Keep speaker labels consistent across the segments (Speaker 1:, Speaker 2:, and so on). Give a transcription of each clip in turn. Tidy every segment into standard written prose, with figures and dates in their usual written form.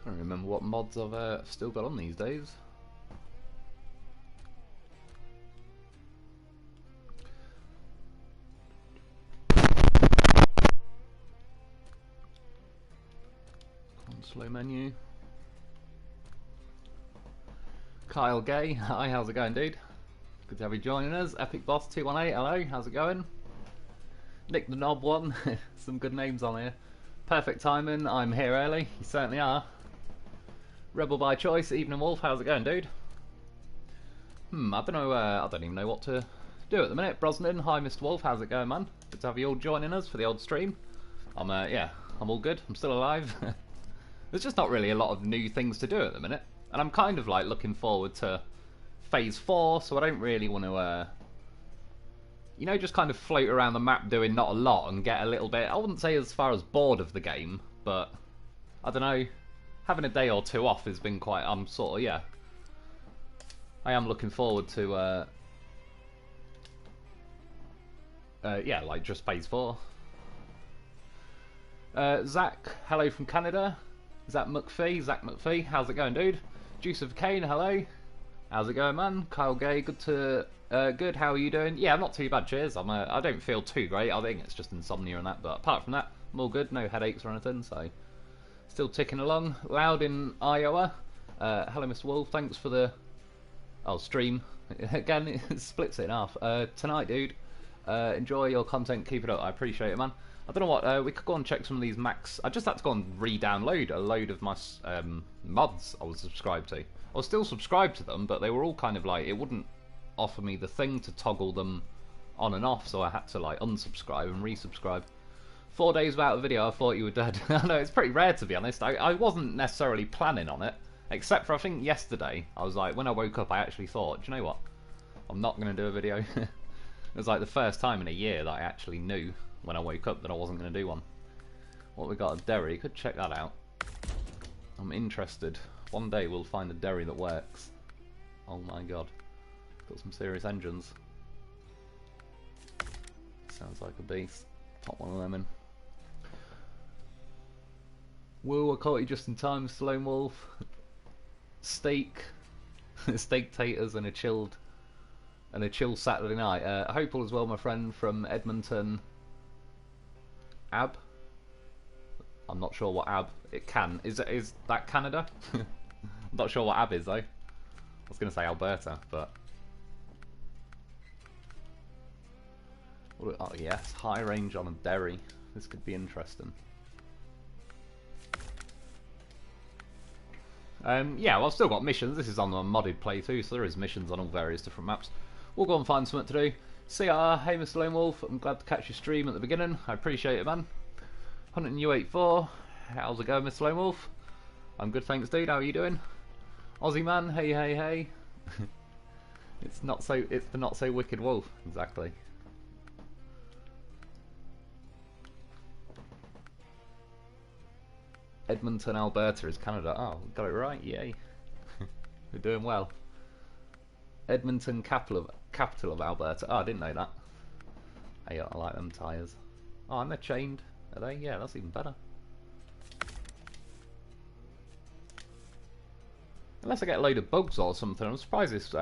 Speaker 1: I don't remember what mods I've still got on these days. Slow menu. Kyle Gay, hi, how's it going, dude? Good to have you joining us. Epic Boss 218, hello, how's it going? Nick the Knob one, some good names on here. Perfect timing, I'm here early, you certainly are. Rebel by Choice, Evening Wolf, how's it going, dude? I don't know, I don't even know what to do at the minute. Brosnan, hi Mr. Wolf, how's it going, man? Good to have you all joining us for the old stream. Yeah, I'm all good, I'm still alive. There's just not really a lot of new things to do at the minute. And I'm kind of like looking forward to Phase 4, so I don't really want to, you know, just kind of float around the map doing not a lot and get a little bit, I wouldn't say as far as bored of the game, but I don't know, having a day or two off has been quite, I'm sort of, yeah. I am looking forward to, yeah, like just Phase 4. Zach, hello from Canada. Zach McPhee, how's it going, dude? Juice of Kane, hello. How's it going, man? Kyle Gay, good. How are you doing? Yeah, I'm not too bad. Cheers. I don't feel too great. I think it's just insomnia and that. But apart from that, I'm all good. No headaches or anything. So still ticking along. Loud in Iowa. Hello, Mr. Wolf. Thanks for the stream. Again, it splits it in half. Tonight, dude. Enjoy your content. Keep it up. I appreciate it, man. I don't know what, we could go and check some of these Macs. I just had to go and re-download a load of my mods I was subscribed to. I was still subscribed to them, but they were all kind of like, it wouldn't offer me the thing to toggle them on and off, so I had to like unsubscribe and resubscribe. 4 days without a video, I thought you were dead. I know, it's pretty rare to be honest. I wasn't necessarily planning on it, except for I think yesterday, I was like, when I woke up I actually thought, do you know what? I'm not going to do a video. It was like the first time in a year that I actually knew when I woke up that I wasn't going to do one. What we got? A Derry. Could check that out. I'm interested. One day we'll find a Derry that works. Oh my god. Got some serious engines. Sounds like a beast. Pop one of them in. Whoa, I caught you just in time, Mr. Lone Wolf. Steak. Steak taters and a chill Saturday night. I hope all is well, my friend from Edmonton. Ab? I'm not sure what Ab it can. Is that Canada? I'm not sure what Ab is though. I was going to say Alberta, but oh yes, high range on a Derry. This could be interesting. Yeah, well, I've still got missions. This is on a modded playthrough, so there is missions on all various different maps. We'll go and find something to do. CR, hey Mr. Lone Wolf, I'm glad to catch your stream at the beginning. I appreciate it, man. Hunting U84, how's it going, Mr. Lone Wolf? I'm good, thanks, dude. How are you doing? Aussie man, hey, hey, hey. It's the not so wicked wolf, exactly. Edmonton, Alberta is Canada. Oh, got it right, yay. We're doing well. Edmonton, capital of Alberta. Oh, I didn't know that. Hey, I like them tyres. Oh, and they're chained. Are they? Yeah, that's even better. Unless I get a load of bugs or something. I'm surprised this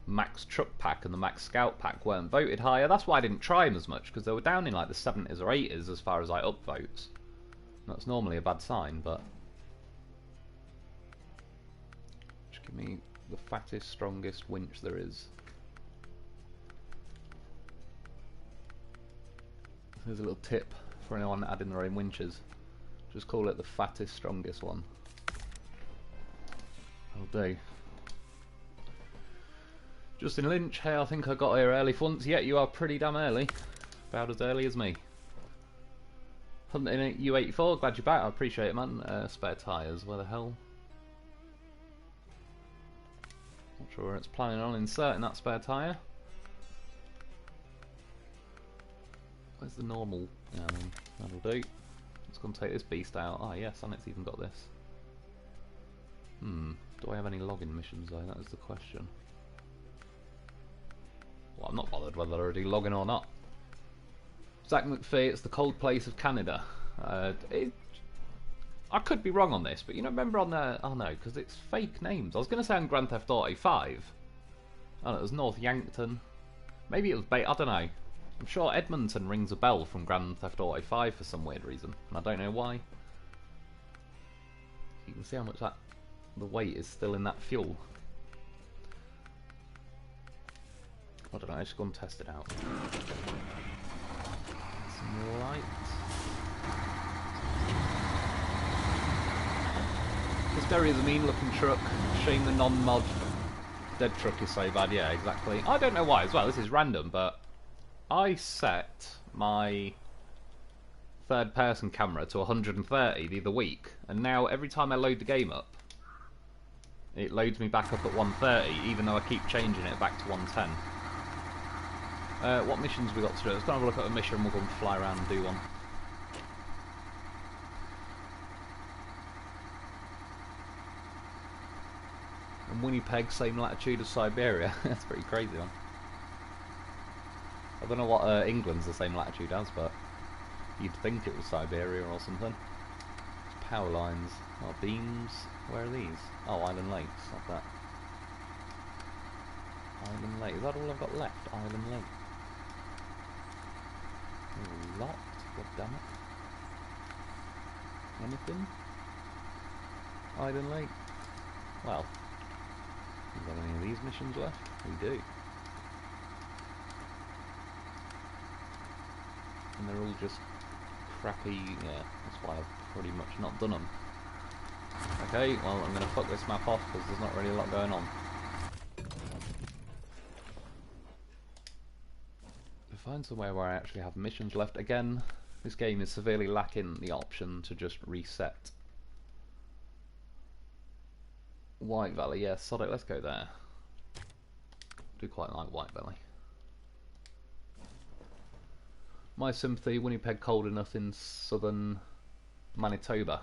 Speaker 1: Max Truck Pack and the Max Scout Pack weren't voted higher. That's why I didn't try them as much, because they were down in like the 70s or 80s as far as I upvotes. That's normally a bad sign, but just give me the fattest, strongest winch there is. Here's a little tip for anyone adding their own winches. Just call it the fattest, strongest one. That'll do. Justin Lynch, hey, I think I got here early for once. Yeah, you are pretty damn early. About as early as me. Hunting at U84, glad you're back, I appreciate it, man. Spare tyres, where the hell? Not sure where it's planning on inserting that spare tyre. Where's the normal? Yeah, that'll do. It's going to take this beast out. Ah, yes, and it's even got this. Do I have any login missions though? That is the question. Well, I'm not bothered whether I already log in or not. Zach McPhee, it's the cold place of Canada. I I could be wrong on this, but you know, remember on the... Oh no, because it's fake names. I was going to say on Grand Theft Auto 5. Oh no, it was North Yankton. Maybe it was... I don't know. I'm sure Edmonton rings a bell from Grand Theft Auto 5 for some weird reason, and I don't know why. You can see how much the weight is still in that fuel. I don't know, let's go and test it out. Some light. This very is a mean looking truck. Shame the non-mod dead truck is so bad. Yeah, exactly. I don't know why as well, this is random, but I set my third person camera to 130 the other week, and now every time I load the game up, it loads me back up at 130, even though I keep changing it back to 110. What missions we got to do? Let's go and have a look at a mission and we'll go and fly around and do one. And Winnipeg, same latitude as Siberia. That's pretty crazy, man. I don't know what England's the same latitude as, but you'd think it was Siberia or something. There's power lines. Oh, beams. Where are these? Oh, Island Lakes. Not that. Island Lake. Is that all I've got left? Island Lake. Oh, locked. God damn it. Anything? Island Lake. Well, have we got any of these missions left? We do. And they're all just crappy, yeah, that's why I've pretty much not done them. Okay, well I'm going to fuck this map off because there's not really a lot going on. To find somewhere where I actually have missions left. Again, this game is severely lacking the option to just reset. White Valley, yeah, sod it, let's go there. Do quite like White Valley. My sympathy, Winnipeg cold enough in southern Manitoba.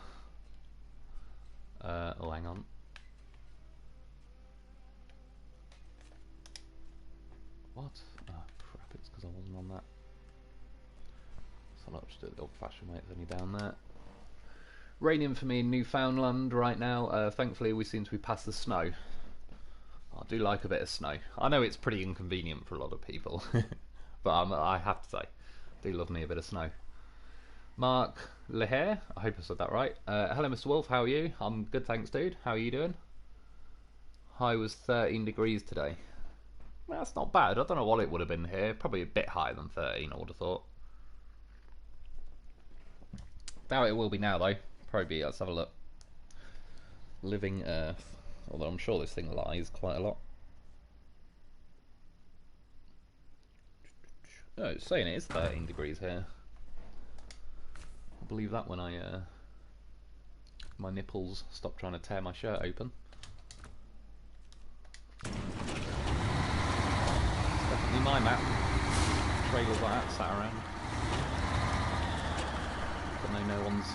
Speaker 1: Oh, hang on. What? Oh, crap, it's because I wasn't on that. So I'll just do it the old fashioned way, it's only down there. Raining for me in Newfoundland right now. Thankfully we seem to be past the snow. I do like a bit of snow. I know it's pretty inconvenient for a lot of people, but I have to say, I do love me a bit of snow. Mark Lehair, I hope I said that right. Hello Mr. Wolf, how are you? I'm good, thanks dude. How are you doing? High was 13 degrees today. Well, that's not bad. I don't know what it would have been here. Probably a bit higher than 13, I would have thought. Doubt it will be now though. Probably, let's have a look. Living Earth. Although I'm sure this thing lies quite a lot. No, it's saying it is 13 degrees here. I'll believe that when my nipples stop trying to tear my shirt open. It's definitely my map. Trailers like that sat around. But no one's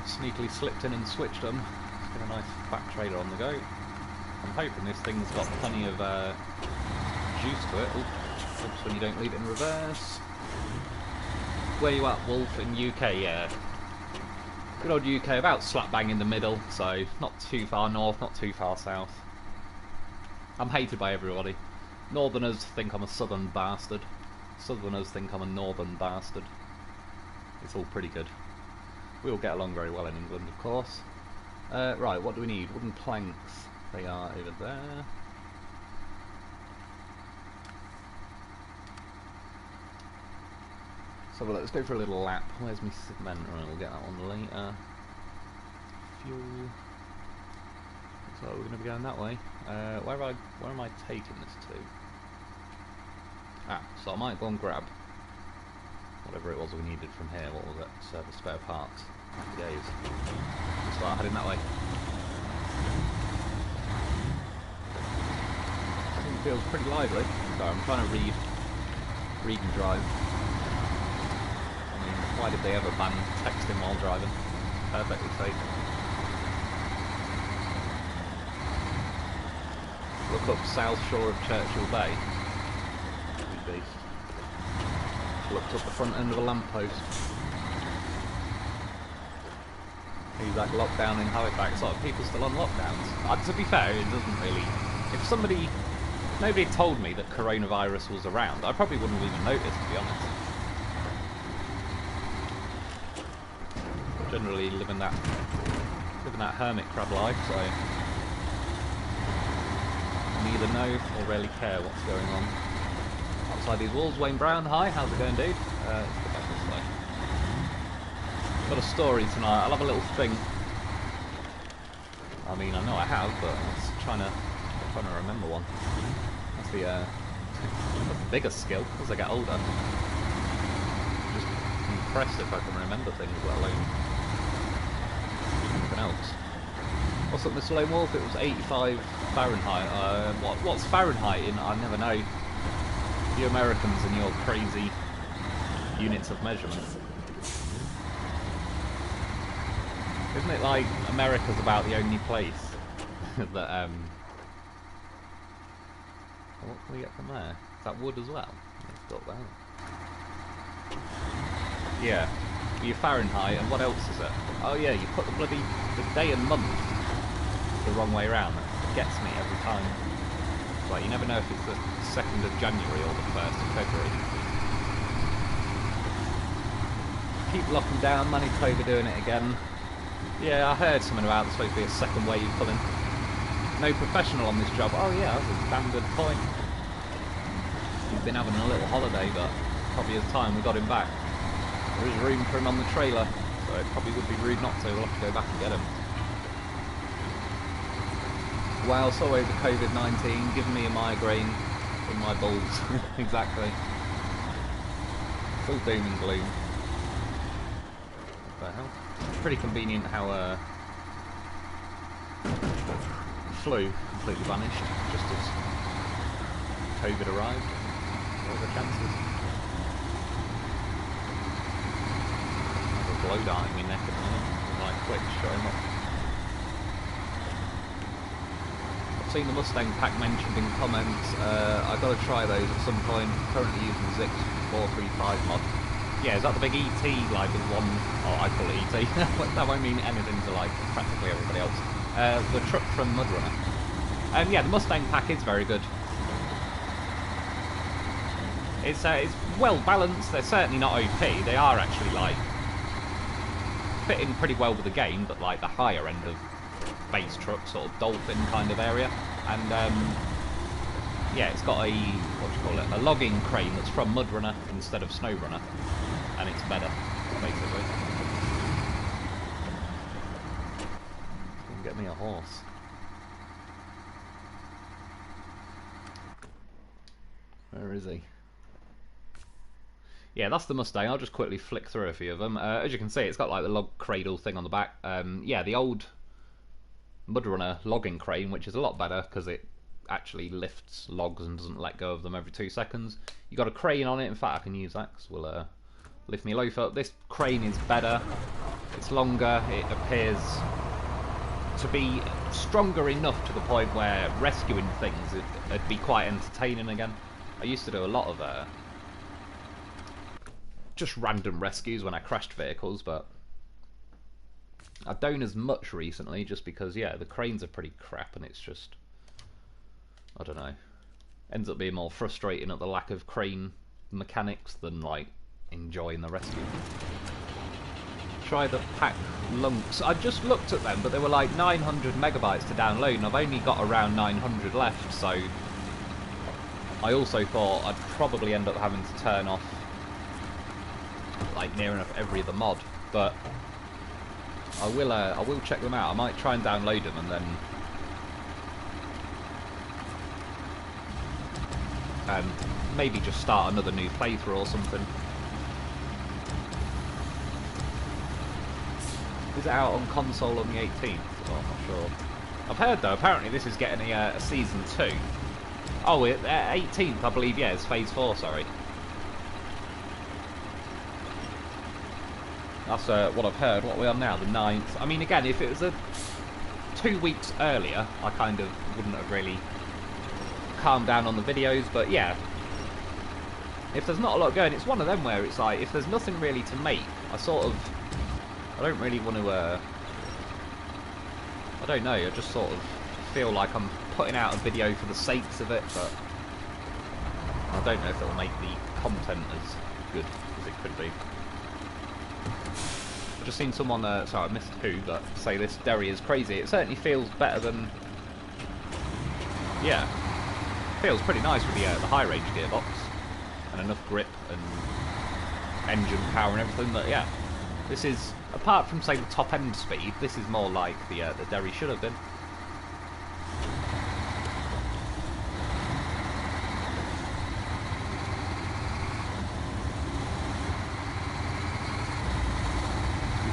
Speaker 1: sneakily slipped in and switched them. It's got a nice fat trailer on the go. I'm hoping this thing's got plenty of juice to it. Oops, when you don't leave it in reverse. Where you at, Wolf? In UK, yeah. Good old UK, about slap bang in the middle, so not too far north, not too far south. I'm hated by everybody. Northerners think I'm a southern bastard. Southerners think I'm a northern bastard. It's all pretty good. We all get along very well in England, of course. Right, what do we need? Wooden planks. They are over there. So let's go for a little lap. Where's my cement? Right, we'll get that one later. Fuel. Looks like we're going to be going that way. Where am I taking this to? Ah, so I might go and grab whatever it was we needed from here. What was it? Service spare parts. Happy days. We'll start heading that way. This thing feels pretty lively. Sorry, I'm trying to read and drive. Why did they ever ban texting while driving? Perfectly safe. Look up south shore of Churchill Bay. Sweet beast. Looked up the front end of a lamppost. He's like lockdown in Halifax. Like, people still on lockdowns. To be fair, it doesn't really. If nobody told me that coronavirus was around, I probably wouldn't have even noticed, to be honest. Generally living that hermit crab life, so I neither know or really care what's going on outside these walls. Wayne Brown, hi, how's it going, dude? Let's go back this way. Got a story tonight. I'll have a little thing. I mean, I know I have, but I'm just trying to remember one. That's the biggest skill as I get older. I'm just impressed if I can remember things, let alone anything else. What's up, Mr. Lone Wolf? It was 85 Fahrenheit. What's Fahrenheit in? I never know. You Americans and your crazy units of measurement. Isn't it like America's about the only place that, what can we get from there? Is that wood as well? Let's got that. Yeah. Your Fahrenheit, and what else is it? Oh yeah, you put the day and month the wrong way around. It gets me every time. It's like, you never know if it's the 2nd of January or the 1st of February. Keep locking down, Manitoba doing it again. Yeah, I heard something about there's supposed to be a second wave coming. No professional on this job. Oh yeah, that's a damn good point. He's been having a little holiday, but probably it's time we got him back. There is room for him on the trailer, so it probably would be rude not to. We'll have to go back and get him. Wow, it's always a COVID-19 giving me a migraine in my balls. Exactly. It's all doom and gloom. What the hell? Pretty convenient how flu completely vanished just as COVID arrived. What are the chances? There's a blow dart in my neck at the minute. I'm like, quick, show him up. I've seen the Mustang pack mentioned in comments. I've got to try those at some point. Currently using the Zix 435 mod. Yeah, is that the big ET, like, with one... Oh, I call it ET. That won't mean anything to, like, practically everybody else. The truck from Mudrunner. Yeah, the Mustang pack is very good. It's well balanced. They're certainly not OP. They are actually, like, fitting pretty well with the game, but, like, the higher end of base truck, sort of Dolphin kind of area. And, yeah, it's got a, what do you call it, a logging crane that's from Mudrunner instead of SnowRunner. And it's better, basically. Can get me a horse. Where is he? Yeah, that's the Mustang. I'll just quickly flick through a few of them. As you can see, it's got like the log cradle thing on the back. Yeah, the old Mudrunner logging crane, which is a lot better because it actually lifts logs and doesn't let go of them every 2 seconds. You got a crane on it. In fact, I can use that because we'll lift me loaf up. This crane is better. It's longer. It appears to be stronger enough to the point where rescuing things it'd be quite entertaining again. I used to do a lot of just random rescues when I crashed vehicles, but I don't as much recently just because, yeah, the cranes are pretty crap and it's just, I don't know, ends up being more frustrating at the lack of crane mechanics than like enjoying the rescue. Try the pack lumps. I just looked at them, but they were like 900 megabytes to download and I've only got around 900 left, so I also thought I'd probably end up having to turn off like near enough every other mod, but I will check them out. I might try and download them and then maybe just start another new playthrough or something. Is it out on console on the 18th? Oh, I'm not sure. I've heard though, apparently this is getting a season 2. Oh, 18th, I believe, yeah, it's phase 4, sorry. That's what I've heard. What are we on now? The 9th. I mean, again, if it was 2 weeks earlier, I kind of wouldn't have really calmed down on the videos, but yeah. If there's not a lot going, it's one of them where it's like, if there's nothing really to make, I don't really want to I don't know, I just sort of feel like I'm putting out a video for the sakes of it, but I don't know if it'll make the content as good as it could be. I've just seen someone, sorry I missed who, but say this Derry is crazy. It certainly feels better than, yeah, feels pretty nice with the high range gearbox and enough grip and engine power and everything. But yeah, this is, apart from say the top end speed, this is more like the Derry should have been.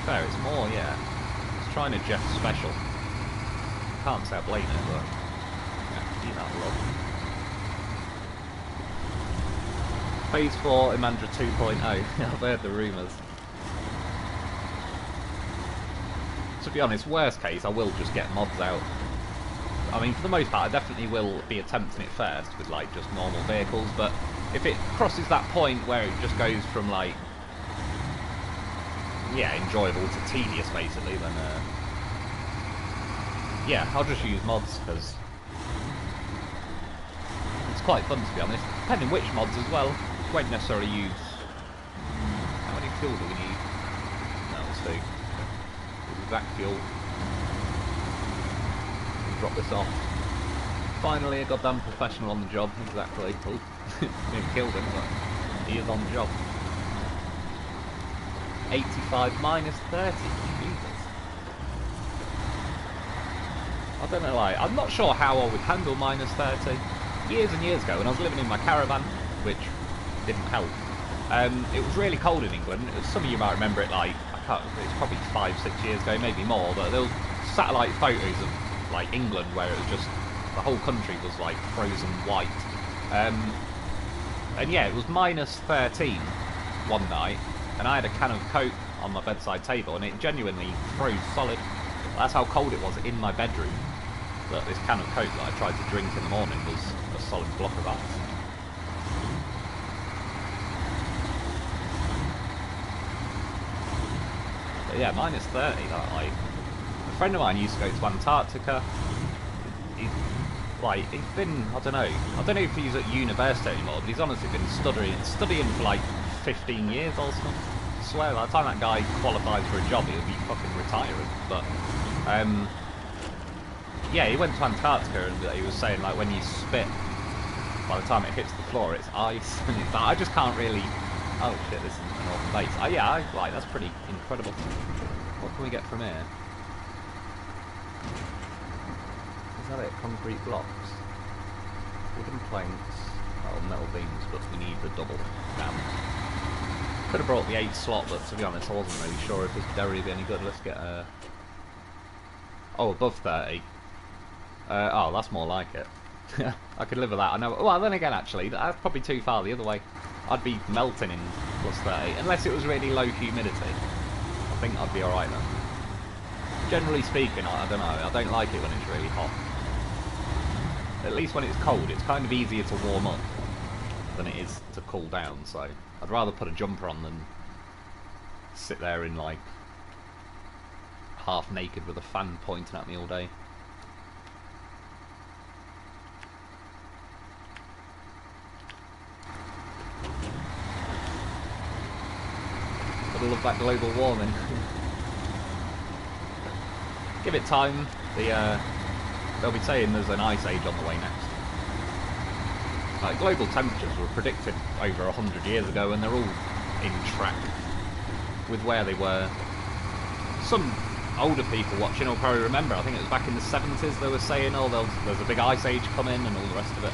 Speaker 1: Fair, it's more, yeah. It's trying to Jeff special. Can't say I blame it, but yeah, do that a lot. Phase 4 Imandra 2.0. I've heard the rumours. To be honest, worst case, I will just get mods out. I mean, for the most part, I definitely will be attempting it first with like just normal vehicles, but if it crosses that point where it just goes from like, yeah, enjoyable to tedious basically, then yeah, I'll just use mods because it's quite fun, to be honest. Depending which mods as well. Won't necessarily use. How many fuel do we need? No, let's see. Vac fuel. Drop this off. Finally, a goddamn professional on the job. Exactly. Oh, maybe killed him, but he is on the job. 85 minus 30. Jesus. I don't know, like, I'm not sure how I would handle minus 30. Years and years ago, when I was living in my caravan, which didn't help, it was really cold in England. Some of you might remember it, like, I can't, it's probably 5-6 years ago, maybe more, but there was satellite photos of, like, England where it was just, the whole country was, like, frozen white. And yeah, it was minus 13 one night, and I had a can of Coke on my bedside table, and it genuinely froze solid. That's how cold it was in my bedroom. But this can of Coke that I tried to drink in the morning was a solid block of ice. But yeah, minus 30. That, like, a friend of mine used to go to Antarctica. He's been, I don't know if he's at university anymore, but he's honestly been studying for like 15 years or something. I swear, by the time that guy qualifies for a job, he'll be fucking retiring. But yeah, he went to Antarctica and he was saying, like, when you spit, by the time it hits the floor, it's ice. And it's like, I just can't really. Oh shit, this is an open base. Yeah, like, that's pretty incredible. What can we get from here? Is that it? Concrete blocks, wooden planks, oh, metal beams, but we need the double. Damn. Could have brought the 8 slot, but to be honest, I wasn't really sure if this Derry would be any good. Let's get a. Oh, above 30. Oh, that's more like it. I could live with that. I know. Well, then again, actually, that's probably too far the other way. I'd be melting in plus 30, unless it was really low humidity. I think I'd be all right then. Generally speaking, I don't know. I don't like it when it's really hot. At least when it's cold, it's kind of easier to warm up than it is to cool down. So I'd rather put a jumper on than sit there in like half naked with a fan pointing at me all day. Gotta love that global warming. Give it time. They'll be saying there's an ice age on the way next. Like, global temperatures were predicted over 100 years ago, and they're all in track with where they were. Some older people watching will probably remember, I think it was back in the 70s they were saying, oh, there's a big ice age coming and all the rest of it.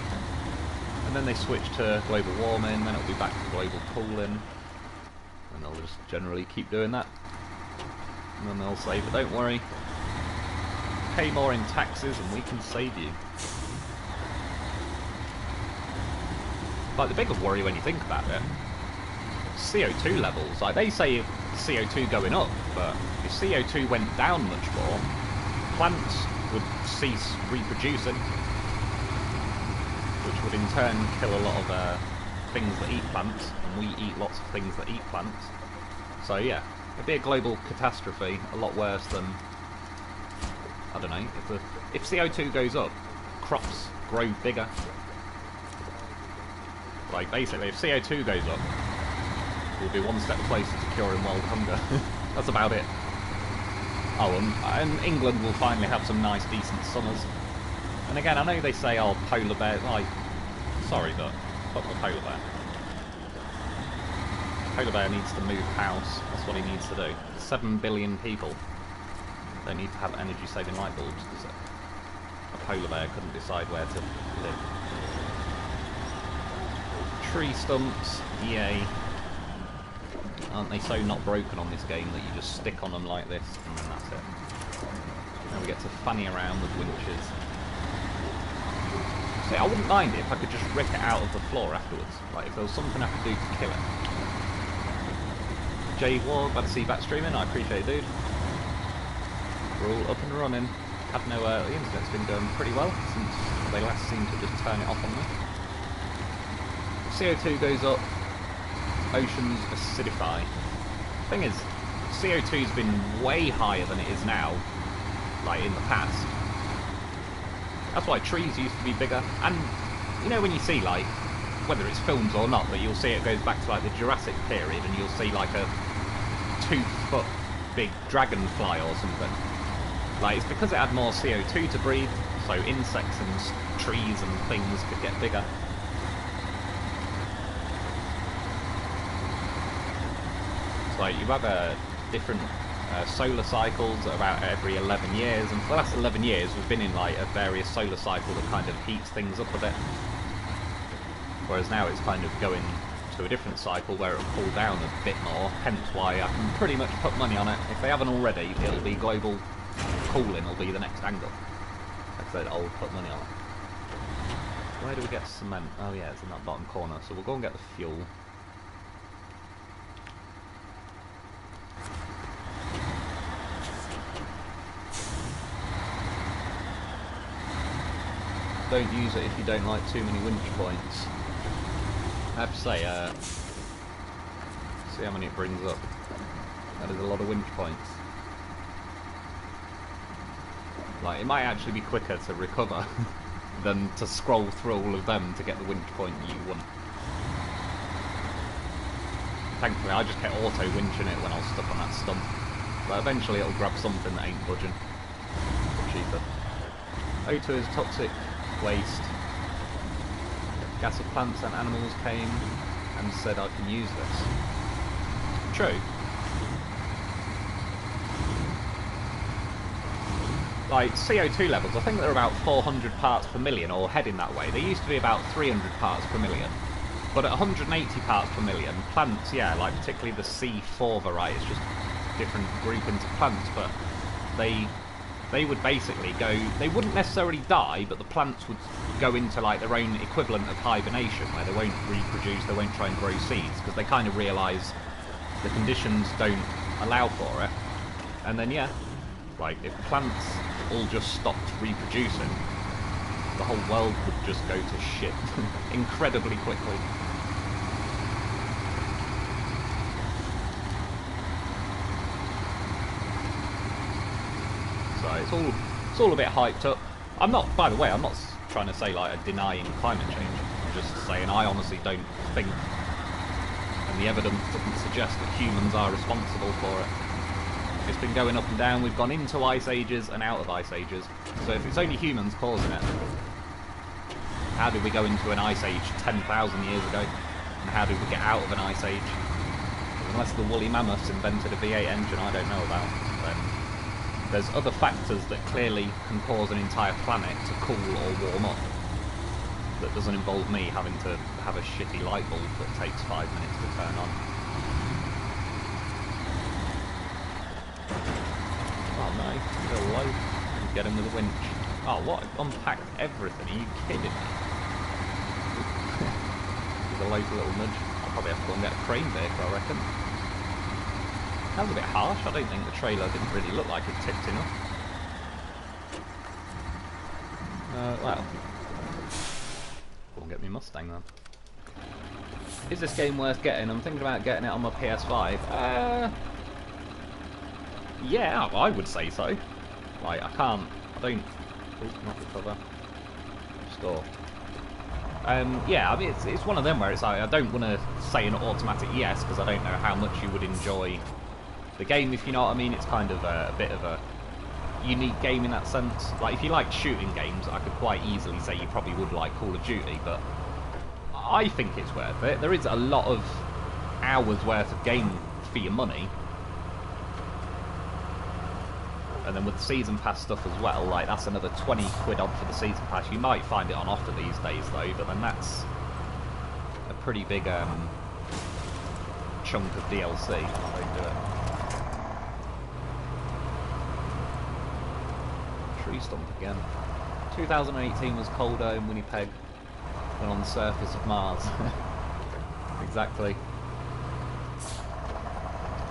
Speaker 1: And then they switched to global warming, then it'll be back to global cooling. And they'll just generally keep doing that. And then they'll say, but don't worry, pay more in taxes and we can save you. Like, the bigger worry when you think about it, CO2 levels. Like, they say CO2 going up, but if CO2 went down much more, plants would cease reproducing, which would in turn kill a lot of things that eat plants, and we eat lots of things that eat plants. So yeah, it'd be a global catastrophe, a lot worse than I don't know, if CO2 goes up, crops grow bigger. Like, basically, if CO2 goes up, we'll be one step closer to curing world hunger. That's about it. Oh, and England will finally have some nice, decent summers. And again, I know they say, oh, polar bear, like, sorry, but fuck the polar bear. Polar bear needs to move house. That's what he needs to do. 7 billion people. They need to have energy-saving light bulbs because a polar bear couldn't decide where to live. Tree stumps, yay. Aren't they so not broken on this game that you just stick on them like this and then that's it. Now we get to fanny around with winches. See, I wouldn't mind it if I could just rip it out of the floor afterwards. Like if there was something I could do to kill it. Jay War, glad to see you back streaming, I appreciate it, dude. We're all up and running. Had no, the internet's been going pretty well since they last seemed to just turn it off on me. CO2 goes up, oceans acidify. Thing is, CO2's been way higher than it is now, like in the past. That's why trees used to be bigger, and you know when you see like, whether it's films or not, but you'll see it goes back to like the Jurassic period and you'll see like a 2-foot big dragonfly or something. Like, it's because it had more CO2 to breathe, so insects and trees and things could get bigger. It's like, you have different solar cycles about every 11 years, and for the last 11 years we've been in like a various solar cycle that kind of heats things up a bit. Whereas now it's kind of going to a different cycle where it'll cool down a bit more, hence why I can pretty much put money on it. If they haven't already, it'll be global cooling will be the next angle. Like I said, I'll put money on it. Where do we get cement? Oh yeah, it's in that bottom corner, so we'll go and get the fuel. Don't use it if you don't like too many winch points. I have to say, see how many it brings up. That is a lot of winch points. Like, it might actually be quicker to recover than to scroll through all of them to get the winch point you want. Thankfully, I just kept auto-winching it when I was stuck on that stump. But eventually it'll grab something that ain't budging. Cheaper. O2 is toxic waste. Gas of plants and animals came and said I can use this. True. Like, CO2 levels, I think they're about 400 parts per million, or heading that way. They used to be about 300 parts per million. But at 180 parts per million, plants, yeah, like particularly the C4 variety, it's just different groupings of plants, but they would basically go, they wouldn't necessarily die, but the plants would go into like their own equivalent of hibernation, where they won't reproduce, they won't try and grow seeds, because they kind of realise the conditions don't allow for it. And then yeah, like if plants all just stopped reproducing, the whole world would just go to shit incredibly quickly. So it's all a bit hyped up. I'm not, by the way, I'm not trying to say like denying climate change. I'm just saying I honestly don't think, and the evidence doesn't suggest that humans are responsible for it. It's been going up and down. We've gone into ice ages and out of ice ages. So if it's only humans causing it, how did we go into an ice age 10,000 years ago? And how did we get out of an ice age? Unless the woolly mammoths invented a V8 engine I don't know about, then there's other factors that clearly can cause an entire planet to cool or warm up. That doesn't involve me having to have a shitty light bulb that takes 5 minutes to turn on. Oh no, go low. Get him with a winch. Oh, what? I've unpacked everything. Are you kidding me? With a local little nudge. I'll probably have to go and get a crane vehicle, I reckon. That was a bit harsh. I don't think the trailer didn't really look like it tipped enough. Well. Go and get me Mustang then. Is this game worth getting? I'm thinking about getting it on my PS5. Yeah, I would say so. Like, I can't don't... Oh, not the cover. Store. Yeah, I mean, it's one of them where it's like, I don't want to say an automatic yes, because I don't know how much you would enjoy the game, if you know what I mean. It's kind of a bit of a unique game in that sense. Like, if you like shooting games, I could quite easily say you probably would like Call of Duty, but I think it's worth it. There is a lot of hours worth of game for your money. And then with the season pass stuff as well, like that's another 20 quid odd for the season pass. You might find it on offer these days though, but then that's a pretty big chunk of DLC. Don't do it. Tree stump again. 2018 was colder in Winnipeg than on the surface of Mars. Exactly.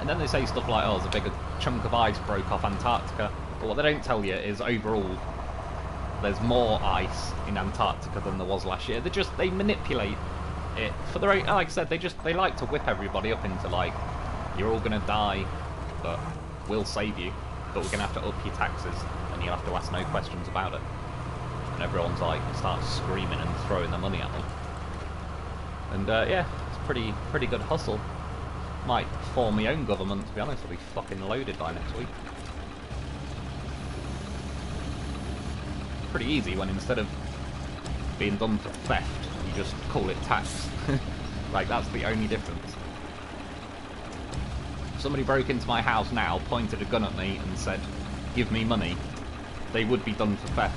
Speaker 1: And then they say stuff like, oh, there's a bigger chunk of ice broke off Antarctica. But what they don't tell you is overall, there's more ice in Antarctica than there was last year. They manipulate it for their own, like I said, they like to whip everybody up into like, you're all gonna die, but we'll save you, but we're gonna have to up your taxes, and you'll have to ask no questions about it. And everyone's like, starts screaming and throwing their money at them. And yeah, it's pretty good hustle. Might form my own government, to be honest. I'll be fucking loaded by next week. Pretty easy when instead of being done for theft, you just call it tax. Like, that's the only difference. If somebody broke into my house now, pointed a gun at me and said, give me money, they would be done for theft.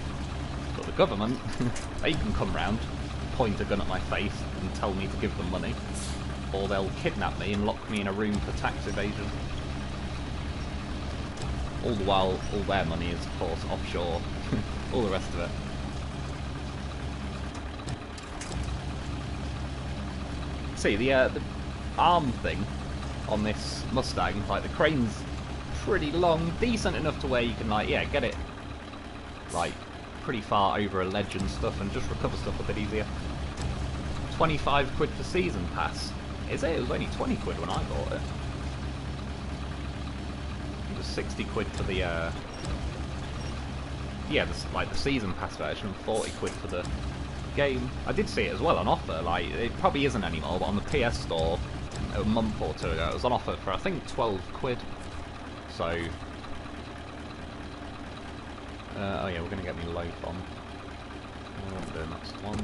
Speaker 1: But the government, they can come round, point a gun at my face and tell me to give them money. Or they'll kidnap me and lock me in a room for tax evasion. All the while, all their money is, of course, offshore. All the rest of it. See, the arm thing on this Mustang, like the crane's pretty long, decent enough to where you can, like, yeah, get it, like, pretty far over a ledge and stuff and just recover stuff a bit easier. 25 quid for season pass. Is it? It was only 20 quid when I bought it. It was 60 quid for the, yeah, like the season pass version, 40 quid for the game. I did see it as well on offer, like, it probably isn't anymore, but on the PS Store a month or two ago, it was on offer for, I think, 12 quid. So, oh yeah, we're going to get me loaf on. I'm doing that's one.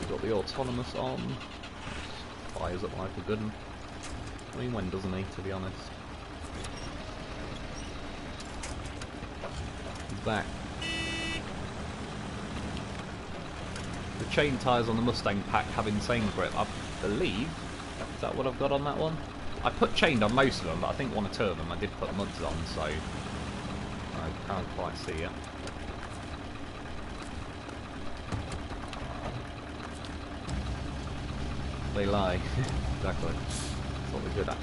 Speaker 1: Got the autonomous on. Fires up like a good one. I mean, when doesn't he, to be honest? He's back. The chain tyres on the Mustang pack have insane grip, I believe. Is that what I've got on that one? I put chained on most of them, but I think one or two of them I did put muds on, so I can't quite see it. They lie. Exactly. That's what we're good at.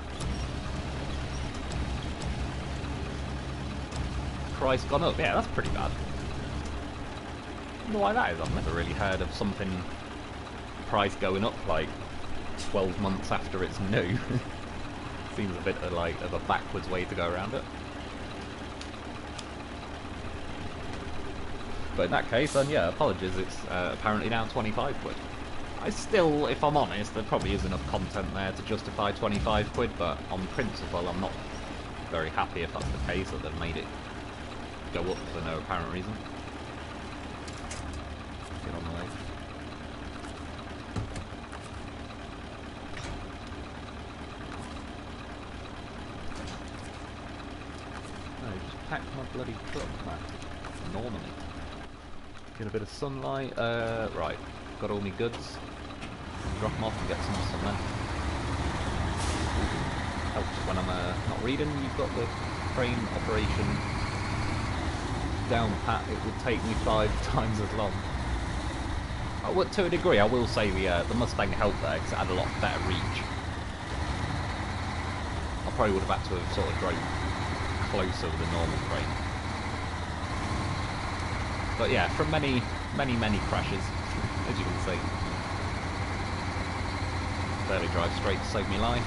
Speaker 1: Price gone up. Yeah, that's pretty bad. I wonder why that is. I've never really heard of something price going up like 12 months after it's new. Seems a bit of a backwards way to go around it. But in that case, then yeah, apologies. It's apparently now 25 quid. I still, if I'm honest, there probably is enough content there to justify 25 quid, but on principle I'm not very happy if that's the case, that they've made it go up for no apparent reason. Get on the way. No, just pack my bloody truck, man. Normally. Get a bit of sunlight, right. Got all my goods. Drop them off and get some cement. Helps when I'm not reading. You've got the crane operation down pat. It would take me 5 times as long. To a degree, I will say the Mustang helped there because it had a lot better reach. I probably would have had to have sort of drove closer with a normal crane. But yeah, from many crashes, as you can see. barely drive straight to save me life.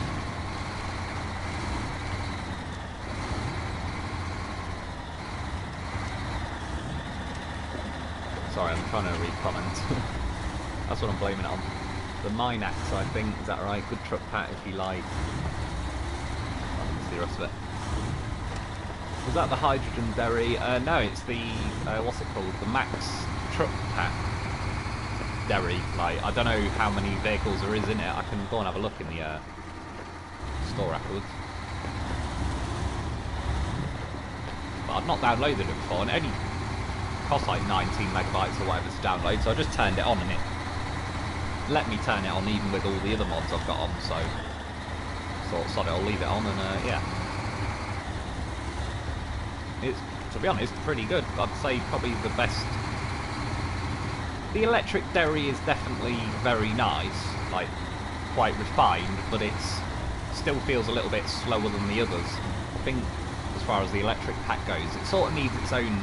Speaker 1: Sorry, I'm trying to read comments. That's what I'm blaming it on. The Minax, I think, is that right? Good truck pat if you like. I didn't see the rest of it. Was that the hydrogen derry? No, it's the, what's it called? The Max truck pack derry. Like, I don't know how many vehicles there is in it. I can go and have a look in the store afterwards. But I've not downloaded it before, and it only costs like 19 megabytes or whatever to download, so I just turned it on and it let me turn it on even with all the other mods I've got on, so thought, sod it, I'll leave it on, and yeah. It's, to be honest, pretty good. I'd say probably the best. The electric derry is definitely very nice, like quite refined, but it's still feels a little bit slower than the others. I think as far as the electric pack goes, it sort of needs its own.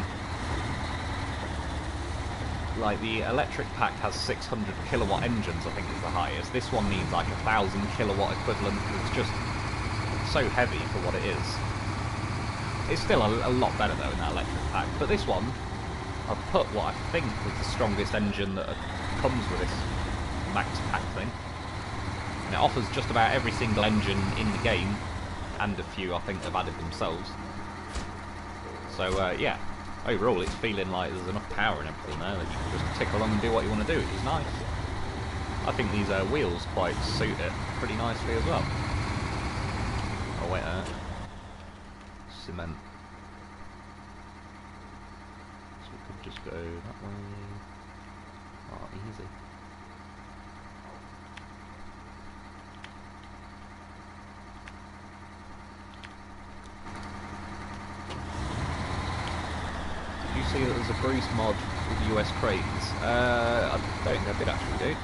Speaker 1: Like the electric pack has 600 kilowatt engines, I think is the highest. This one needs like 1,000 kilowatt equivalent. It's just so heavy for what it is. It's still a lot better though in that electric pack, but this one, I've put what I think was the strongest engine that comes with this max pack thing. And it offers just about every single engine in the game, and a few I think they've added themselves. So yeah, overall it's feeling like there's enough power and everything there that you can just tick along and do what you want to do, which is nice. I think these wheels quite suit it pretty nicely as well. Oh wait, cement. So we could just go that way. Oh, easy. Did you see that there's a Bruce mod with US crates? I don't think I did actually, do.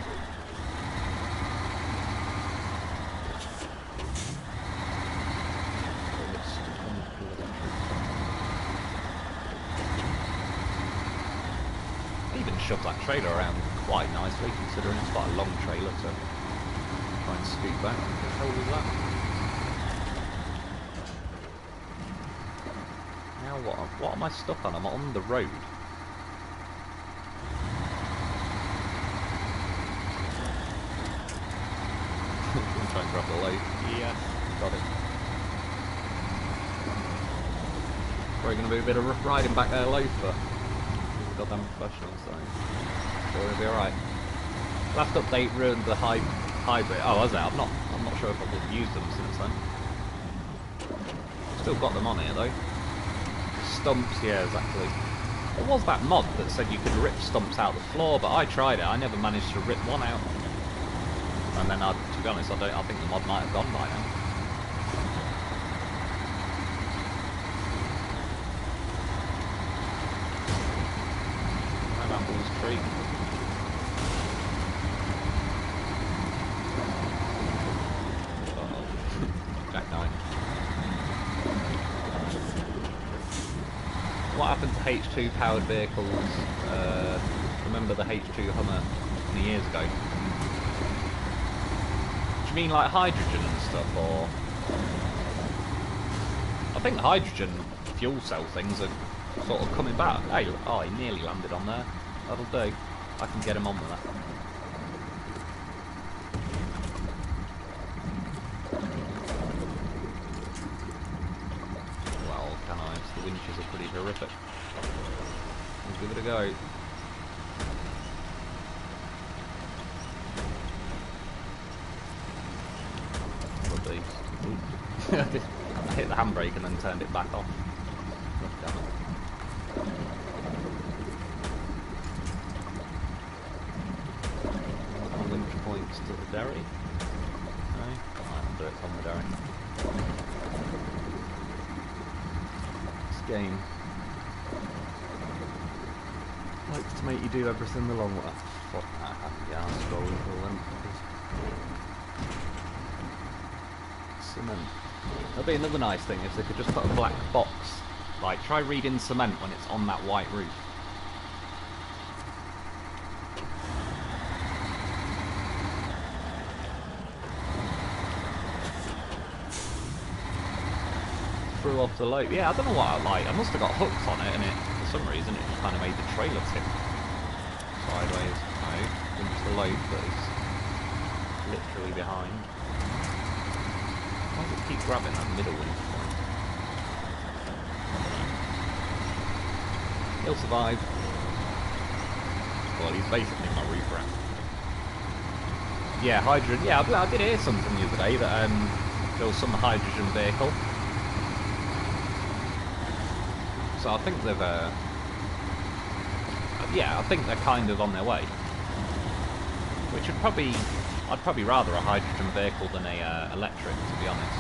Speaker 1: Shove that trailer around quite nicely, considering it's quite a long trailer to try and scoot back. How old is that? Now what am I stuck on? I'm on the road. I'm trying to grab the load. Yeah, got it. Probably going to be a bit of rough riding back there, loafer. Goddamn professional, so sure it'll be alright. Last update ruined the hybrid. Oh, was it? I'm not sure if I've used them since then. Still got them on here though. Stumps, yeah, exactly. There was that mod that said you could rip stumps out the floor, but I tried it. I never managed to rip one out. And then, to be honest, I think the mod might have gone by now. Tree. Jack 9. What happened to H2 powered vehicles? Remember the H2 Hummer 20 years ago? Do you mean like hydrogen and stuff, or? I think the hydrogen fuel cell things are sort of coming back. Hey, oh, he nearly landed on there. That'll do. I can get him on with that. Well, can I? The winches are pretty horrific. Let's give it a go. I hit the handbrake and then turned it back off. Damn it. Points to the derry. No? Alright, do it on the derry. This game likes to make you do everything the long way. Fuck that happy ass scrolling for all them fuckers. Cement. That'd be another nice thing if they could just put a black box. Like, try reading cement when it's on that white roof. threw off the lope. Yeah, I don't know what I must have got hooks on it, and for some reason it just kind of made the trailer tip sideways. No, into the lope, but it's literally behind. Why does it keep grabbing that middle wind point? He'll survive. Well, he's basically my roof rack. Yeah, hydrogen. Yeah, I did hear something the other day that there was some hydrogen vehicle. So I think they've, yeah, I think they're kind of on their way. Which would probably, I'd probably rather a hydrogen vehicle than a electric, to be honest.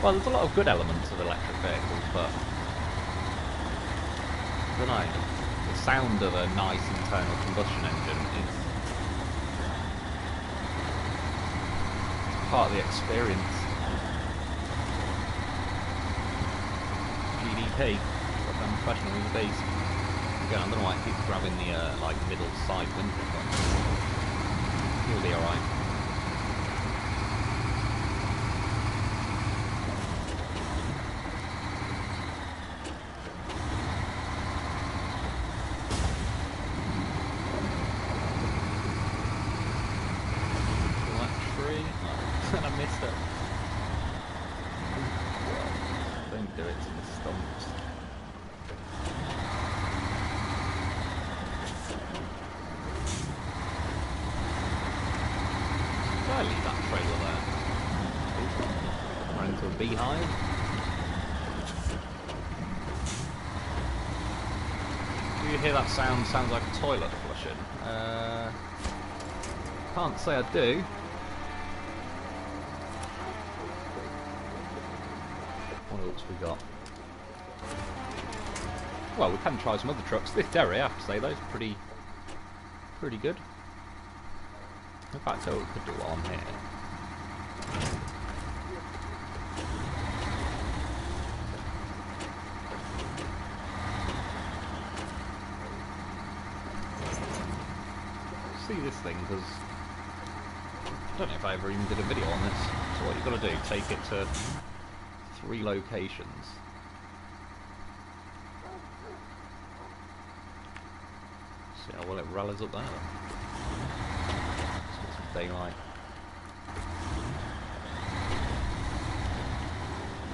Speaker 1: Well, there's a lot of good elements of electric vehicles, but I don't know. The sound of a nice internal combustion engine is part of the experience. GDP, what I'm professional with the beast. Again, I don't know why it keeps grabbing the like middle side window. He'll be alright. I missed it. Don't do it to the stumps. Did I leave that trailer there? Run into a beehive. Do you hear that sound? Sounds like a toilet flushing. Can't say I do. What else we got? Well, we can try some other trucks. This Derry, I have to say, those are pretty good. In fact, we could do one here. See this thing, because I don't know if I ever even did a video on this. So what you've got to do, take it to 3 locations. See how well it rallies up there. Let's get some daylight.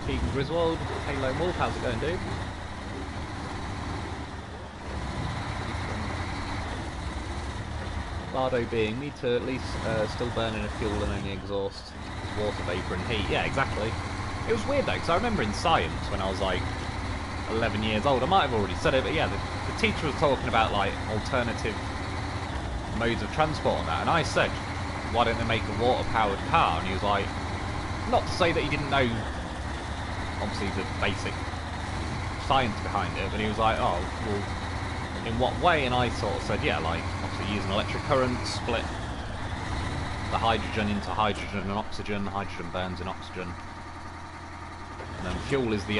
Speaker 1: Keegan Griswold, hey Lone Wolf, how's it going, dude? Bardo being, need to at least still burn in a fuel and only exhaust water vapour and heat. Yeah, exactly. It was weird though, because I remember in science when I was like 11 years old, I might have already said it, but yeah, the teacher was talking about like alternative modes of transport and that, and I said, why don't they make a water-powered car? And he was like, not to say that he didn't know, obviously, the basic science behind it, but he was like, oh, well, in what way? And I sort of said, yeah, like, obviously use an electric current, split the hydrogen into hydrogen and oxygen, hydrogen burns in oxygen. And then fuel is the,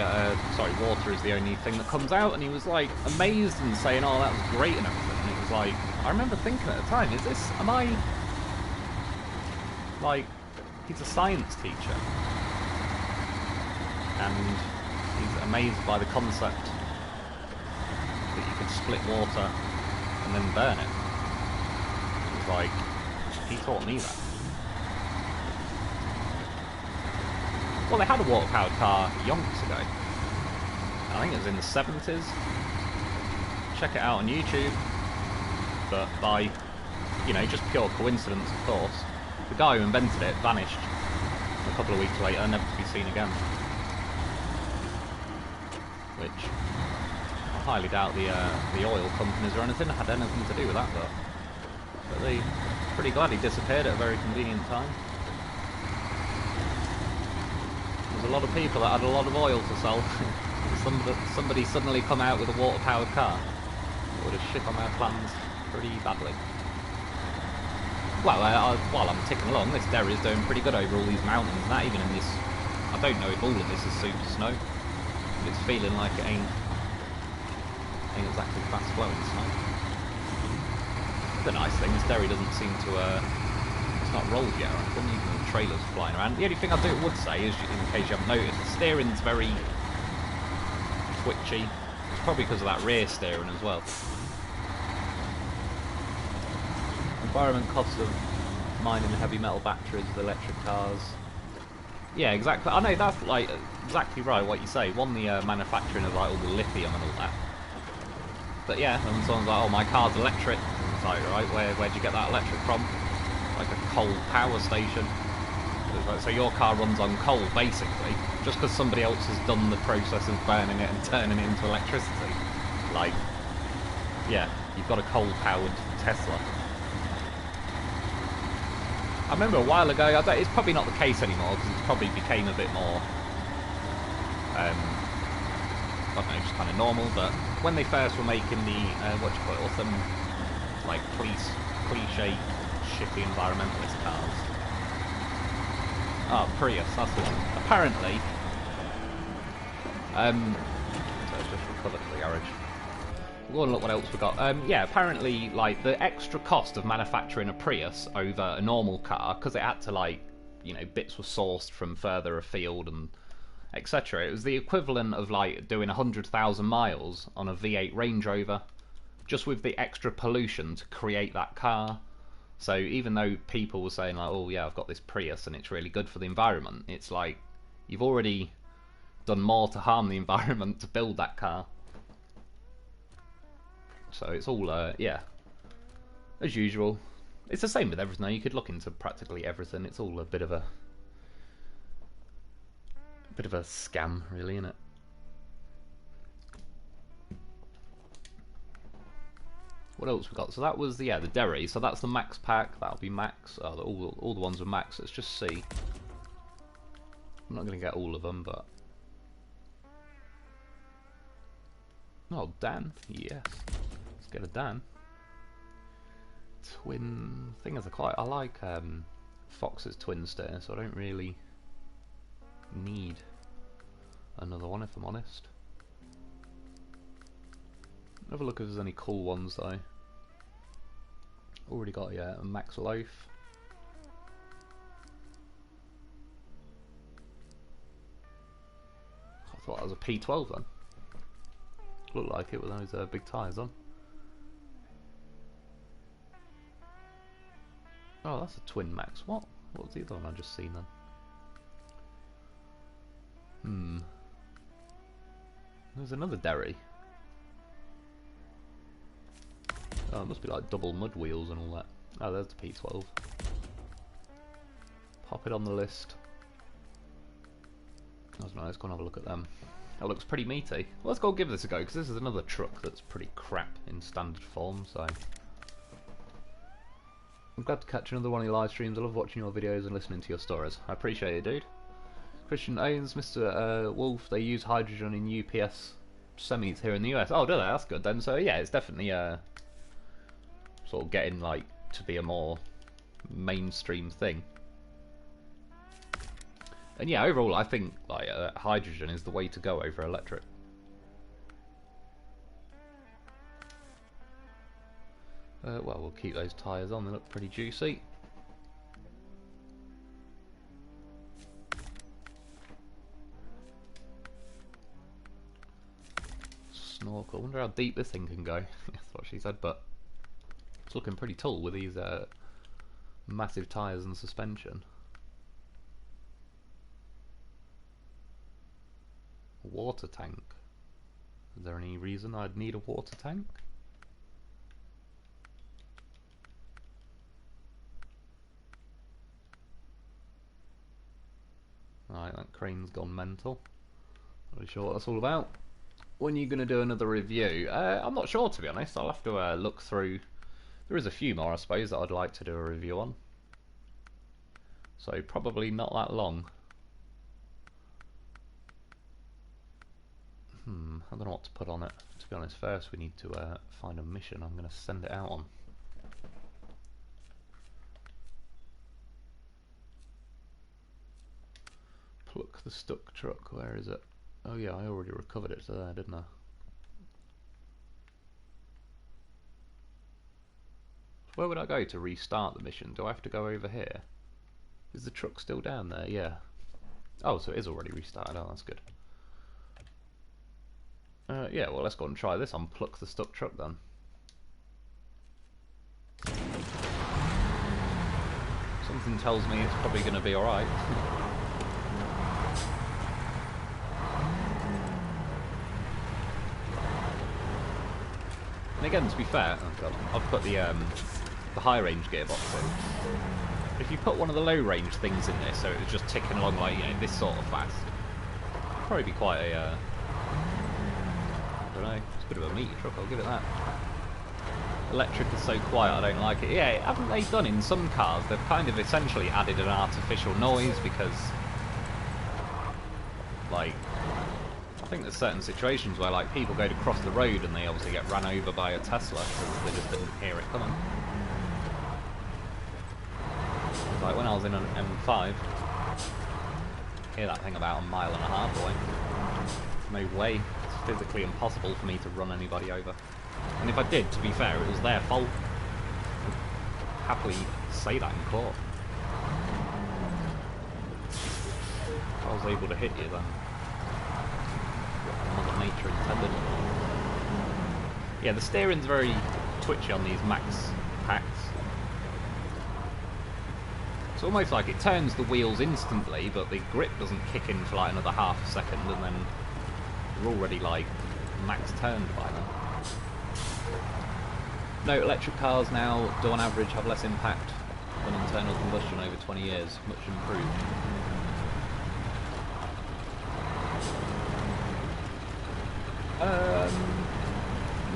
Speaker 1: water is the only thing that comes out, and he was like amazed and saying, oh, that was great and everything. And it was like, I remember thinking at the time, am I, like, he's a science teacher. And he's amazed by the concept that you could split water and then burn it. It was like, he taught me that. Well, they had a water-powered car yonks ago. I think it was in the 70s. Check it out on YouTube. But by, you know, just pure coincidence, of course, the guy who invented it vanished a couple of weeks later, never to be seen again. Which I highly doubt the oil companies or anything had anything to do with that, but they pretty glad he disappeared at a very convenient time. There's a lot of people that had a lot of oil to sell. Somebody suddenly come out with a water-powered car. It would have shit on their plans pretty badly. Well, while I'm ticking along, this Derry is doing pretty good over all these mountains, and that even in this, I don't know if all of this is super snow, but it's feeling like it ain't exactly fast flowing snow. The nice thing is Derry doesn't seem to it's not rolled yet, or anything, even though the trailer's flying around. The only thing I would say is, in case you haven't noticed, the steering's very twitchy. It's probably because of that rear steering as well. Environment costs of mining heavy metal batteries with electric cars. Yeah, exactly. I know that's like exactly right what you say. One, the manufacturing of like all the lithium and all that. But yeah, and someone's like, "Oh, my car's electric." It's like, right, where'd you get that electric from? Like a coal power station. So your car runs on coal, basically, just because somebody else has done the process of burning it and turning it into electricity. Like, yeah, you've got a coal-powered Tesla. I remember a while ago, it's probably not the case anymore, because it's probably became a bit more, I don't know, just kind of normal, but when they first were making the, what do you call it, some, like, cliche, shitty environmentalist cars. Oh, Prius, that's the one. Apparently, let's just recover to the garage. We'll go and look what else we got. Yeah, apparently, like, the extra cost of manufacturing a Prius over a normal car, because it had to, like, you know, bits were sourced from further afield and etc. It was the equivalent of, like, doing 100,000 miles on a V8 Range Rover, just with the extra pollution to create that car. So even though people were saying, like, oh yeah, I've got this Prius and it's really good for the environment, it's like, you've already done more to harm the environment to build that car. So it's all, yeah, as usual. It's the same with everything. You could look into practically everything. It's all a bit of a scam, really, isn't it? What else we got? So that was the Derry. So that's the max pack. That'll be max. Oh, all the ones are max. Let's just see. I'm not going to get all of them, but oh, Dan, yes. Let's get a Dan. Twin thing is, I like Fox's twin steer, so I don't really need another one, if I'm honest. Have a look if there's any cool ones though. Already got a Max Loaf. I thought that was a P12 then. Looked like it with those big tyres on. Oh, that's a twin Max. What was the other one I just seen then? There's another Derry. Oh, it must be like double mud wheels and all that. Oh, there's the P12. Pop it on the list. I don't know, let's go and have a look at them. That looks pretty meaty. Well, let's go give this a go, because this is another truck that's pretty crap in standard form, so I'm glad to catch another one of your live streams. I love watching your videos and listening to your stories. I appreciate it, dude. Christian owns Mr. Wolf. They use hydrogen in UPS semis here in the US. Oh, do they? That's good then. So yeah, it's definitely sort of getting like to be a more mainstream thing. And yeah, overall, I think like hydrogen is the way to go over electric. Well, we'll keep those tyres on. They look pretty juicy. Snorkel. I wonder how deep this thing can go. That's what she said, but it's looking pretty tall with these massive tyres and suspension. Water tank. Is there any reason I'd need a water tank? Right, that crane's gone mental. Not really sure what that's all about. When are you going to do another review? I'm not sure, to be honest. I'll have to look through. There is a few more, I suppose, that I'd like to do a review on. So probably not that long. I don't know what to put on it. To be honest, first we need to find a mission I'm going to send it out on. Pluck the stuck truck. Where is it? Oh yeah, I already recovered it to there, didn't I? Where would I go to restart the mission? Do I have to go over here? Is the truck still down there? Yeah. Oh, so it is already restarted. Oh, that's good. Yeah, well, let's go and try this. Unpluck the stuck truck then. Something tells me it's probably going to be alright. And again, to be fair, oh god, I've put the high range gearbox in. If you put one of the low range things in there, so it was just ticking along like, you know, this sort of fast, it'd probably be quite a, I don't know, it's a bit of a meaty truck, I'll give it that. Electric is so quiet, I don't like it. Yeah, haven't they done in some cars, they've kind of essentially added an artificial noise because, like, I think there's certain situations where like people go to cross the road and they obviously get run over by a Tesla because they just didn't hear it coming. Like when I was in an M5, hear that thing about 1.5 miles away. No way, it's physically impossible for me to run anybody over. And if I did, to be fair, it was their fault. I'd happily say that in court. If I was able to hit you then. Mother Nature intended. Yeah, the steering's very twitchy on these max packs. It's almost like it turns the wheels instantly, but the grip doesn't kick in for like another half a second, and then you're already like max turned by then. No, electric cars now do on average have less impact than internal combustion over 20 years, much improved.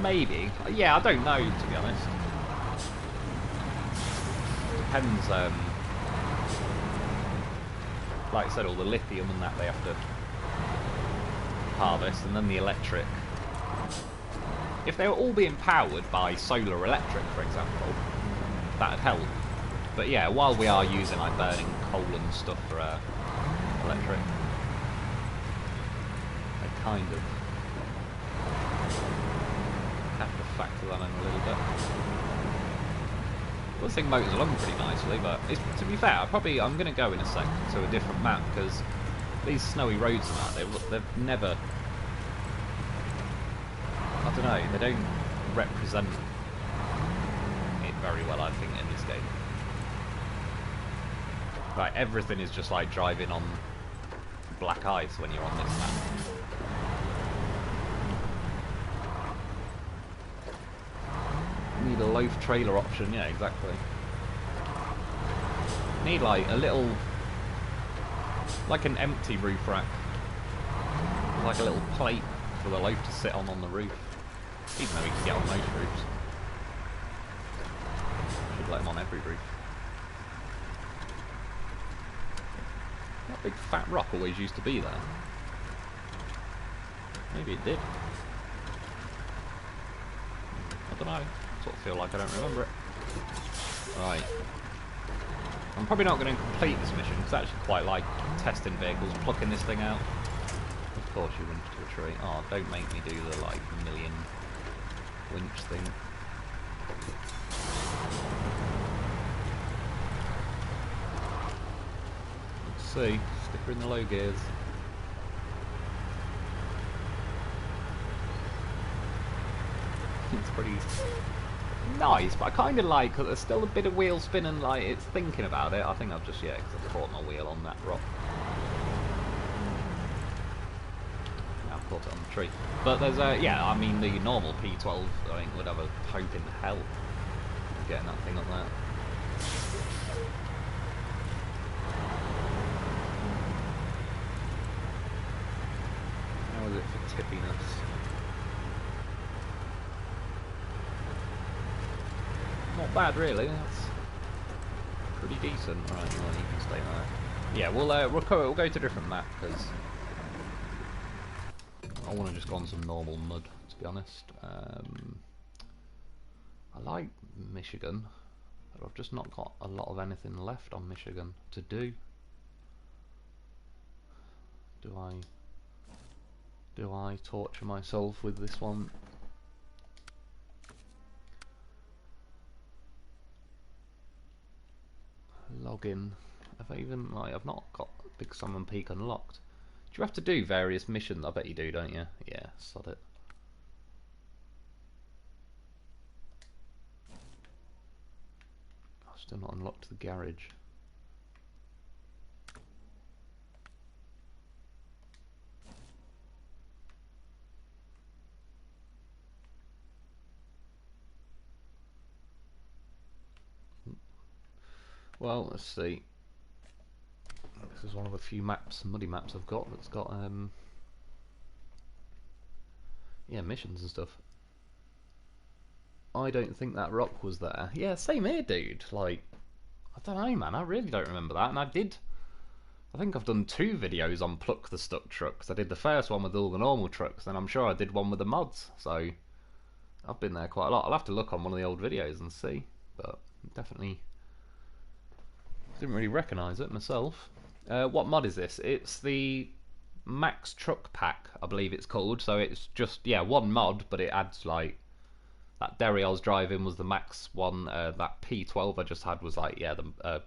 Speaker 1: Maybe. Yeah, I don't know, to be honest. Depends, like I said, all the lithium and that they have to harvest, and then the electric. If they were all being powered by solar electric, for example, that'd help. But yeah, while we are using like burning coal and stuff for electric, they kind of have to factor that in a little bit. Well, this thing motors along pretty nicely, but it's, to be fair, I'm going to go in a sec to a different map, because these snowy roads and that, they've never, I don't know, they don't represent it very well, I think, in this game. Like, everything is just like driving on black ice when you're on this map. Need a loaf trailer option, yeah, exactly. Need like a little, like an empty roof rack, like a little plate for the loaf to sit on the roof, even though we can get on most roofs. Should let them on every roof. That big fat rock always used to be there. Maybe it did. I don't know. Sort of feel like I don't remember it. Right. I'm probably not going to complete this mission because I actually quite like testing vehicles, plucking this thing out. Of course you winch to a tree. Oh, don't make me do the like million winch thing. Let's see. Stick her in the low gears. It's pretty nice, but I kind of like that there's still a bit of wheel spin and like it's thinking about it. I think I've just, yeah, because I've caught my wheel on that rock. Now I've caught it on the tree. But there's yeah, I mean the normal P12 I think would have a hope in hell of getting that thing up there. How is it for tippiness? Not bad, really. That's pretty decent. Right, well, you can stay there. Yeah, we'll go to a different map because I want to just go on some normal mud, to be honest. I like Michigan, but I've just not got a lot of anything left on Michigan to do. Do I torture myself with this one? log in. Have I even, like, I've not got Big Salmon Peak unlocked. Do you have to do various missions? I bet you do, don't you? Yeah, sod it. I've still not unlocked the garage. Well, let's see. This is one of the few maps, muddy maps I've got that's got yeah, missions and stuff. I don't think that rock was there. Yeah, same here, dude. Like, I don't know, man. I really don't remember that. And I think I've done 2 videos on Pluck the Stuck Trucks. I did the first one with all the normal trucks, and I'm sure I did one with the mods. So I've been there quite a lot. I'll have to look on one of the old videos and see. But definitely didn't really recognise it myself. What mod is this? It's the Max Truck Pack, I believe it's called. So it's just, yeah, one mod, but it adds, like, that derry I was driving was the Max one. That P12 I just had was, like, yeah, the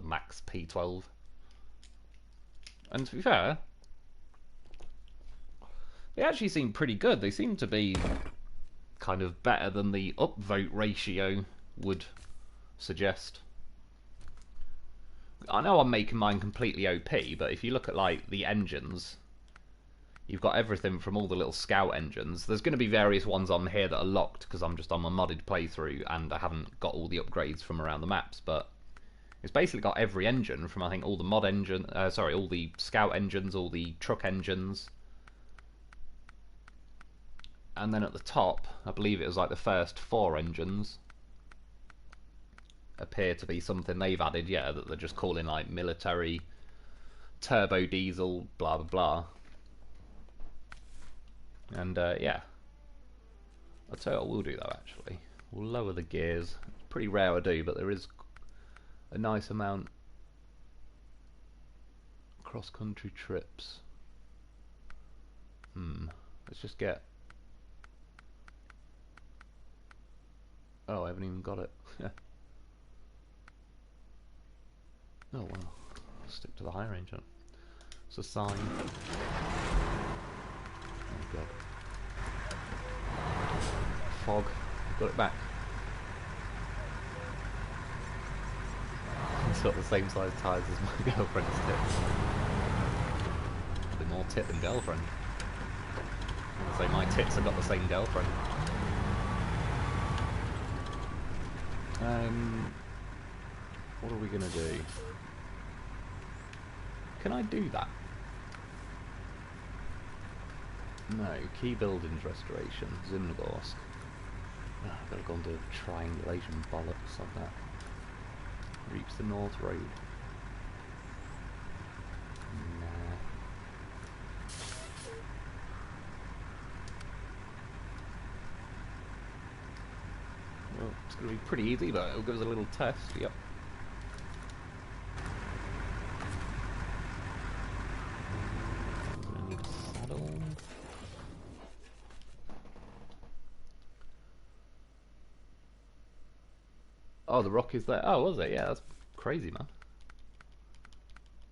Speaker 1: Max P12. And to be fair, they actually seem pretty good. They seem to be kind of better than the upvote ratio would suggest. I know I'm making mine completely OP, but if you look at, like, the engines, you've got everything from all the little scout engines. There's going to be various ones on here that are locked because I'm just on my modded playthrough and I haven't got all the upgrades from around the maps, but it's basically got every engine from, I think, all the mod engine, all the scout engines, all the truck engines. And then at the top, I believe it was like the first 4 engines appear to be something they've added, yeah, that they're just calling, like, military, turbo diesel, blah blah blah. And yeah, I'll tell you what we'll do though, actually. We'll lower the gears. It's pretty rare I do, but there is a nice amount. Cross-country trips. Let's just get... Oh, I haven't even got it. Oh well, I'll stick to the high range then. It's a sign. Oh god. Fog. Got it back. It's got the same size tyres as my girlfriend's tits. Probably more tit than girlfriend. I'm gonna say my tits have got the same girlfriend. What are we gonna do? Can I do that? No, key buildings restoration, Zimnogorsk. Oh, I've got to go and do a triangulation bollocks of that. Reach the North Road. Nah. Well, it's going to be pretty easy, but it'll give us a little test, yep. Oh, the rock is there. Oh, was it? Yeah, that's crazy, man.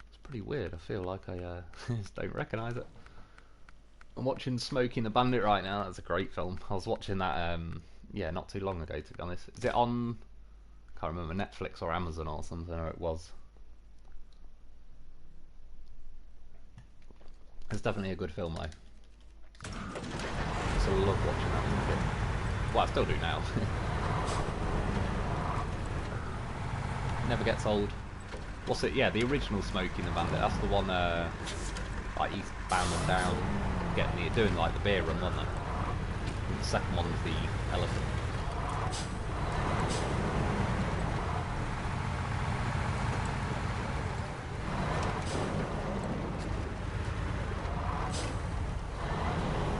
Speaker 1: It's pretty weird. I feel like I just don't recognise it. I'm watching Smoking the Bandit right now. That's a great film. I was watching that, yeah, not too long ago, to be honest. Is it on, I can't remember, Netflix or Amazon or something, or it was. It's definitely a good film, though. I still love watching that as a kid. Well, I still do now. Never gets old. What's it? Yeah, the original Smoking the Bandit. That's the one, like eastbound and down, doing like the beer run, wasn't it? And the second one's the elephant.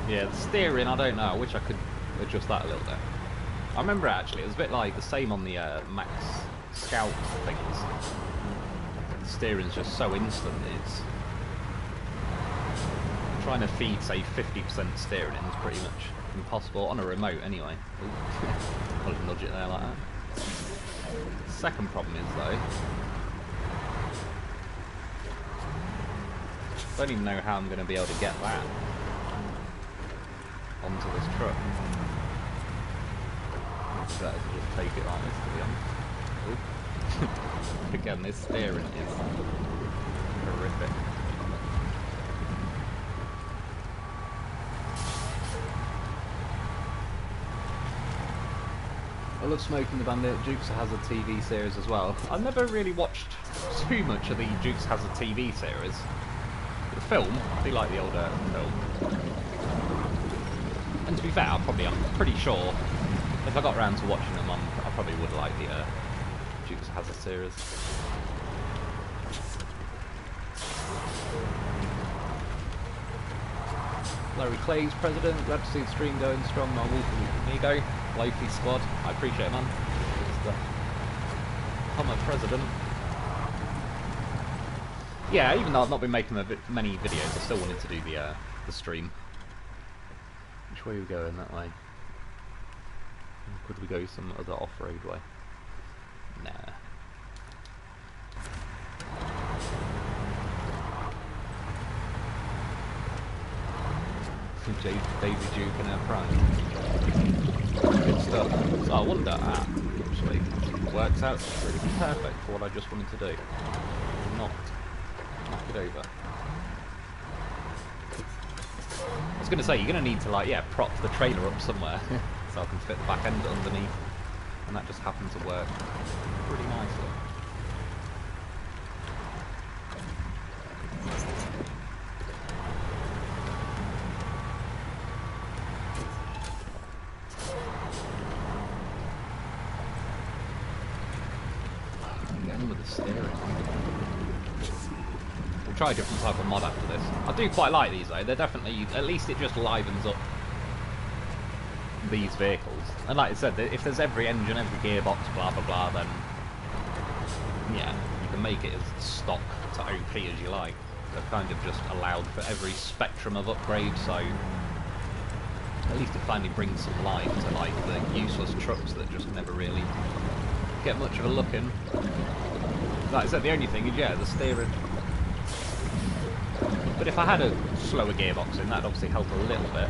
Speaker 1: Yeah, the steering, I don't know. I wish I could adjust that a little bit. I remember actually, it was a bit like the same on the Max Scout things. The steering's just so instant. It's trying to feed, say, 50% steering in is pretty much impossible on a remote, anyway. I'll just nudge it there like that. Second problem is though, I don't even know how I'm going to be able to get that onto this truck. It's better to just take it like this, to be honest. Again, this steering is horrific. I love Smoking the Bandit. Dukes has a TV series as well. I've never really watched too much of the Dukes has a TV series. The film, I do like the older film. And to be fair, I'm pretty sure if I got around to watching them, I probably would like the Dukes has a series. Larry Clay's president. Glad to see the stream going strong. My Wolf Amigo. Loki squad. I appreciate it, man. I'm a president. Yeah, even though I've not been making many videos, I still wanted to do the stream. Which way are we going? That way? Could we go some other off-road way? Nah. Daisy Duke in her prime. Good stuff. So I wonder actually works out really perfect for what I just wanted to do. Knock it over. I was going to say, you're going to need to, like, yeah, prop the trailer up somewhere so I can fit the back end underneath, and that just happened to work pretty nicely. Again with the steering. We'll try a different type of mod after this. I do quite like these though. They're definitely, at least it just livens up these vehicles. And like I said, if there's every engine, every gearbox, blah blah blah, then yeah, you can make it as stock to OP as you like. They've kind of just allowed for every spectrum of upgrade, so at least it finally brings some life to like the useless trucks that just never really get much of a look in. Like I said, the only thing is, yeah, the steering. But if I had a slower gearbox in, that'd obviously help a little bit.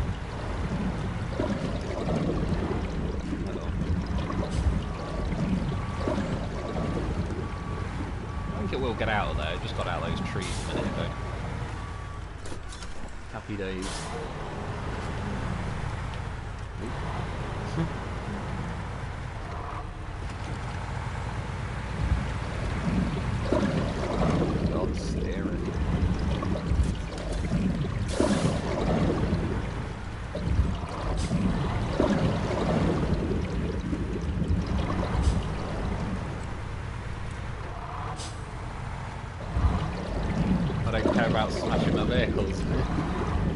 Speaker 1: I think it will get out of there. It just got out of those trees a minute ago. Happy days. God, steering. I don't care about smashing my vehicles.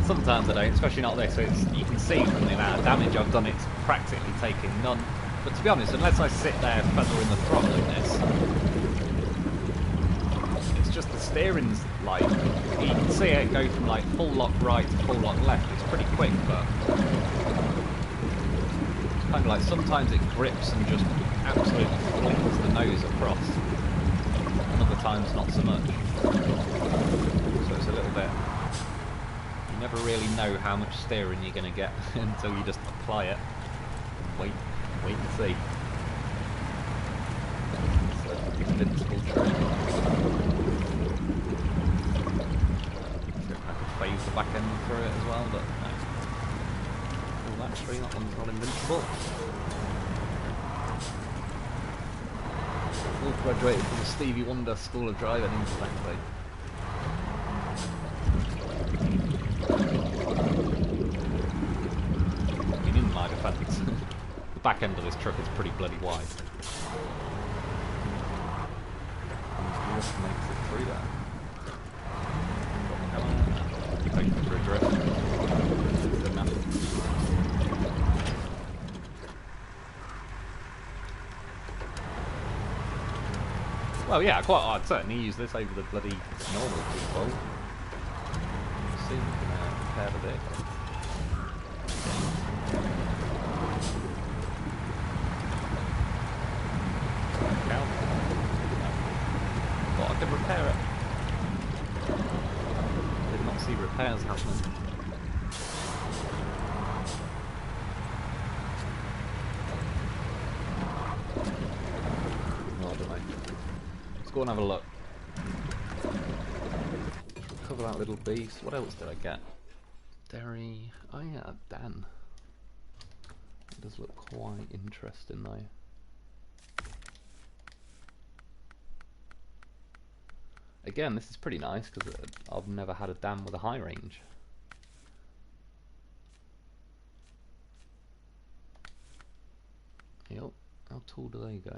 Speaker 1: Sometimes I don't, especially not this. You can see from the amount of damage I've done, it's practically taking none. But to be honest, unless I sit there feathering the throttle in this, it's just the steering's like, you can see it go from like full lock right to full lock left. It's pretty quick, but it's kind of like sometimes it grips and just absolutely flings the nose across, and other times not so much. So it's a little bit, you never really know how much steering you're going to get until you just apply it. Wait and see. It's an invincible train. I could phase the back end through it as well, but no. Oh, actually, that one's not invincible. All graduated from the Stevie Wonder School of Driving, exactly. I mean, in my defence, the back end of this truck is pretty bloody wide. And just makes it through there. Take it for a drift. Good enough. Well, yeah, I'd certainly use this over the bloody normal people. See if we can repair the vehicle. Thought I could repair it. Didn't flares happening. Oh, I don't know. Let's go and have a look. Cover that little beast. What else did I get? Dairy. Oh yeah, Dan. It does look quite interesting though. Again, this is pretty nice because I've never had a dam with a high range. Yep. How tall do they go?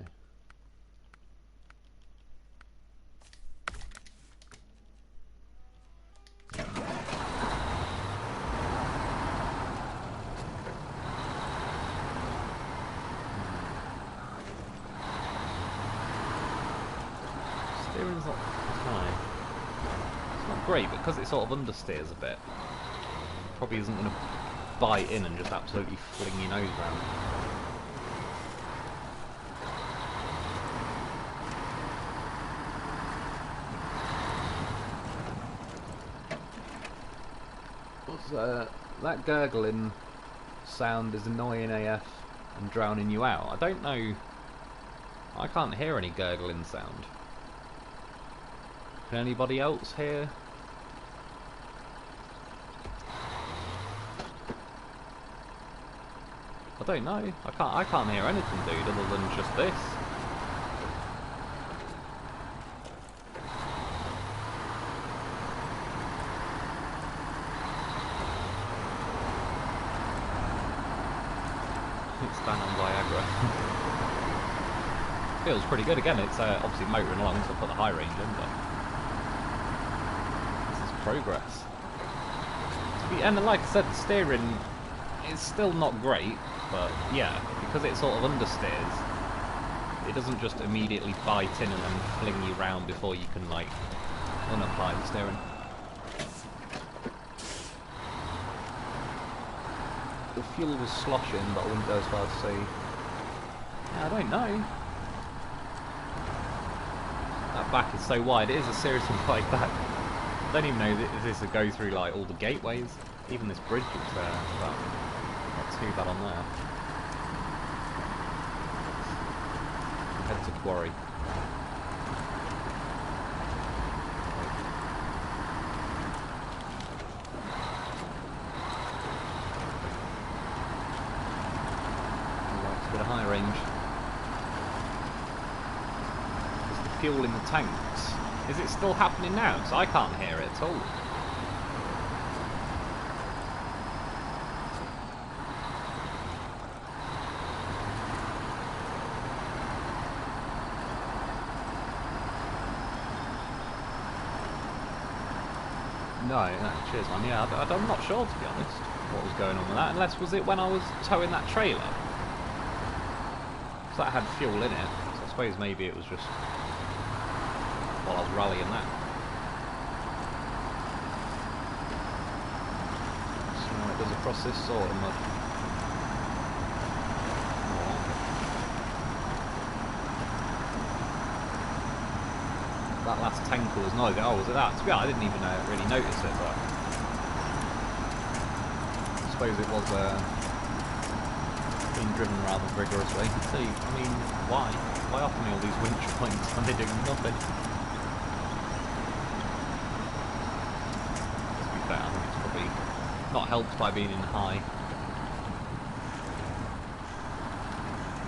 Speaker 1: Steering's not high. It's not great, but because it sort of understeers a bit, probably isn't going to bite in and just absolutely fling your nose round. That gurgling sound is annoying AF and drowning you out. I don't know. I can't hear any gurgling sound. Can anybody else hear? I don't know. I can't hear anything, dude, other than just this. It's down on Viagra. Feels pretty good. Again, it's obviously motoring along, so I put the high range in, but this is progress. And like I said, the steering is still not great, but yeah, because it sort of understeers, it doesn't just immediately bite in and then fling you round before you can like unapply the steering. The fuel was sloshing, but I wouldn't go as far as to say. Yeah, I don't know. That back is so wide. It is a seriously wide back. I don't even know if this would go through like all the gateways. Even this bridge is well, not too bad on there. Head to quarry. Bit of high range. Is the fuel in the tanks? Is it still happening now? Because I can't hear it at all. No, cheers man. Yeah, I'm not sure to be honest what was going on with that. Unless was it when I was towing that trailer? That had fuel in it, so I suppose maybe it was just while I was rallying that. Let's see how it does across this sort of mud. Oh. That last tanker was noisy. Oh, was it that? To be honest, I didn't even really notice it, but I suppose it was being driven rather vigorously. See, I mean, why? Why offer me all these winch points when they're doing nothing? To be fair, I think it's probably not helped by being in high.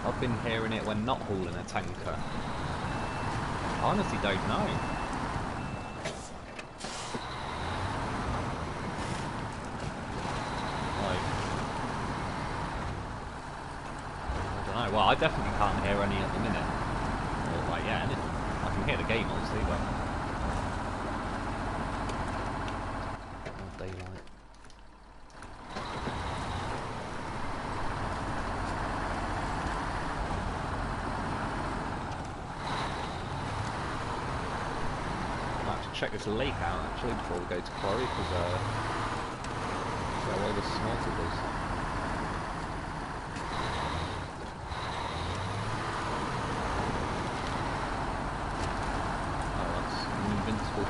Speaker 1: I've been hearing it when not hauling a tanker. I honestly don't know. Well, I definitely can't hear any at the minute. Or, like, yeah, anything. I can hear the game, obviously, but... Oh, daylight. I might have to check this lake out, actually, before we go to quarry, because, that's where the smelter was.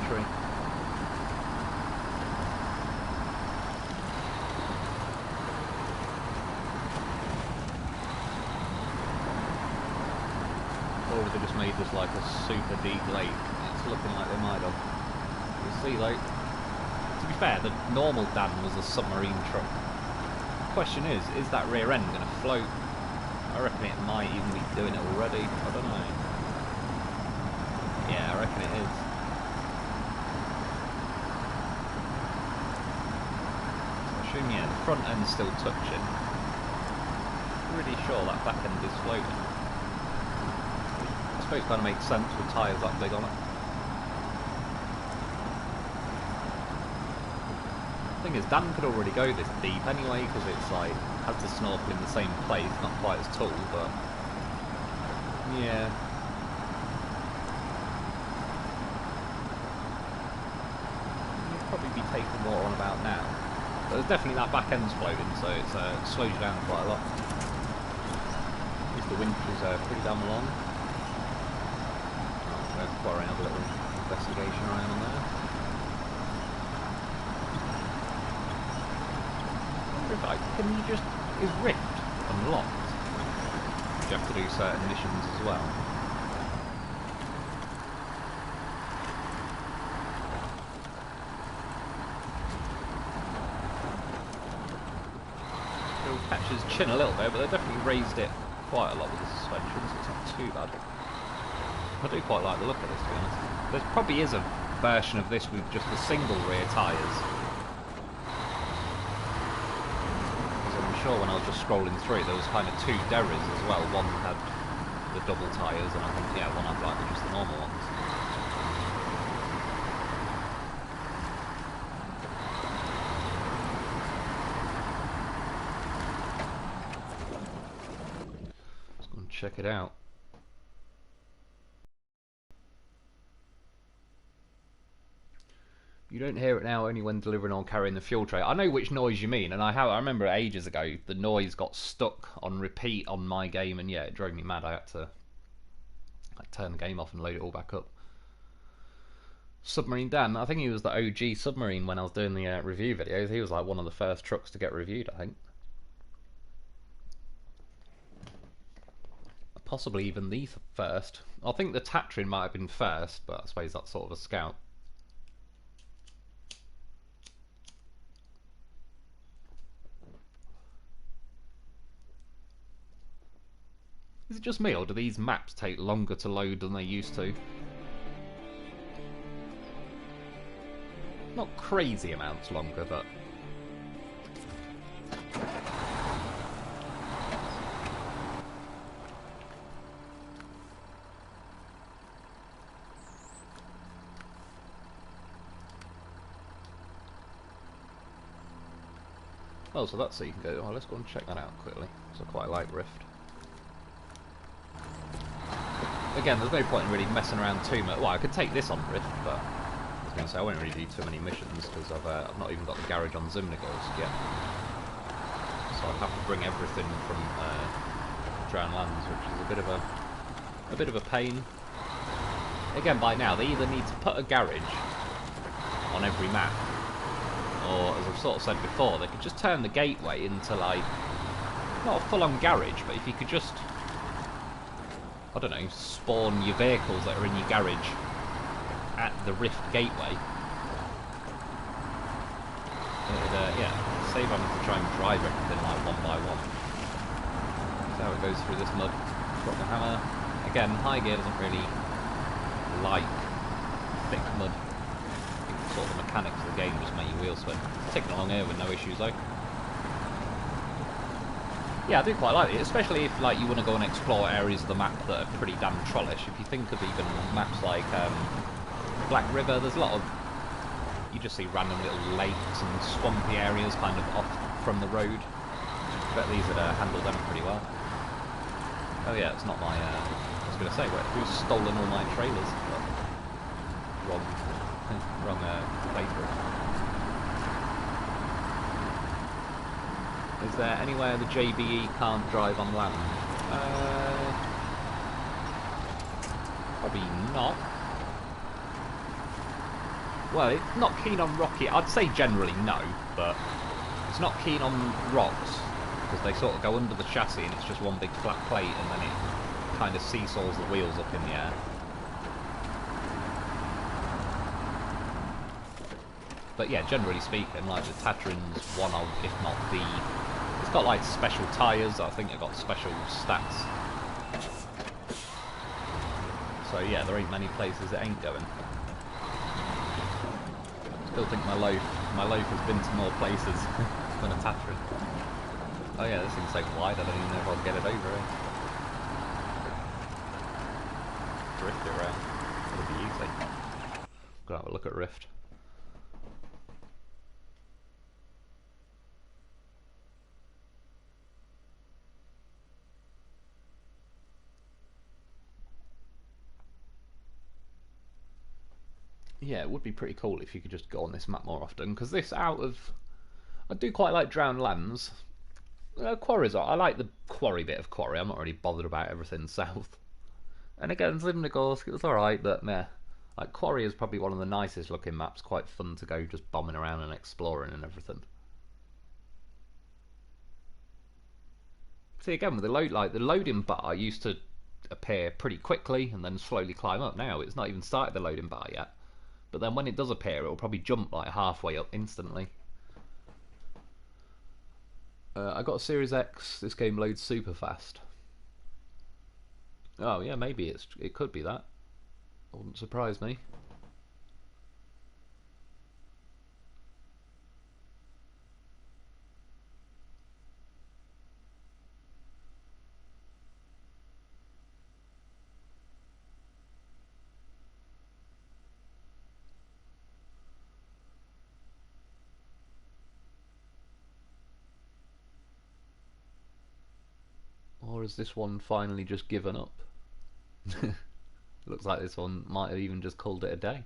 Speaker 1: Tree. or have they just made this like a super deep lake? It's looking like they might have. We'll see though. To be fair, the normal Dan was a submarine truck. The question is that rear end going to float? I reckon it might even be doing it already. I don't know. Yeah, I reckon it is. So I assume, yeah, the front end's still touching. Pretty sure that back end is floating. I suppose it kind of makes sense with tyres that big on it. The thing is, Dan could already go this deep anyway, because it's like, has the snorkel in the same place, not quite as tall, but yeah. You'll probably be taking water on about now. But there's definitely that back end's floating, so it slows you down quite a lot. At least the winch is pretty damn long. Oh, let's quarry have a little investigation around on there. Like, can you just, is Rift unlocked? Do you have to do certain missions as well? It'll catch his chin a little bit, but they've definitely raised it quite a lot with the suspension, so it's not too bad. I do quite like the look of this, to be honest. There probably is a version of this with just the single rear tyres. Sure, when I was just scrolling through, there was kind of two Derrys as well. One had the double tyres, and I think, yeah, one had like just the normal ones. Let's go and check it out. You don't hear it now, only when delivering or carrying the fuel tray. I know which noise you mean, and I remember ages ago the noise got stuck on repeat on my game, and yeah, it drove me mad. I had to like turn the game off and load it all back up. Submarine Dan, I think he was the OG submarine when I was doing the review videos. He was like one of the first trucks to get reviewed, I think. Possibly even the first. I think the Tatrin might have been first, but I suppose that's sort of a scout. Is it just me, or do these maps take longer to load than they used to? Not crazy amounts longer, but... Oh, so that's so you can go... Well, let's go and check that out quickly, because I quite like Rift. Again, there's no point in really messing around too much. Well, I could take this on Rift, but I was going to say I won't really do too many missions because I've not even got the garage on Zimnigals yet. So I'll have to bring everything from Drowned Lands, which is a bit of a pain. Again, by now they either need to put a garage on every map, or as I've sort of said before, they could just turn the gateway into like not a full-on garage, but if you could just, I don't know, spawn your vehicles that are in your garage at the Rift gateway. Yeah, save having to try and drive everything like one by one. See how it goes through this mud. Drop the hammer. Again, high gear doesn't really like thick mud. I think sort of the mechanics of the game just make your wheels spin. Ticking along here with no issues though. Yeah, I do quite like it, especially if like you want to go and explore areas of the map that are pretty damn trollish. If you think of even maps like Black River, there's a lot of, you just see random little lakes and swampy areas kind of off from the road. I bet these would handle them pretty well. Oh yeah, it's not my, I was going to say, who's stolen all my trailers? But wrong playthrough. Is there anywhere the JBE can't drive on land? Probably not. Well, it's not keen on rocky. I'd say generally no, but it's not keen on rocks because they sort of go under the chassis and it's just one big flat plate, and then kind of seesaws the wheels up in the air. But yeah, generally speaking, like the Tatran's one of, if not the... It's got like special tyres, I think it got special stats. So yeah, there ain't many places it ain't going. Still think my loaf has been to more places than a Tatran. Oh yeah, this thing's so wide, I don't even know if I'll get it over it. Drift it around. It'll be easy. Go have a look at Rift. Yeah, it would be pretty cool if you could just go on this map more often, because this out of... I do quite like Drowned Lands. Quarries are... I like the quarry bit of Quarry, I'm not really bothered about everything south. And again, Zimnegorsk, it was alright, but meh. Like, Quarry is probably one of the nicest looking maps, quite fun to go just bombing around and exploring and everything. See, again, with the the loading bar used to appear pretty quickly and then slowly climb up. Now, it's not even started the loading bar yet. But then when it does appear, it will probably jump like halfway up instantly. I got a Series X. This game loads super fast. Oh yeah, maybe it could be that. It wouldn't surprise me. Or has this one finally just given up? Looks like this one might have even just called it a day.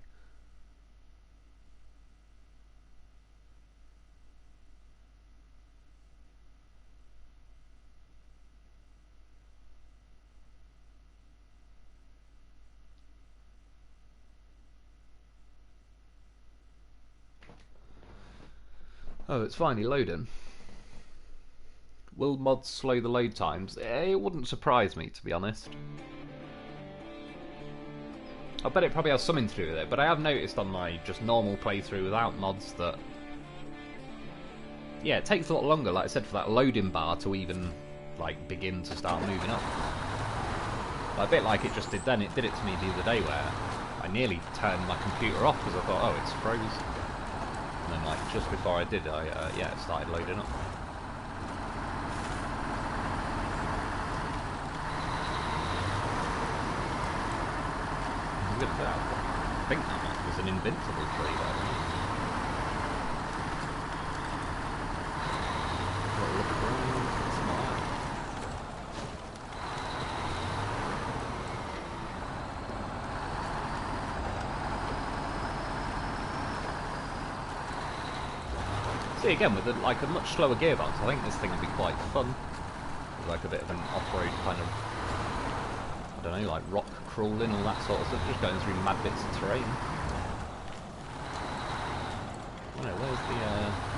Speaker 1: Oh, it's finally loading. Will mods slow the load times? It wouldn't surprise me, to be honest. I bet it probably has something to do with it, but I have noticed on my just normal playthrough without mods that... Yeah, it takes a lot longer, like I said, for that loading bar to even, like, begin to start moving up. But a bit like it just did then, it did it to me the other day where I nearly turned my computer off because I thought, oh, it's froze. And then, like, just before I did, yeah, it started loading up. Good for that. I think that was an invincible tree there. Look around, it's not See, again, with like a much slower gearbox, I think this thing would be quite fun. Like a bit of an off-road kind of, I don't know, like rock crawling, all that sort of stuff, just going through mad bits of terrain. I don't know, where's the,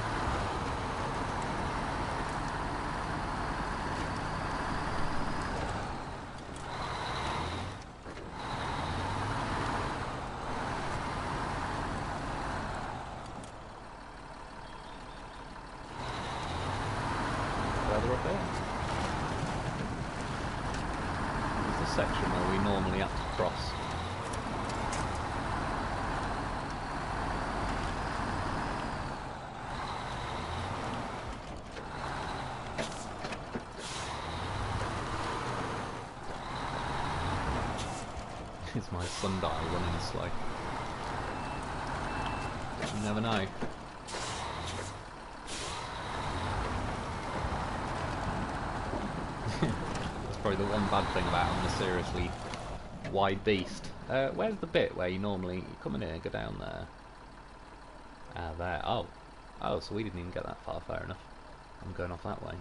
Speaker 1: further up there? There's the section where we normally have to cross. It's my sundial running slow. You never know. That's probably the one bad thing about having a seriously wide beast. Where's the bit where you normally come in here, go down there? Ah, there. Oh. Oh, so we didn't even get that far, fair enough. I'm going off that way.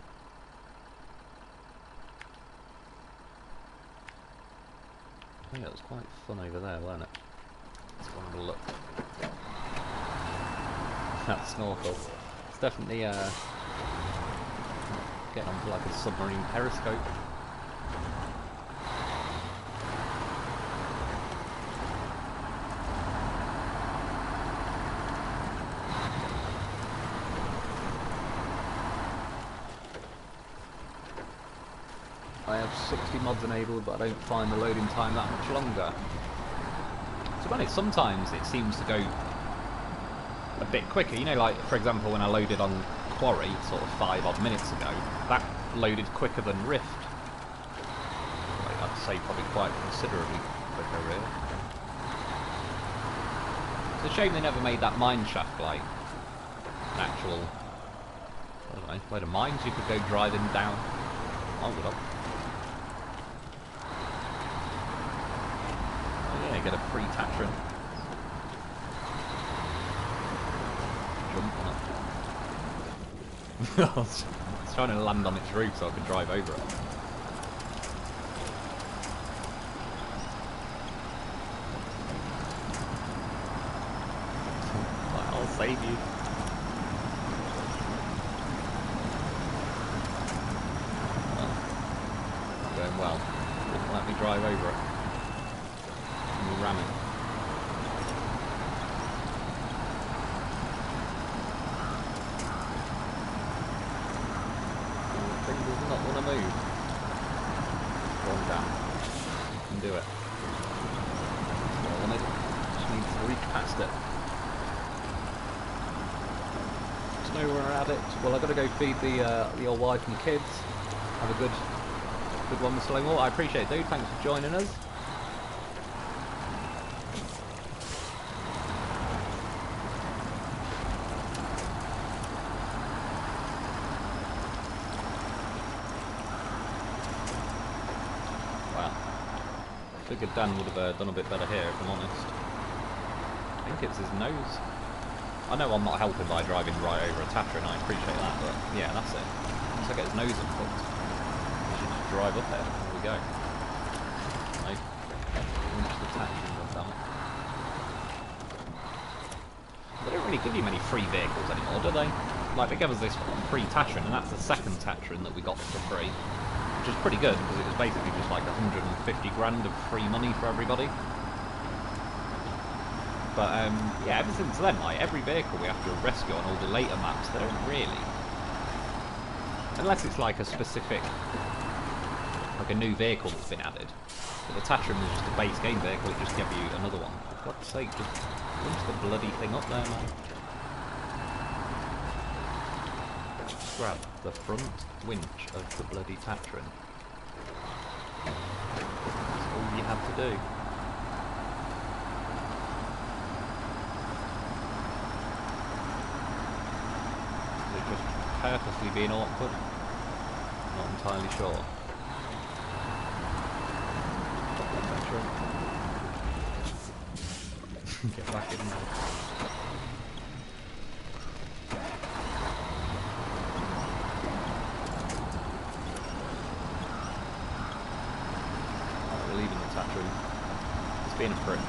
Speaker 1: Yeah, it was quite fun over there, wasn't it? Let's go and have a look. That snorkel. It's definitely getting onto like a submarine periscope. I have 60 mods enabled, but I don't find the loading time that much longer. To be honest, sometimes it seems to go a bit quicker. You know, like, for example, when I loaded on Quarry, sort of 5 odd minutes ago, that loaded quicker than Rift. Like, I'd say probably quite considerably quicker, really. It's a shame they never made that mine shaft, like, an actual, I don't know, load of mines you could go driving down. Oh, good up. Oh yeah, get a free Tatran. Jump on it. I was trying to land on its roof so I could drive over it. I'll save you. Going well. Wouldn't let me drive over it. And we ram it. The thing does not want to move. Go on down. You can do it. That's what I wanted. Just need to reach past it. SnowRunner addict. Well, I've got to go feed the old wife and kids. Have a good one, Mr. LoneWolf. I appreciate it, dude. Thanks for joining us. Wow. I figured Dan would have done a bit better here, if I'm honest. I think it's his nose. I know I'm not helping by driving right over a Tatran, I appreciate that, but yeah, that's it. Once I get his nose unhooked, I should just drive up there. There we go. No. Launch the Tatran, goddammit. They don't really give you many free vehicles anymore, do they? Like, they gave us this free Tatran, and that's the second Tatran that we got for free. Which is pretty good, because it was basically just like 150 grand of free money for everybody. But yeah, ever since then, like, every vehicle we have to rescue on all the later maps, they don't really. Unless it's like a specific, like a new vehicle that's been added. But the Tatran was just a base game vehicle, it just gave you another one. For God's sake, just punch the bloody thing up there, man. Grab the front winch of the bloody Tatran. That's all you have to do. Purposely being awkward? Not entirely sure. Get back in there. We're leaving the Tatran. It's being a prick.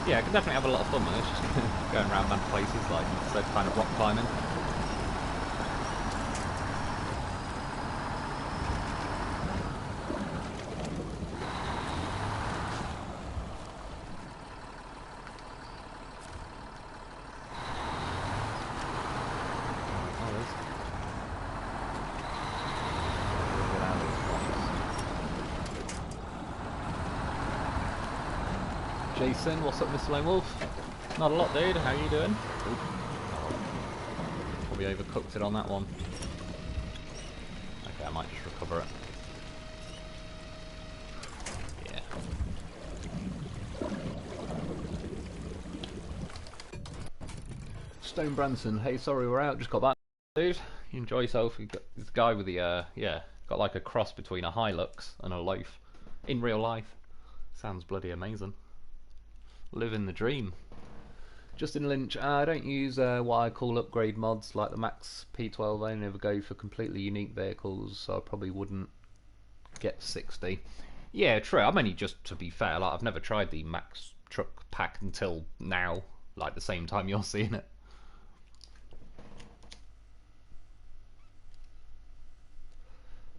Speaker 1: Yeah, I can definitely have a lot of fun with it, just going around mad places, like instead of kind of rock climbing. Jason, what's up, Mr. LoneWolf? Not a lot, dude. How you doing? Ooh. Probably overcooked it on that one. Okay, I might just recover it. Yeah. Stone Branson, hey, sorry we're out. Just got back, dude. You enjoy yourself. You got this guy with the yeah, got like a cross between a Hilux and a loaf in real life. Sounds bloody amazing. Living the dream. Justin Lynch, I don't use what I call upgrade mods like the Max P12. I never go for completely unique vehicles, so I probably wouldn't get 60. Yeah, true. I'm only, just to be fair, like, I've never tried the Max Truck Pack until now, like the same time you're seeing it.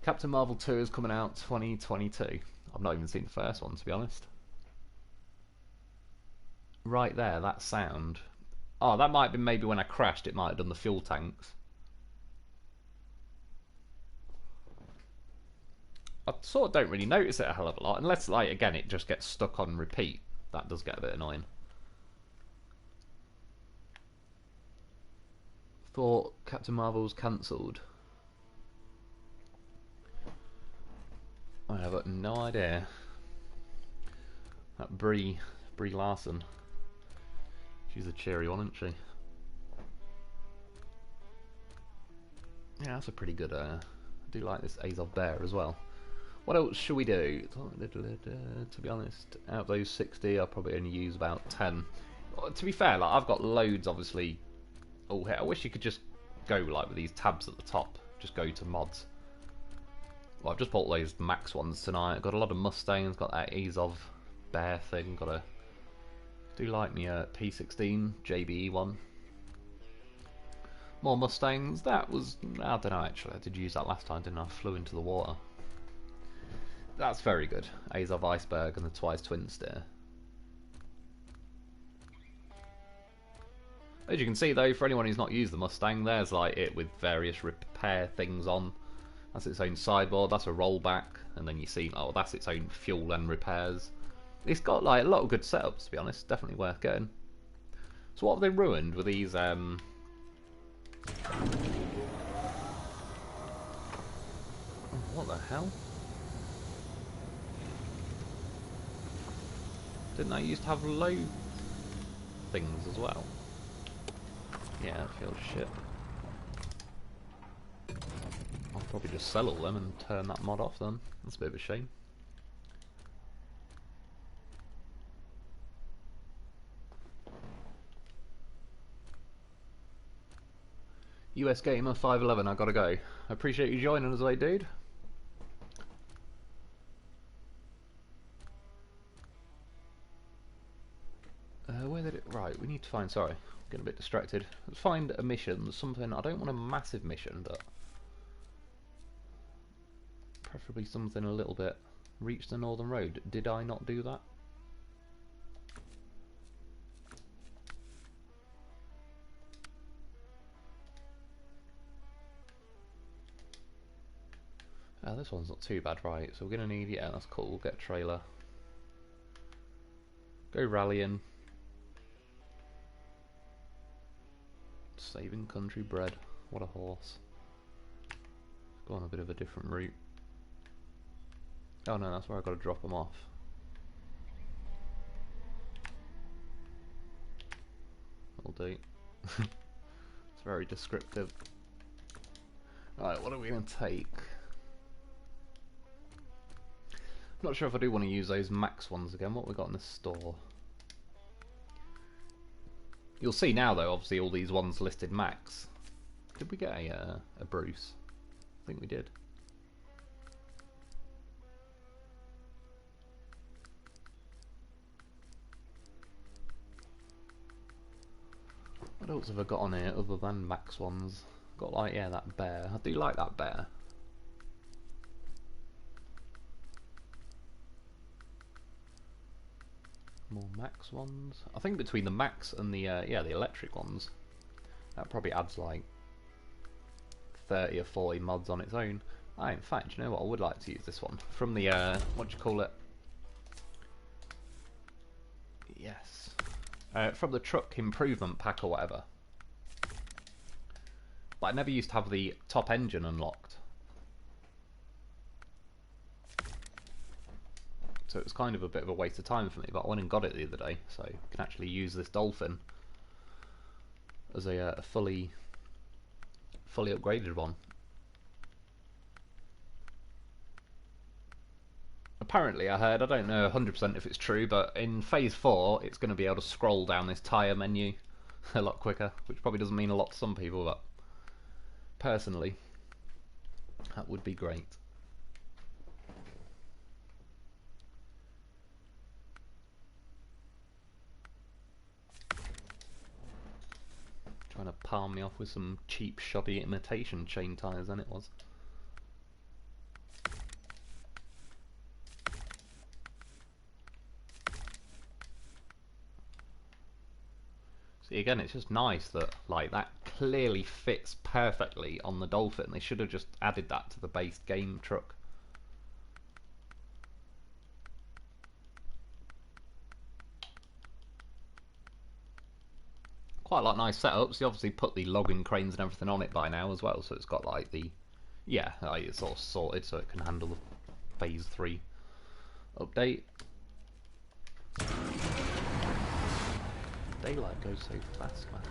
Speaker 1: Captain Marvel 2 is coming out 2022. I've not even seen the first one, to be honest. Right there, that sound Oh, that might have been maybe when I crashed, it might have done the fuel tanks. I sort of don't really notice it a hell of a lot, unless, like, again, it just gets stuck on repeat. That does get a bit annoying. Thought Captain Marvel's cancelled. I have no idea. That Brie Larson. She's a cheery one, isn't she? Yeah, that's a pretty good. I do like this Azov Bear as well. What else should we do? To be honest, out of those 60, I'll probably only use about 10. To be fair, like I've got loads, obviously. Oh, I wish you could just go like with these tabs at the top. Just go to mods. Well, I've just bought those max ones tonight. Got a lot of Mustangs. Got that Azov Bear thing. Got a. Do like me a P16 JBE one. More Mustangs. That was. I don't know actually. I did use that last time, didn't I? I flew into the water. That's very good. Azov Iceberg and the Twice Twin Steer. As you can see though, for anyone who's not used the Mustang, there's like it with various repair things on. That's its own sideboard, that's a rollback, and then you see, oh, that's its own fuel and repairs. It's got like a lot of good setups, to be honest. Definitely worth getting. So what have they ruined with these? Oh, what the hell? Didn't I used to have low things as well? Yeah, it feels shit. I'll probably just sell all them and turn that mod off then. That's a bit of a shame. US Gamer 511, I gotta go. I appreciate you joining us, dude. Where did it? Right, we need to find. Sorry, getting a bit distracted. Let's find a mission. Something. I don't want a massive mission, but preferably something a little bit. Reach the Northern Road. Did I not do that? This one's not too bad, right? So we're gonna need. Yeah, that's cool. We'll get a trailer. Go rallying. Saving country bread. What a horse. Go on a bit of a different route. Oh no, that's where I've got to drop them off. That'll do. It's very descriptive. Alright, what are we going to take? I'm not sure if I do want to use those max ones again. What have we got in the store? You'll see now though, obviously all these ones listed max. Did we get a Bruce? I think we did. What else have I got on here other than max ones? Got like, yeah, that bear. I do like that bear. More max ones. I think between the max and the yeah, the electric ones, that probably adds like 30 or 40 mods on its own. In fact, you know what? I would like to use this one from the what do you call it? Yes, from the truck improvement pack or whatever. But I never used to have the top engine unlocked, so it was kind of a bit of a waste of time for me. But I went and got it the other day, so I can actually use this Dolphin as a fully upgraded one. Apparently, I heard, I don't know 100% if it's true, but in Phase 4 it's going to be able to scroll down this tyre menu a lot quicker, which probably doesn't mean a lot to some people, but personally that would be great. Trying to palm me off with some cheap shoddy imitation chain tyres then it was. See, again, it's just nice that like that clearly fits perfectly on the Dolphin. They should have just added that to the base game truck. Quite like nice setups. You obviously put the logging cranes and everything on it by now as well, so it's got like the like it's all sorted so it can handle the phase 3 update. Daylight goes so fast, man.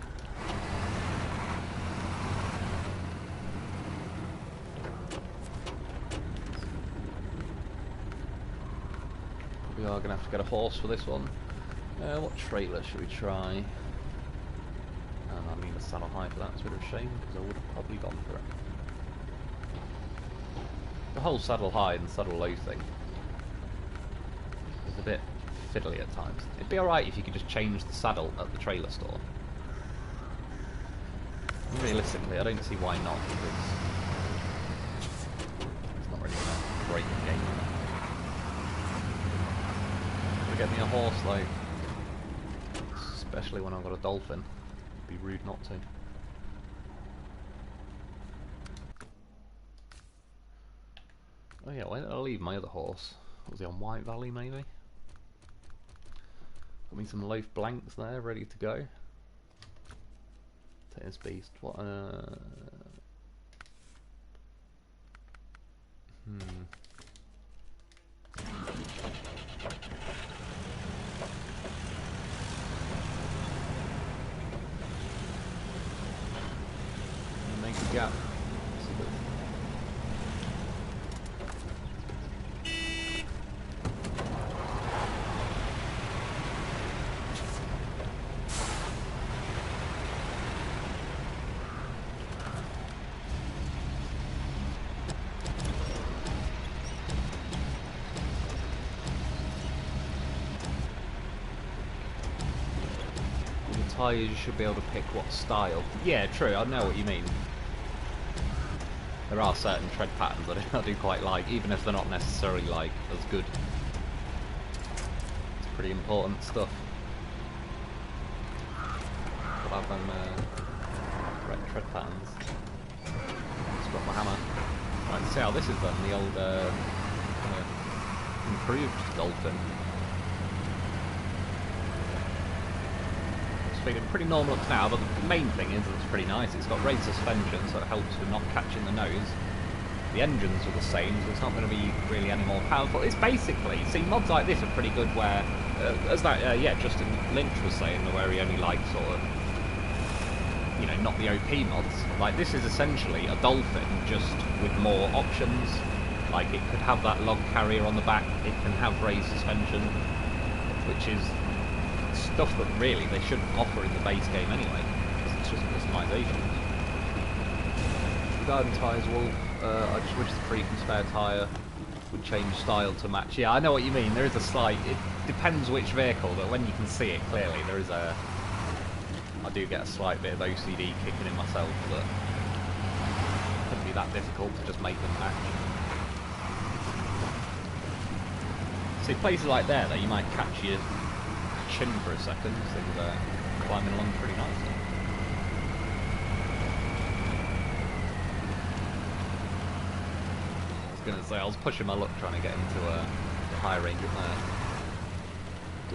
Speaker 1: We are going to have to get a horse for this one. What trailer should we try? I need a saddle high for that. It's a bit of a shame because I would have probably gone for it. The whole saddle high and saddle low thing is a bit fiddly at times. It'd be alright if you could just change the saddle at the trailer store. Realistically, I don't see why not, because it's not really going to break the game. But get me a horse though, especially when I've got a Dolphin. It'd be rude not to. Oh yeah, why did I leave my other horse? Was he on White Valley maybe? Got me some loaf blanks there, ready to go. Take this beast. What? Make a gap. Tyres, you should be able to pick what style. Yeah, true, I know what you mean. There are certain tread patterns that I do quite like, even if they're not necessarily like as good. It's pretty important stuff. But I've done correct tread patterns. Just got my hammer. Right, see how this is done, the old improved Dolphin. Feeling pretty normal up now, but the main thing is that it's pretty nice. It's got raised suspension, so it helps with not catching the nose. The engines are the same, so it's not going to be really any more powerful. It's basically, see, mods like this are pretty good where, as that, Justin Lynch was saying, where he only likes sort of, you know, not the OP mods. Like, this is essentially a Dolphin, just with more options. Like, it could have that log carrier on the back, it can have raised suspension, which is stuff that really they shouldn't offer in the base game anyway, because it's just customization. Garden tyres, Wolf. I just wish the free from spare tyre would change style to match. Yeah, I know what you mean. There is a slight. It depends which vehicle, but when you can see it clearly, there is a. I do get a slight bit of OCD kicking in myself, but it couldn't be that difficult to just make them match. See, places like there, you might catch your chin for a second, things are climbing along pretty nicely. I was going to say, I was pushing my luck trying to get into the high range up there.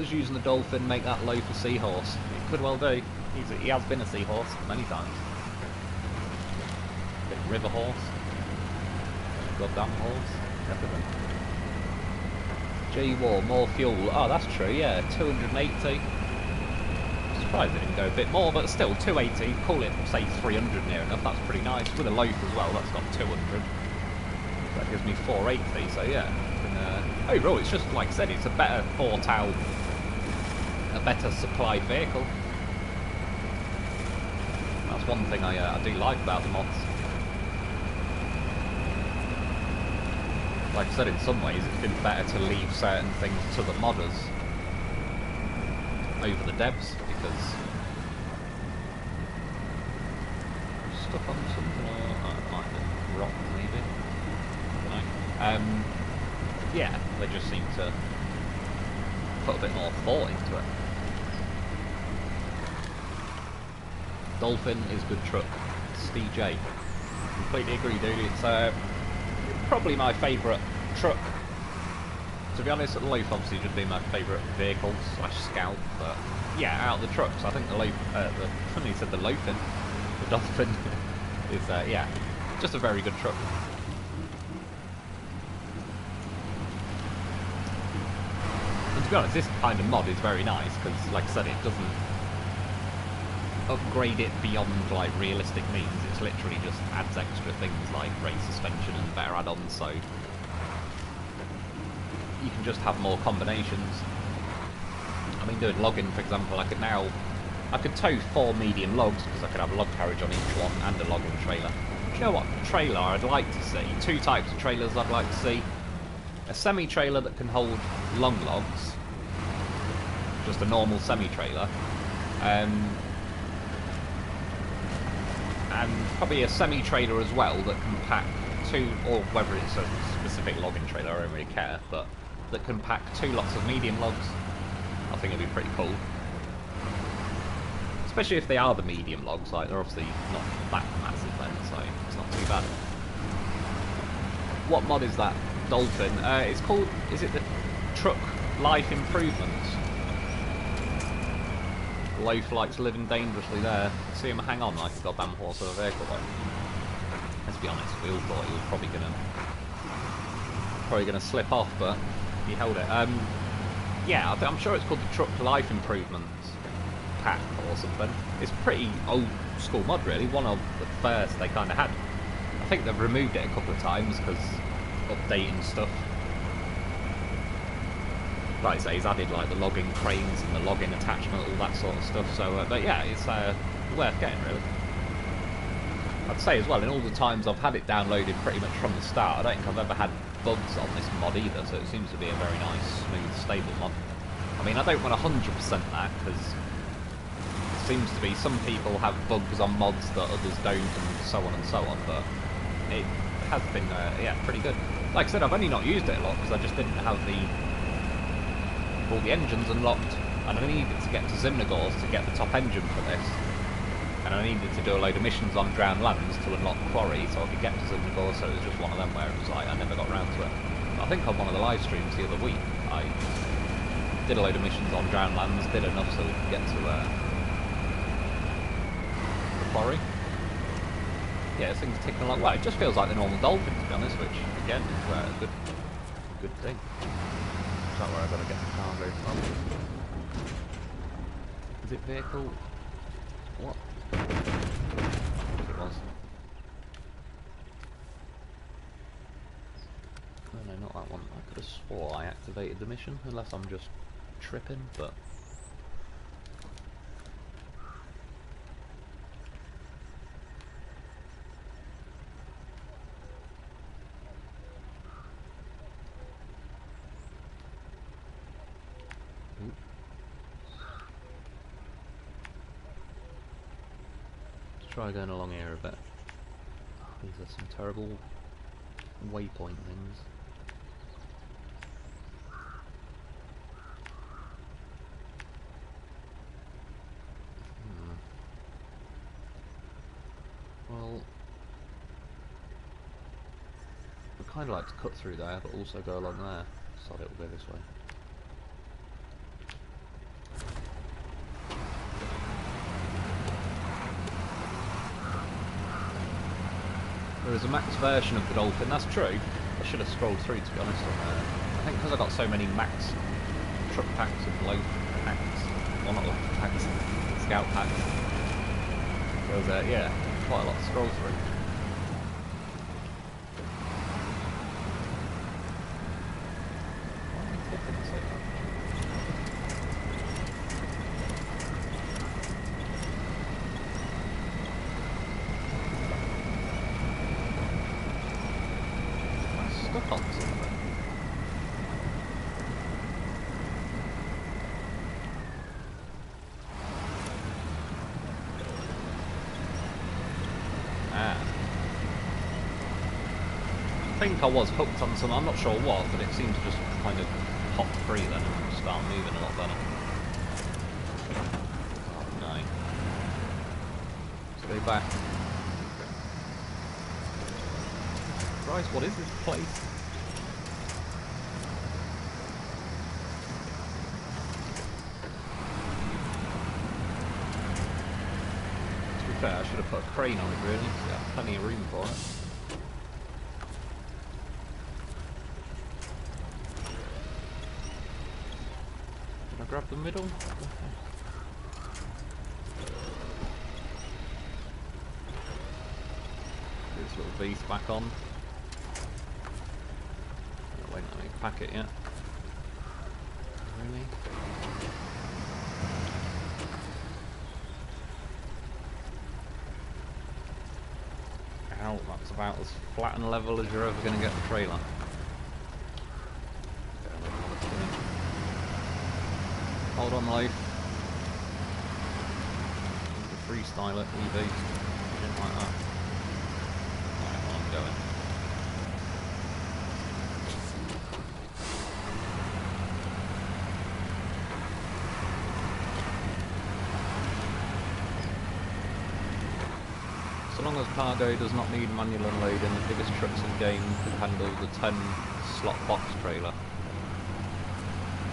Speaker 1: Does using the Dolphin make that low for Seahorse? It could well do. He has been a Seahorse many times. Bit of river horse. Goddamn horse. Definitely. G-War, more fuel. Oh, that's true, yeah, 280. I'm surprised it didn't go a bit more, but still, 280. Call it, say, 300 near enough. That's pretty nice. With a loaf as well, that's got 200. That gives me 480, so yeah. And, overall, it's just, like I said, it's a better thought out, a better supplied vehicle. That's one thing I do like about the mods. Like I said, in some ways it's been better to leave certain things to the modders over the devs, because stuff on something, or it might have been rock maybe. I don't know. Yeah, they just seem to put a bit more thought into it. Dolphin is good truck. Steve J. Completely agree, dude. It's probably my favourite truck. To be honest, the Loaf obviously just being my favourite vehicle / scout, but yeah, out of the trucks, I think the Loaf, funny you said the Loafin, the Dolphin is yeah, just a very good truck. And to be honest, this kind of mod is very nice because, like I said, it doesn't upgrade it beyond like realistic means. It's literally just adds extra things like race suspension and better add-ons, so you can just have more combinations. I mean, doing logging, for example, I could tow 4 medium logs because I could have a log carriage on each one and a logging trailer. Do you know what trailer I'd like to see? 2 types of trailers I'd like to see. A semi-trailer that can hold long logs, just a normal semi-trailer, and probably a semi-trailer as well that can pack 2, or whether it's a specific logging trailer, I don't really care, but that can pack 2 lots of medium logs. I think it'd be pretty cool. Especially if they are the medium logs, like they're obviously not that massive then, so it's not too bad. What mod is that? Dolphin. It's called, is it the Truck Life Improvements? Loaf likes living dangerously there. See him hang on like a goddamn horse of a vehicle though. Let's be honest, we all thought he was probably gonna slip off, but he held it. Yeah, I'm sure it's called the Truck Life Improvements pack or something. It's a pretty old school mod really, one of the first they kind of had. I think they've removed it a couple of times because updating stuff. Like I say, he's added like the logging cranes and the logging attachment, all that sort of stuff, so but yeah, it's worth getting really. I'd say as well, in all the times I've had it downloaded pretty much from the start, I don't think I've ever had bugs on this mod either, so it seems to be a very nice, smooth, stable mod. I mean, I don't want 100% that, because it seems to be some people have bugs on mods that others don't, and so on and so on, but it has been, yeah, pretty good. Like I said, I've only not used it a lot, because I just didn't have all the engines unlocked, and I needed to get to Zimnagors to get the top engine for this. And I needed to do a load of missions on drowned lands to unlock Quarry so I could get to Zimnagor, so it was just one of them where it was like I never got round to it. I think on one of the live streams the other week I did a load of missions on drowned lands, did enough so we could get to the Quarry. Yeah, things are ticking along. Well, it just feels like the normal Dolphin to be honest, which again is a good thing. Is that where I've got to get the cargo from? Is it vehicle? What? I think it was. No, not that one. I could have swore I activated the mission, unless I'm just tripping, but... Try going along here a bit. Oh, these are some terrible waypoint things. Well, I'd kind of like to cut through there, but also go along there. So it'll go this way. There is a max version of the Dolphin, that's true. I should have scrolled through to be honest. I think because I got so many max truck packs and loaf packs, well not loaf packs, scout packs. There was yeah, quite a lot to scroll through. Why am I tipping so much? Stuck on something. Ah. I think I was hooked on some, I'm not sure what, but it seemed to just kind of pop free then and start moving a lot better. Oh no. Go back. Christ, what is this place? To be fair, I should have put a crane on it really, so you have plenty of room for it. Did I grab the middle? This little beast back on. Oh, wait, let me pack it yet. Really? Ow, that's about as flat and level as you're ever going to get the trailer. Hold on, life. Freestyle it, EV. Shit like that. Right, well, I'm going. So long as cargo does not need manual unloading, the biggest trucks in the game could handle the 10 slot box trailer.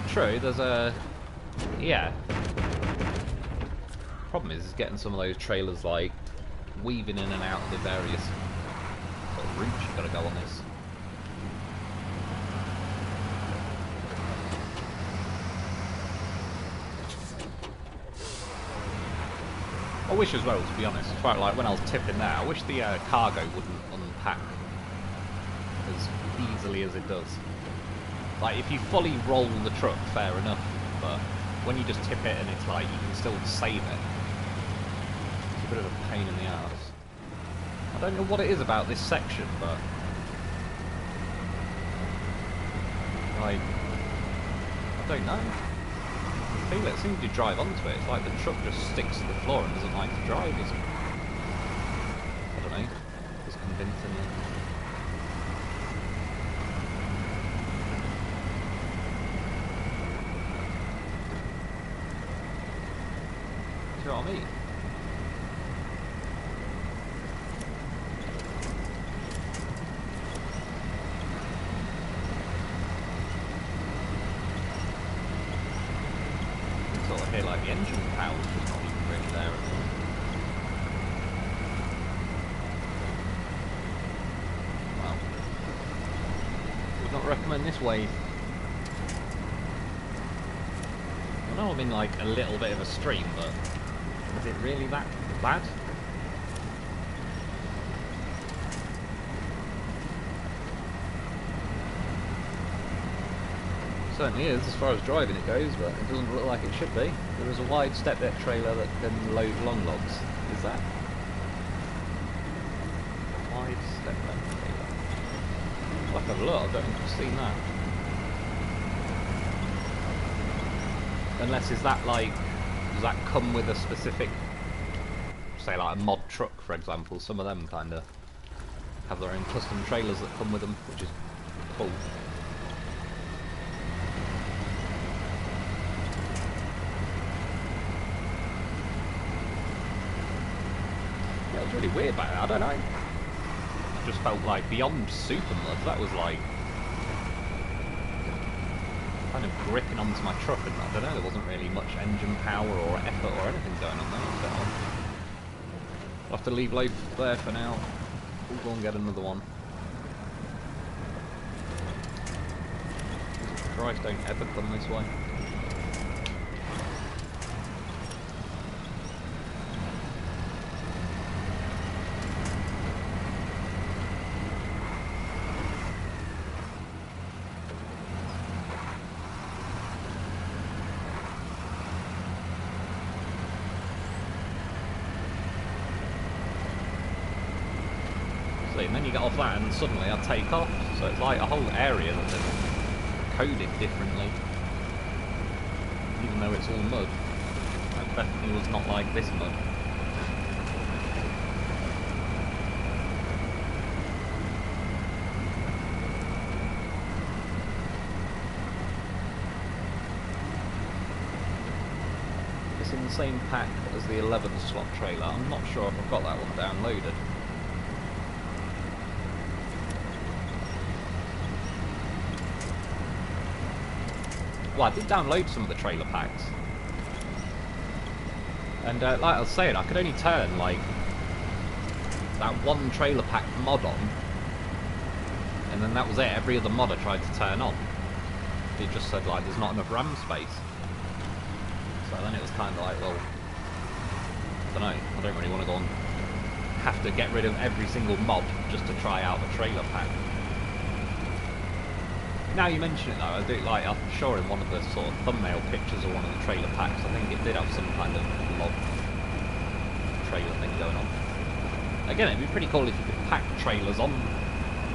Speaker 1: True, there's a... yeah. Problem is getting some of those trailers like weaving in and out of the various sort of routes you've got to go on this. I wish as well, to be honest, quite like when I was tipping there, I wish the cargo wouldn't unpack as easily as it does. Like, if you fully roll the truck, fair enough, but when you just tip it and it's like, you can still save it. It's a bit of a pain in the arse. I don't know what it is about this section, but... like... I don't know. I feel it, as soon as you drive onto it, it's like the truck just sticks to the floor and doesn't like to drive, does it? I don't know. It's convincing me. Do you know what I mean? Sort of hear like the engine power is just not even really there at all. Well, would not recommend this wave. I know I'm in like a little bit of a stream, but is it really that bad? Certainly is, as far as driving it goes, but it doesn't look like it should be. There is a wide step deck trailer that can load long logs. Is that? Wide step deck trailer. I'll have to have a look, I don't think I've seen that. Unless, is that like, does that come with a specific, say like a mod truck for example? Some of them kind of have their own custom trailers that come with them, which is cool. Yeah, it was really weird back then, I don't know. I just felt like beyond super mud, that was like kind of gripping onto my truck, and I don't know, there wasn't really much engine power or effort or anything going on there. So I'll have to leave life there for now. We'll go and get another one. Jesus Christ, don't ever come this way. And then you get off that and suddenly I take off, so it's like a whole area that they've coded differently, even though it's all mud. That definitely was not like this mud. Guessing the same pack as the 11 slot trailer. I'm not sure if I've got that one downloaded. Well, I did download some of the trailer packs. And like I was saying, I could only turn like that one trailer pack mod on, and then that was it. Every other mod I tried to turn on, it just said like there's not enough RAM space. So then it was kind of like, well, I don't know, I don't really want to go and have to get rid of every single mod just to try out the trailer pack. Now you mention it though, I do like, I'm sure in one of the sort of thumbnail pictures of one of the trailer packs, I think it did have some kind of mod trailer thing going on. Again, it'd be pretty cool if you could pack trailers on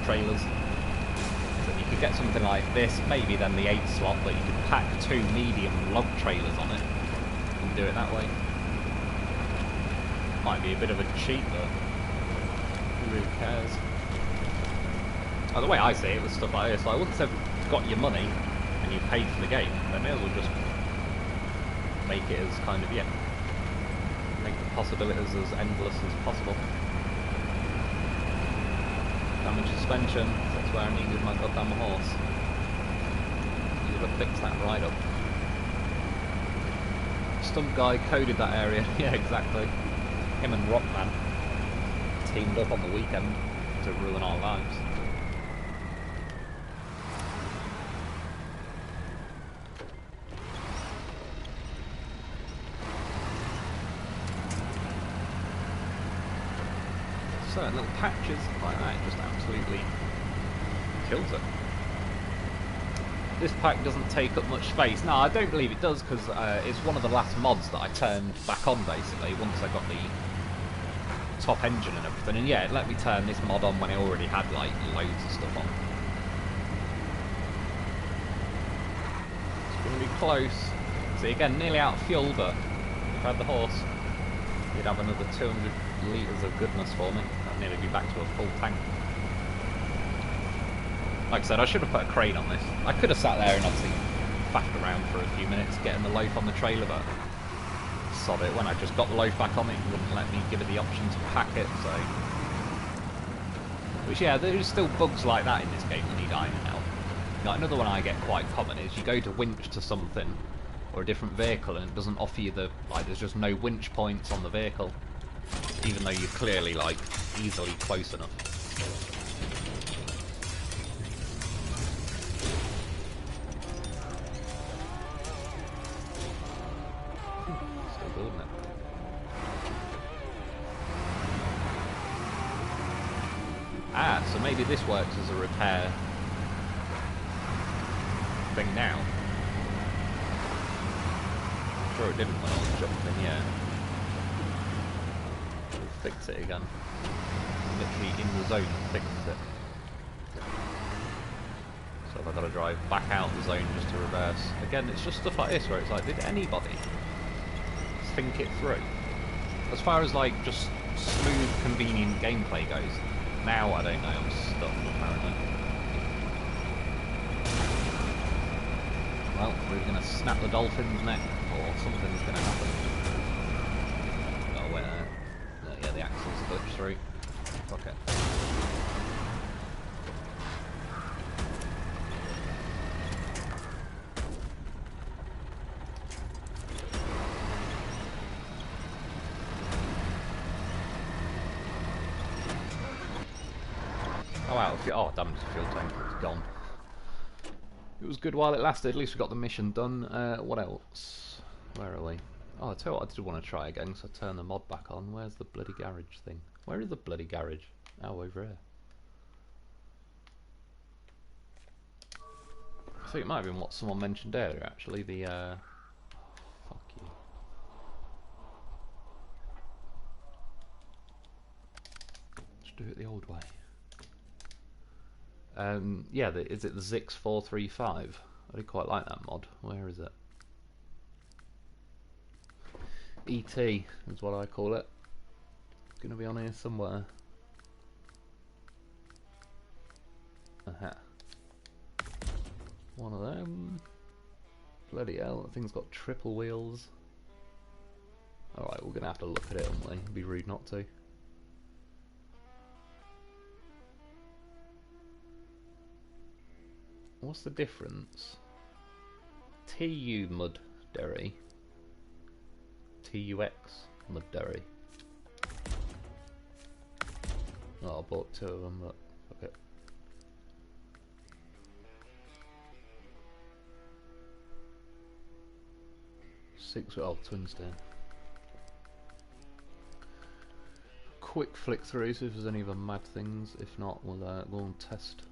Speaker 1: trailers. So you could get something like this, maybe then the 8 slot, but you could pack 2 medium log trailers on it and do it that way. Might be a bit of a cheat, but who really cares? Like, the way I see it with stuff like this, like once they've got your money and you've paid for the game, they may as well just make it as kind of, yeah, make the possibilities as endless as possible. Damage suspension, that's where I needed my goddamn horse. You would have fixed that right up. Stunt guy coded that area, yeah, exactly. Him and Rockman teamed up on the weekend to ruin our lives. Certain little patches like that, it just absolutely kills it. This pack doesn't take up much space. No, I don't believe it does, because it's one of the last mods that I turned back on, basically, once I got the top engine and everything. And yeah, it let me turn this mod on when I already had, like, loads of stuff on. It's going to be close. See, again, nearly out of fuel, but if I had the horse, you'd have another 200 litres of goodness for me. I'd nearly be back to a full tank. Like I said, I should have put a crane on this. I could have sat there and obviously faffed around for a few minutes getting the loaf on the trailer, but sod it, when I just got the loaf back on it, it wouldn't let me give it the option to pack it, so... Which, yeah, there's still bugs like that in this game when you iron out. Like, another one I get quite common is you go to winch to something, or a different vehicle, and it doesn't offer you the... Like, there's just no winch points on the vehicle, even though you're clearly, like, easily close enough. Ah, so maybe this works as a repair thing now. I'm sure it didn't when I was jumping, yeah. We'll fix it again. Literally in the zone fixed it. So I've got to drive back out the zone just to reverse. Again, it's just stuff like this where it's like, did anybody think it through? As far as like just smooth, convenient gameplay goes, now I don't know, I'm stuck apparently. Well, we're going to snap the dolphin's neck, or something's going to happen. Oh wait, yeah, the axle's glitched through. Fuck it. Oh wow, oh damn, it's a fuel tank, it's gone. It was good while it lasted, at least we got the mission done. What else? Where are we? Oh, I tell you what, I did want to try again, so I turn the mod back on. Where's the bloody garage thing? Where is the bloody garage? Oh, over here. I think it might have been what someone mentioned earlier, actually, the, fuck you. Let's do it the old way. Yeah, is it the Zix 435? I do quite like that mod. Where is it? ET is what I call it. It's going to be on here somewhere. Aha. One of them. Bloody hell, that thing's got triple wheels. Alright, we're going to have to look at it, aren't we? It'd be rude not to. What's the difference? TU Mud Derry. TUX Mud Derry. Oh, I bought 2 of them, but fuck it. Twinston. Quick flick through, see if there's any other mad things. If not, we'll go and test.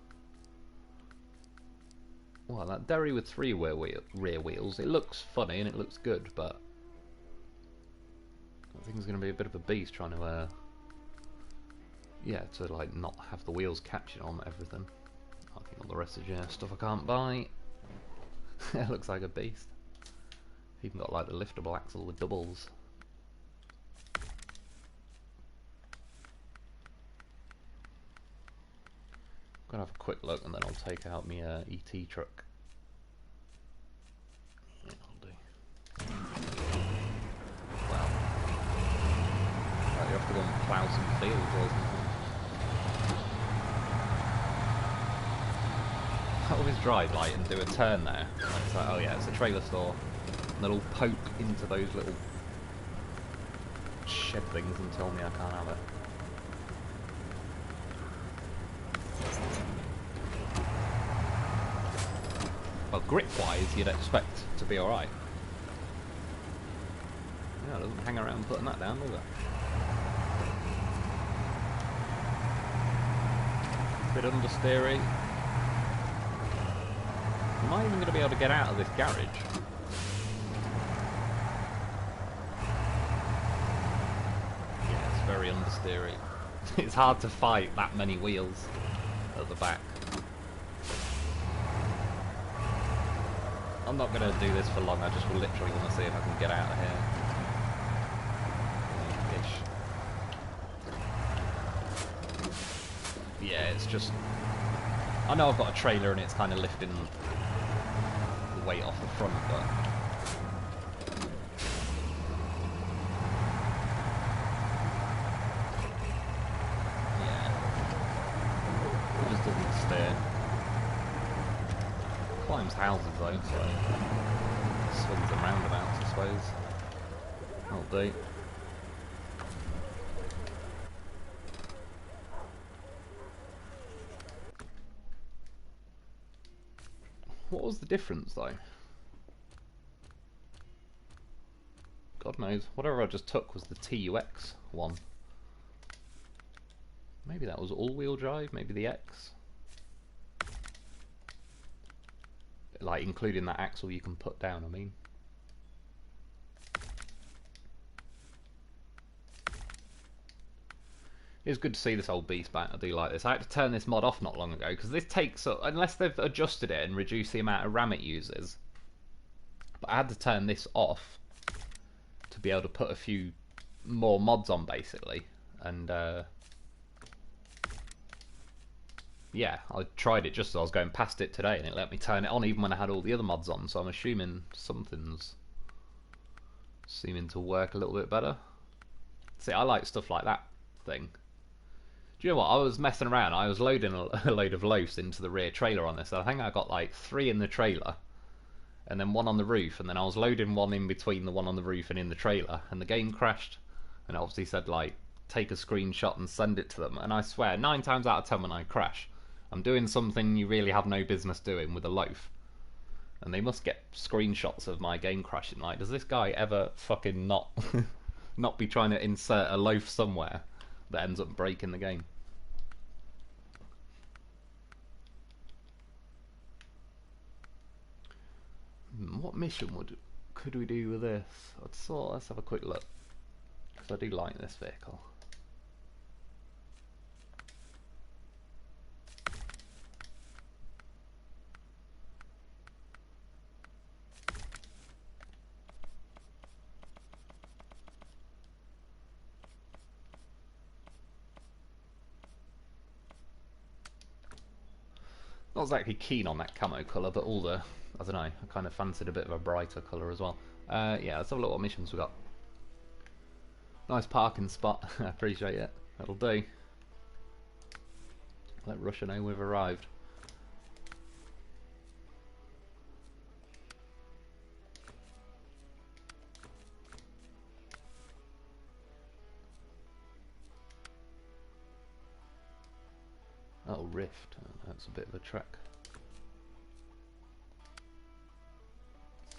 Speaker 1: Well, that Derry with 3 rear wheels, it looks funny and it looks good, but I think it's going to be a bit of a beast trying to, yeah, to like not have the wheels catching on everything. I think all the rest is stuff I can't buy. It looks like a beast. Even got like the liftable axle with doubles. Gonna have a quick look and then I'll take out my ET truck. Yeah, I'll do. Wow. Right, you have to go and plough some fields or something. I always drive like and do a turn there. And it's like, oh yeah, it's a trailer store. And they'll all poke into those little shed things and tell me I can't have it. Well, grip-wise, you'd expect to be alright. Yeah, it doesn't hang around putting that down, does it? Bit understeery. Am I even going to be able to get out of this garage? Yeah, it's very understeery. It's hard to fight that many wheels at the back. I'm not going to do this for long, I just will literally want to see if I can get out of here. Ish. Yeah, it's just... I know I've got a trailer and it's kind of lifting the weight off the front, but... yeah. It just doesn't steer. Climbs houses though, so swings and roundabouts I suppose. That'll do. What was the difference though? God knows. Whatever I just took was the TUX one. Maybe that was all-wheel drive, maybe the X. Like, including that axle you can put down, I mean. It's good to see this old beast back. I do like this. I had to turn this mod off not long ago, because this takes... unless they've adjusted it and reduced the amount of RAM it uses. But I had to turn this off to be able to put a few more mods on, basically. And, yeah, I tried it just as I was going past it today, and it let me turn it on even when I had all the other mods on, so I'm assuming something's seeming to work a little bit better. See, I like stuff like that thing. Do you know what? I was messing around. I was loading a load of loafs into the rear trailer on this. I think I got like 3 in the trailer, and then 1 on the roof, and then I was loading 1 in between the 1 on the roof and in the trailer, and the game crashed, and it obviously said like, take a screenshot and send it to them, and I swear, 9 times out of 10 when I crash, I'm doing something you really have no business doing with a loaf. And they must get screenshots of my game crashing. Like, does this guy ever fucking not not be trying to insert a loaf somewhere that ends up breaking the game? What mission could we do with this? Let's have a quick look, because I do like this vehicle. Not exactly keen on that camo colour, but all the... I don't know, I kind of fancied a bit of a brighter colour as well. Yeah, let's have a look what missions we got. Nice parking spot. I appreciate it. That'll do. Let Russia know we've arrived. Oh, Rift. Oh, that's a bit of a trek.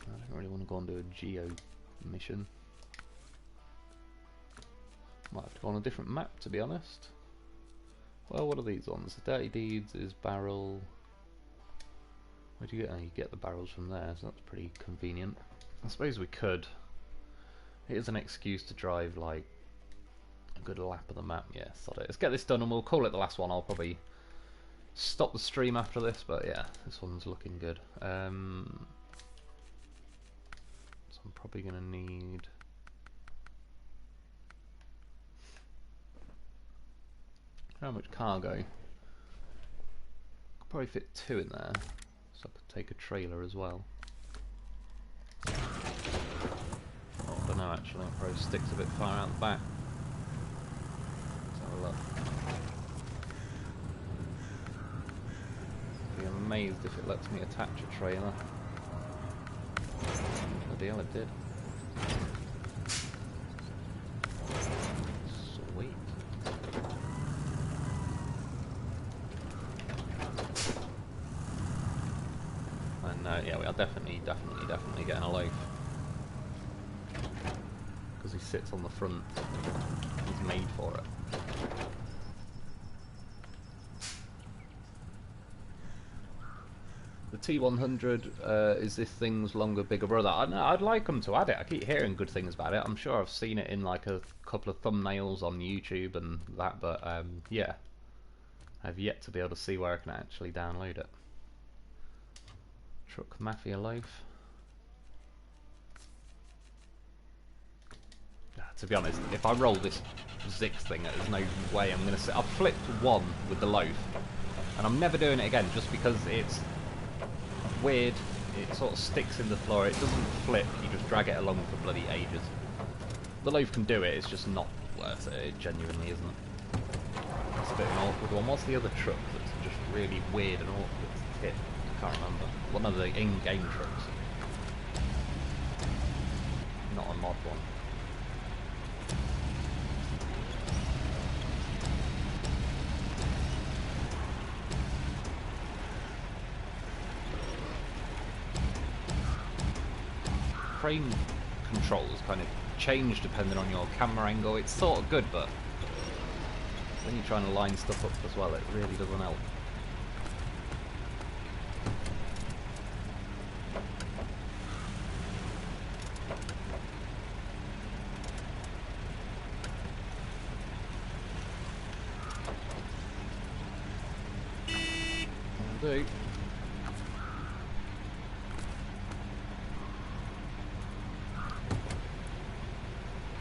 Speaker 1: I don't really want to go and do a geo mission. Might have to go on a different map, to be honest. Well, what are these ones? Dirty Deeds is barrel. Where do you get? Oh, you get the barrels from there, so that's pretty convenient. I suppose we could. It is an excuse to drive like a good lap of the map. Yeah, sod it. Let's get this done and we'll call it the last one. I'll probably stop the stream after this, but yeah, this one's looking good. So I'm probably going to need... How much cargo? Could probably fit 2 in there, so I could take a trailer as well. Oh, I don't know actually, it probably sticks a bit far out the back. Let's have a look. I'd be amazed if it lets me attach a trailer. Bloody hell, it did. Sweet. And yeah, we are definitely getting a loaf. Because he sits on the front. He's made for it. The T100 is this thing's longer, bigger brother. I know, I'd like them to add it. I keep hearing good things about it. I'm sure I've seen it in like a couple of thumbnails on YouTube and that, but yeah, I've yet to be able to see where I can actually download it. Truck Mafia loaf. To be honest, if I roll this Zix thing, there's no way I'm going to sit. I've flipped 1 with the loaf, and I'm never doing it again just because it's weird. It sort of sticks in the floor. It doesn't flip. You just drag it along for bloody ages. The loaf can do it. It's just not worth it. It genuinely isn't. It's a bit of an awkward one. What's the other truck that's just really weird and awkward to tip? I can't remember. One of the in-game trucks. Not a mod one. Frame controls kind of change depending on your camera angle. It's sort of good, but when you're trying to line stuff up as well, it really doesn't help. That'll do.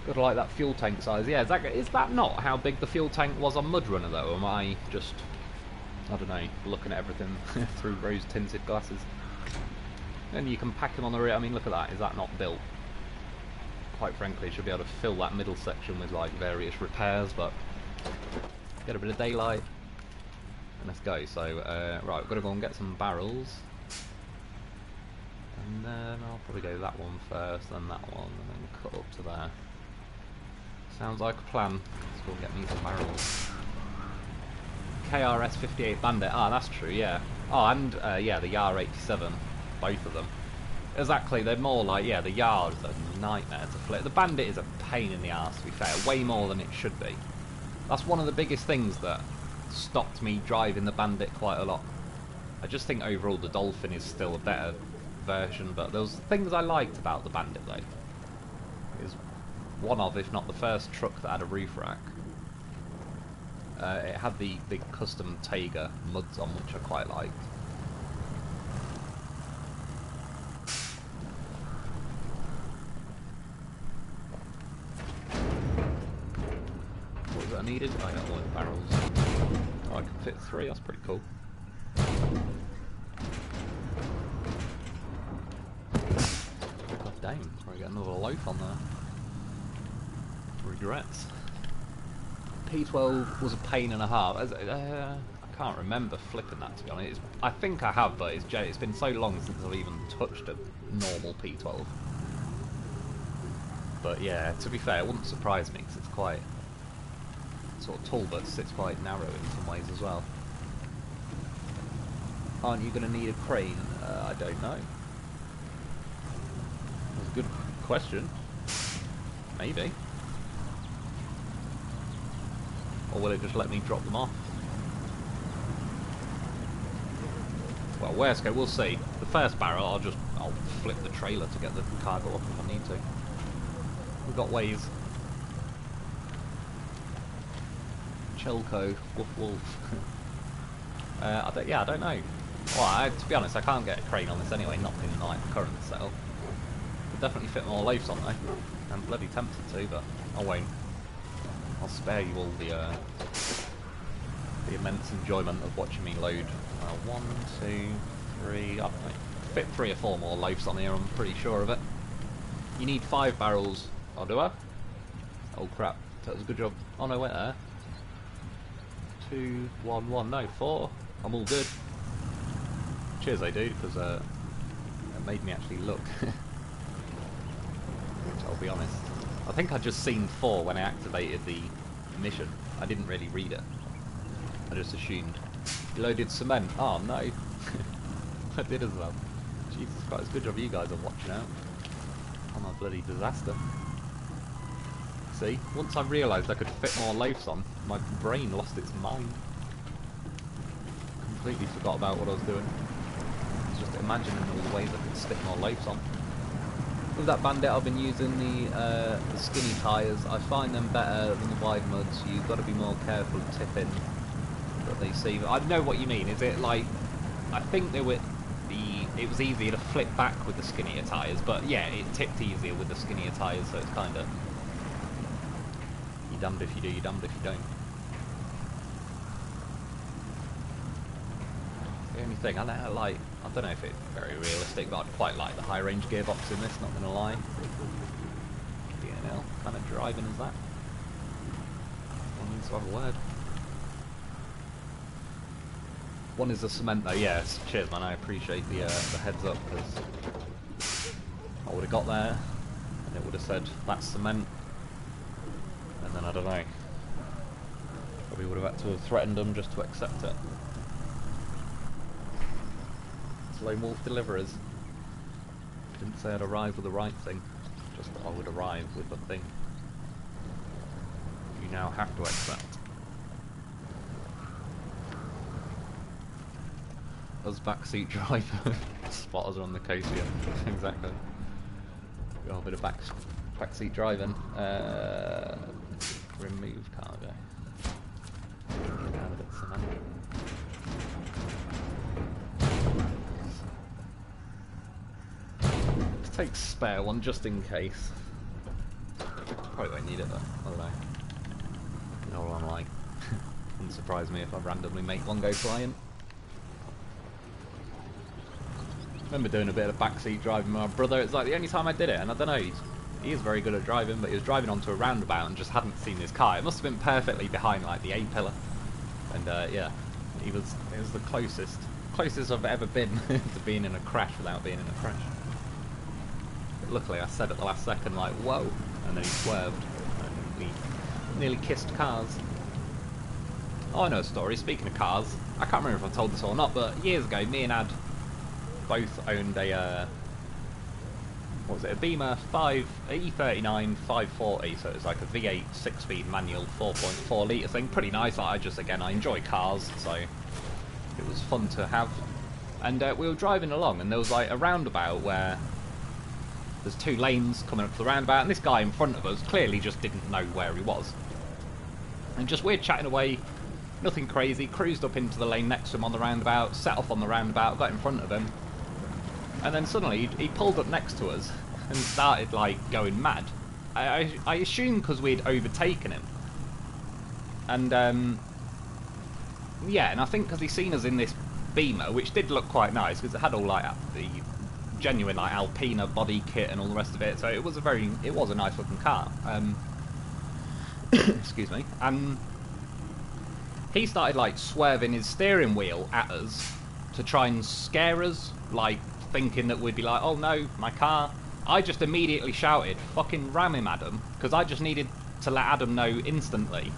Speaker 1: Gotta like that fuel tank size. Yeah, is that not how big the fuel tank was on MudRunner though? Or am I just, I don't know, looking at everything through rose-tinted glasses? And you can pack them on the rear. I mean, look at that. Is that not built? Quite frankly, you should be able to fill that middle section with like various repairs, but get a bit of daylight and let's go. So, right, we've got to go and get some barrels. And then I'll probably go that one first, then that one, and then cut up to there. Sounds like a plan. Let's go and get me some barrels. KRS 58 Bandit. Ah, that's true, yeah. Oh, and yeah, the YAR 87. Both of them. Exactly, they're more like, yeah, the YAR is a nightmare to flip. The Bandit is a pain in the arse, to be fair. Way more than it should be. That's one of the biggest things that stopped me driving the Bandit quite a lot. I just think overall the Dolphin is still a better version, but there was things I liked about the Bandit though. It was one of, if not the first truck that had a roof rack. It had the custom Taiga muds on, which I quite liked. What was that I needed? I got all the barrels. Oh, I can fit 3, that's pretty cool. God dang, probably get another loaf on there. regrets. P12 was a pain and a half. I can't remember flipping that, to be honest. I think I have, but it's been so long since I've even touched a normal P12. But yeah, to be fair, it wouldn't surprise me because it's quite sort of tall, but sits quite narrow in some ways as well. Aren't you going to need a crane? I don't know. That's a good question. Maybe. Or will it just let me drop them off? Well, worst case, we'll see. The first barrel, I'll flip the trailer to get the cargo off if I need to. We've got ways. Chelco, Wolf. I don't know. Well, to be honest, I can't get a crane on this anyway, not in like the current setup. Could definitely fit more loaves on though. I'm bloody tempted to, but I won't. I'll spare you all the immense enjoyment of watching me load. 1, 2, 3. I fit 3 or 4 more loaves on here. I'm pretty sure of it. You need 5 barrels. Oh, do I? Oh crap! That was a good job. Oh no, wait there. 2, 1, 1. No, 4. I'm all good. Cheers, I do, because it made me actually look. Which I'll be honest. I think I just seen 4 when I activated the mission. I didn't really read it. I just assumed. You loaded cement. Oh no. I did as well. Jesus Christ, good job you guys are watching out. I'm a bloody disaster. See, once I realised I could fit more loaves on, my brain lost its mind. Completely forgot about what I was doing. I was just imagining all the ways I could stick more loaves on. With that Bandit, I've been using the skinny tyres. I find them better than the wide muds. You've got to be more careful of tipping that they see. I know what you mean. Is it like, I think it was easier to flip back with the skinnier tyres, but yeah, it tipped easier with the skinnier tyres, so it's kind of, you're damned if you do, you're damned if you don't. The only thing, I don't know if it's very realistic, but I'd quite like the high range gearbox in this, not going to lie. DNL, kind of driving is that? One needs to have a word. One is the cement though, yes. Cheers man, I appreciate the heads up, because I would have got there and it would have said that's cement, and then I don't know, probably would have had to have threatened them just to accept it. It's Lone Wolf Deliverers. Didn't say I'd arrive with the right thing, just that I would arrive with the thing you now have to accept. Us backseat driver. Spotters are on the coast here. Exactly. Got a bit of backseat driving. Remove cargo. Add a bit of cement. Let's take spare one just in case. Probably won't need it though. I don't know. You know what I'm like. Wouldn't surprise me if I randomly make one go flying. I remember doing a bit of backseat driving with my brother. It's like the only time I did it, and I don't know, he is very good at driving, but he was driving onto a roundabout and just hadn't seen his car. It must have been perfectly behind like the A-pillar, and yeah, it was the closest I've ever been to being in a crash without being in a crash. But luckily I said at the last second like whoa, and then he swerved and we nearly kissed cars. Oh, I know a story. Speaking of cars, I can't remember if I told this or not, but years ago me and Ad both owned a what was it, a Beamer E39 540, so it was like a V8 6-speed manual 4.4 litre thing, pretty nice. I enjoy cars, so it was fun to have. And we were driving along and there was like a roundabout where there's 2 lanes coming up to the roundabout, and this guy in front of us clearly just didn't know where he was, and just we're chatting away, nothing crazy, cruised up into the lane next to him on the roundabout, set off on the roundabout, got in front of him. And then suddenly he pulled up next to us and started like going mad. I assume because we'd overtaken him. And yeah, and I think because he'd seen us in this Beamer, which did look quite nice because it had all like the genuine like Alpina body kit and all the rest of it. So it was a nice looking car. excuse me, and he started like swerving his steering wheel at us to try and scare us, like thinking that we'd be like, oh no, my car. I just immediately shouted, fucking ram him, Adam, because I just needed to let Adam know instantly.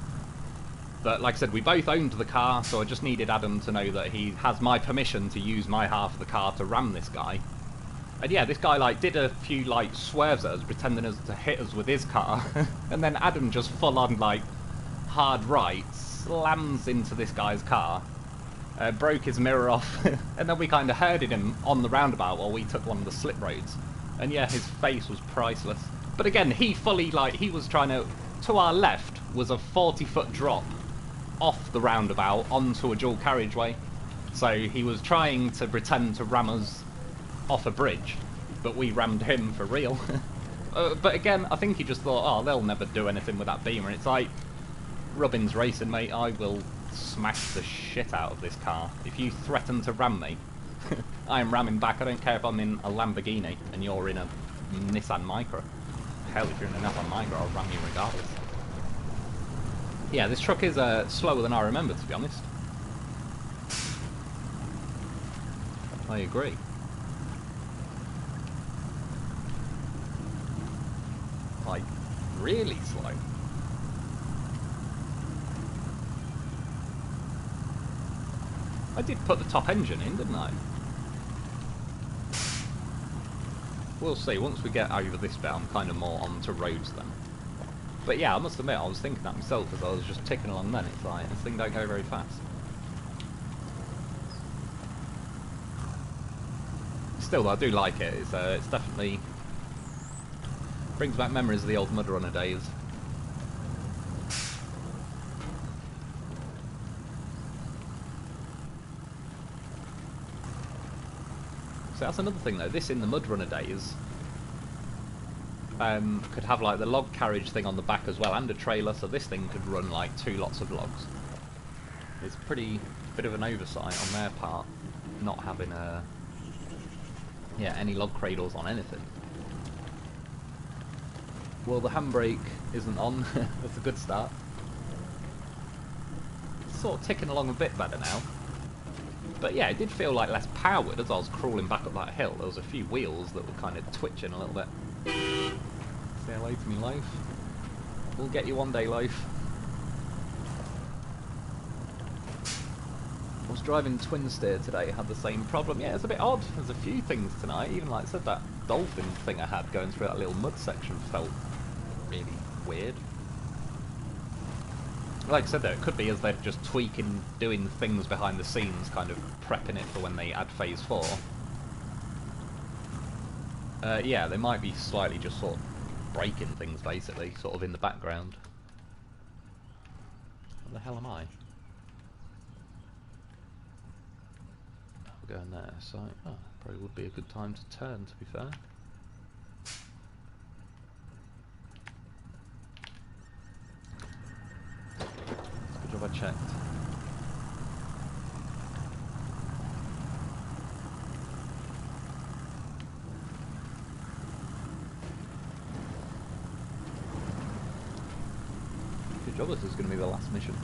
Speaker 1: But like I said, we both owned the car, so I just needed Adam to know that he has my permission to use my half of the car to ram this guy. And yeah, this guy like did a few like swerves at us, pretending to hit us with his car, and then Adam just full on like hard right slams into this guy's car, broke his mirror off, and then we kind of herded him on the roundabout while we took one of the slip roads. And yeah, his face was priceless. But again, he fully like he was trying to our left was a 40-foot drop off the roundabout onto a dual carriageway. So he was trying to pretend to ram us off a bridge, but we rammed him for real. But again, I think he just thought, oh, they'll never do anything with that Beamer. And it's like, Rubbin's racing, mate. I will smash the shit out of this car. If you threaten to ram me, I am ramming back. I don't care if I'm in a Lamborghini and you're in a Nissan Micra. Hell, if you're in a Nissan Micra, I'll ram you regardless. Yeah, this truck is slower than I remember, to be honest. I agree. Like, really slow. I did put the top engine in, didn't I? We'll see. Once we get over this bit, I'm kind of more onto roads then. But yeah, I must admit, I was thinking that myself as I was just ticking along then. It's like, this thing don't go very fast. Still, I do like it. It's definitely brings back memories of the old MudRunner days. So that's another thing though, this in the MudRunner days could have like the log carriage thing on the back as well and a trailer, so this thing could run like 2 lots of logs. It's pretty bit of an oversight on their part not having any log cradles on anything. Well, the handbrake isn't on. That's a good start. It's sort of ticking along a bit better now. But yeah, it did feel like less powered as I was crawling back up that hill. There was a few wheels that were kind of twitching a little bit. Say hello to me, life. We'll get you one day, life. I was driving twin steer today, had the same problem. Yeah, it's a bit odd. There's a few things tonight. Even like I said, that dolphin thing I had going through that little mud section felt really weird. Like I said though, it could be as they're just tweaking, doing things behind the scenes, kind of prepping it for when they add Phase 4. Yeah, they might be slightly just sort of breaking things basically, sort of in the background. Where the hell am I? We're going there, so probably would be a good time to turn, to be fair. Good job I checked. Good job, this is going to be the last mission.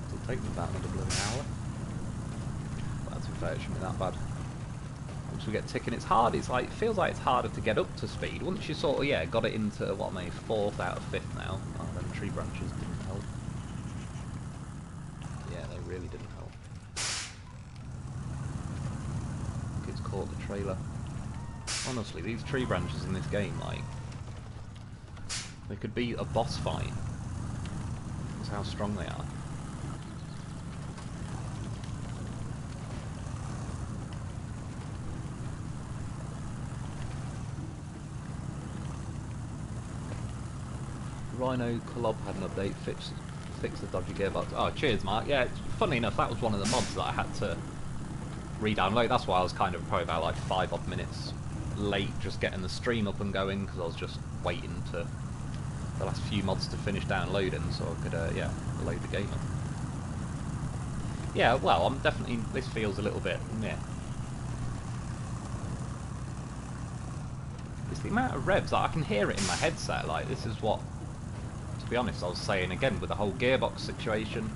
Speaker 1: It'll take me about another bloody hour. But to be fair, it shouldn't be that bad. Once we get ticking, it's hard. It's like, it feels like it's harder to get up to speed. Once you sort of, yeah, got it into, what am I, 4th out of 5th now. Oh, them tree branches didn't help. Yeah, they really didn't help. It's caught the trailer. Honestly, these tree branches in this game, like, they could be a boss fight. That's how strong they are. Rhino Collab had an update, fix the dodgy gearbox. Oh, cheers, Mark. Yeah, funny enough, that was one of the mods that I had to re-download. That's why I was kind of probably about like 5 odd minutes late just getting the stream up and going, because I was just waiting to the last few mods to finish downloading so I could, yeah, load the game up. Yeah, well, I'm definitely, this feels a little bit, yeah. It's the amount of revs, like, I can hear it in my headset, like, this is what to be honest, I was saying again with the whole gearbox situation.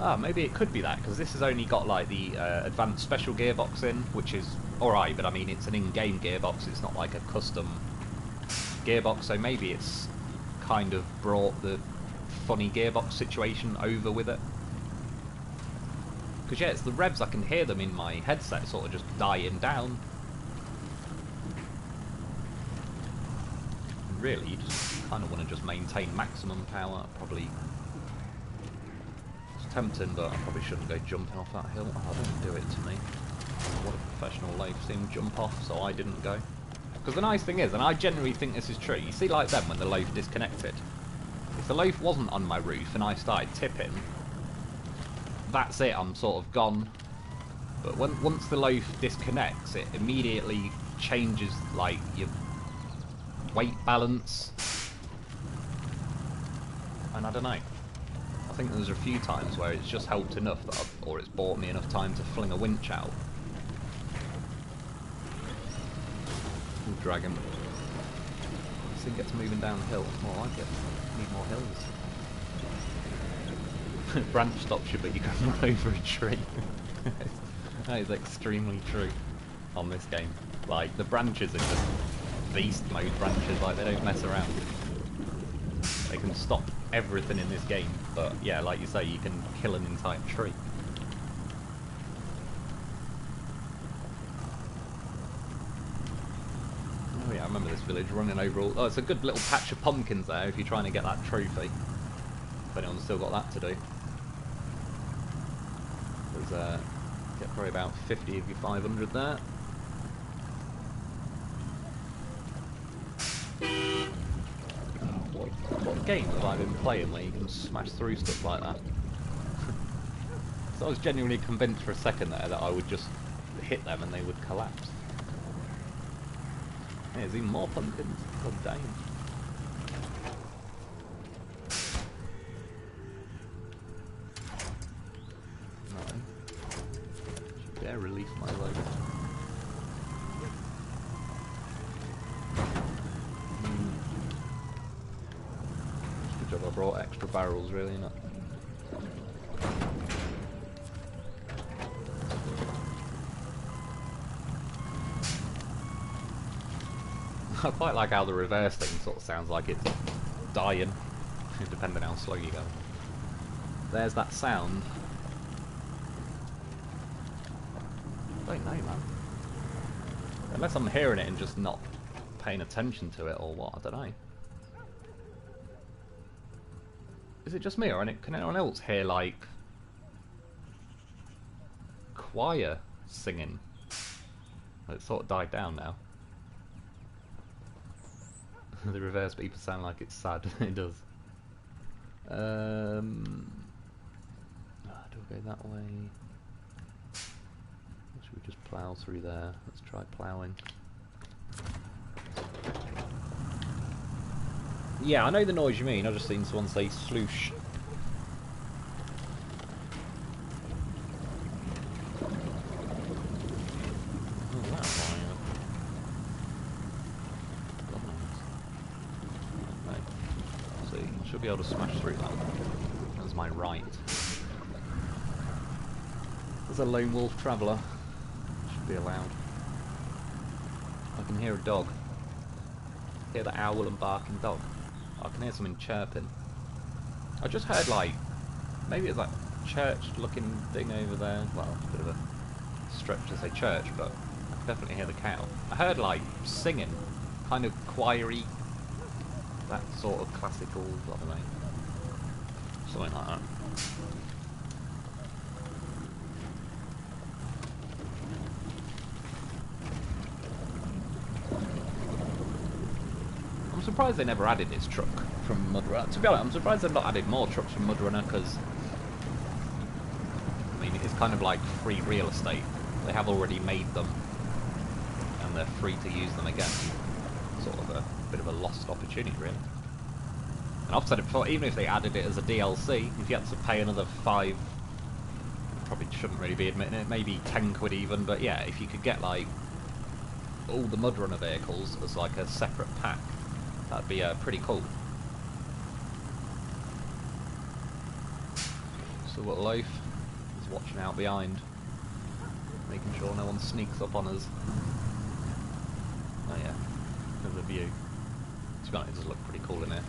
Speaker 1: Ah, maybe it could be that, because this has only got like the advanced special gearbox in, which is alright, but I mean it's an in-game gearbox, it's not like a custom gearbox, so maybe it's kind of brought the funny gearbox situation over with it. Because yeah, it's the revs, I can hear them in my headset sort of just dying down. And really, you just kind of want to just maintain maximum power, probably. It's tempting, but I probably shouldn't go jumping off that hill. Oh, don't do it to me. What a professional live stream jump off, so I didn't go. Because the nice thing is, and I genuinely think this is true, you see like them when the loaf disconnected. If the loaf wasn't on my roof and I started tipping, that's it, I'm sort of gone. But once the loaf disconnects, it immediately changes like your weight balance. And I don't know. I think there's a few times where it's just helped enough that or it's bought me enough time to fling a winch out. Dragon. This thing gets moving down the hill. It's more like it. Need more hills. Branch stops you, but you can run over a tree. That is extremely true on this game. Like, the branches are just beast mode branches, like, they don't mess around. They can stop everything in this game, but yeah, like you say, you can kill an entire tree. Oh yeah, I remember this village running over all... Oh, it's a good little patch of pumpkins there if you're trying to get that trophy. If anyone's still got that to do. There's get probably about 50 of your 500 there. What game have I been playing where you can smash through stuff like that? So I was genuinely convinced for a second there that I would just hit them and they would collapse. Hey, there's even more pumpkins. God damn. Dare release my load. Good job I brought extra barrels, really, innit? I quite like how the reverse thing sort of sounds like it's dying, depending on how slow you go. There's that sound. I don't know, man. Unless I'm hearing it and just not paying attention to it or what, I don't know. Is it just me, or can anyone else hear, like, choir singing? It's sort of died down now. The reverse beeper sound like it's sad. It does. Do I go that way? Should we just plough through there? Let's try ploughing. Yeah, I know the noise you mean. I've just seen someone say sloosh. Oh, that's fine. Okay. See, should be able to smash through that. That's my right. There's a lone wolf traveller. Should be allowed. I can hear a dog. Hear the owl and barking dog. I can hear something chirping. I just heard, like, maybe it's like church looking thing over there. Well, it's a bit of a stretch to say church, but I can definitely hear the cow. I heard, like, singing, kind of choiry, that sort of classical, I don't know, something like that. I'm surprised they never added this truck from MudRunner. To be honest, I'm surprised they've not added more trucks from MudRunner, because I mean, it's kind of like free real estate. They have already made them, and they're free to use them again. Sort of a bit of a lost opportunity, really. And I've said it before, even if they added it as a DLC, if you had to pay another 5, probably shouldn't really be admitting it, maybe 10 quid even, but yeah, if you could get like all the MudRunner vehicles as like a separate pack, that'd be pretty cool. Still got a loaf. He's watching out behind, making sure no one sneaks up on us. Oh yeah, look at the view. To be honest, it does look pretty cool in here.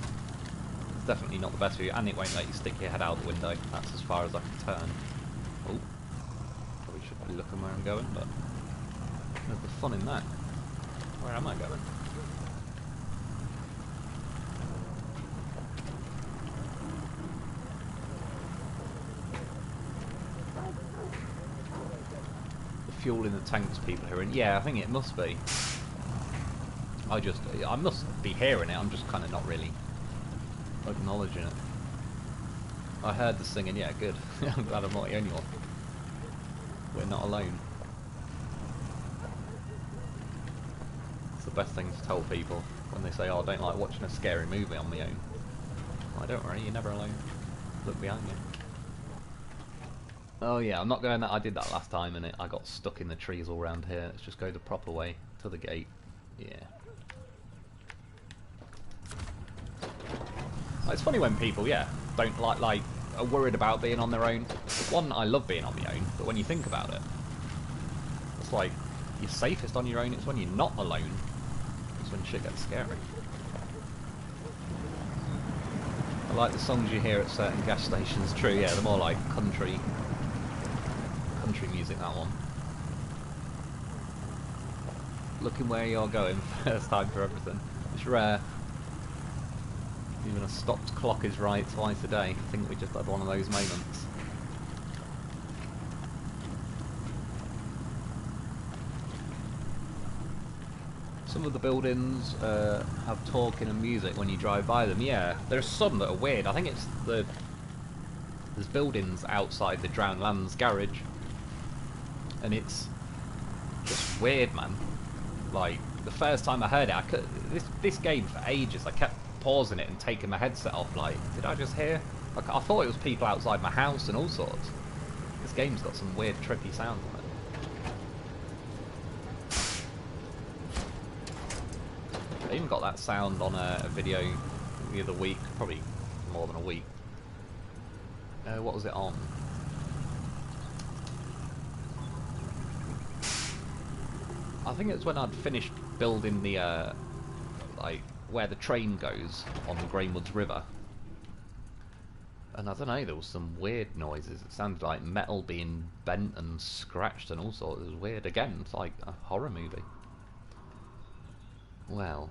Speaker 1: It's definitely not the best view, and it won't let you stick your head out the window. That's as far as I can turn. Oh, probably should be looking where I'm going, but there's the fun in that. Where am I going? Fuel in the tanks people hearing. Yeah, I think it must be. I must be hearing it, I'm just kind of not really acknowledging it. I heard the singing, yeah, good. I'm glad I'm not the only one. We're not alone. It's the best thing to tell people when they say, oh, I don't like watching a scary movie on my own. Well, don't worry, you're never alone. Look behind you. Oh yeah, I'm not going that. I did that last time and I got stuck in the trees all around here. Let's just go the proper way to the gate. Yeah. It's funny when people, yeah, don't like are worried about being on their own. One, I love being on my own, but when you think about it, it's like you're safest on your own. It's when you're not alone. It's when shit gets scary. I like the songs you hear at certain gas stations. True, yeah, they're more like country music, that one. Looking where you're going, first time for everything. It's rare. Even a stopped clock is right twice a day. I think we just had one of those moments. Some of the buildings have talking and music when you drive by them. Yeah, there's some that are weird. I think it's there's buildings outside the Drowned Lands garage, and it's just weird, man. Like the first time I heard it, this game for ages, I kept pausing it and taking my headset off. Like, did I just hear? Like, I thought it was people outside my house and all sorts. This game's got some weird, trippy sounds on it. I even got that sound on a video the other week, probably more than a week. What was it on? I think it's when I'd finished building the like where the train goes on the Greenwoods River, and I don't know, there was some weird noises. It sounded like metal being bent and scratched and all sorts. It was weird. Again, it's like a horror movie. Well,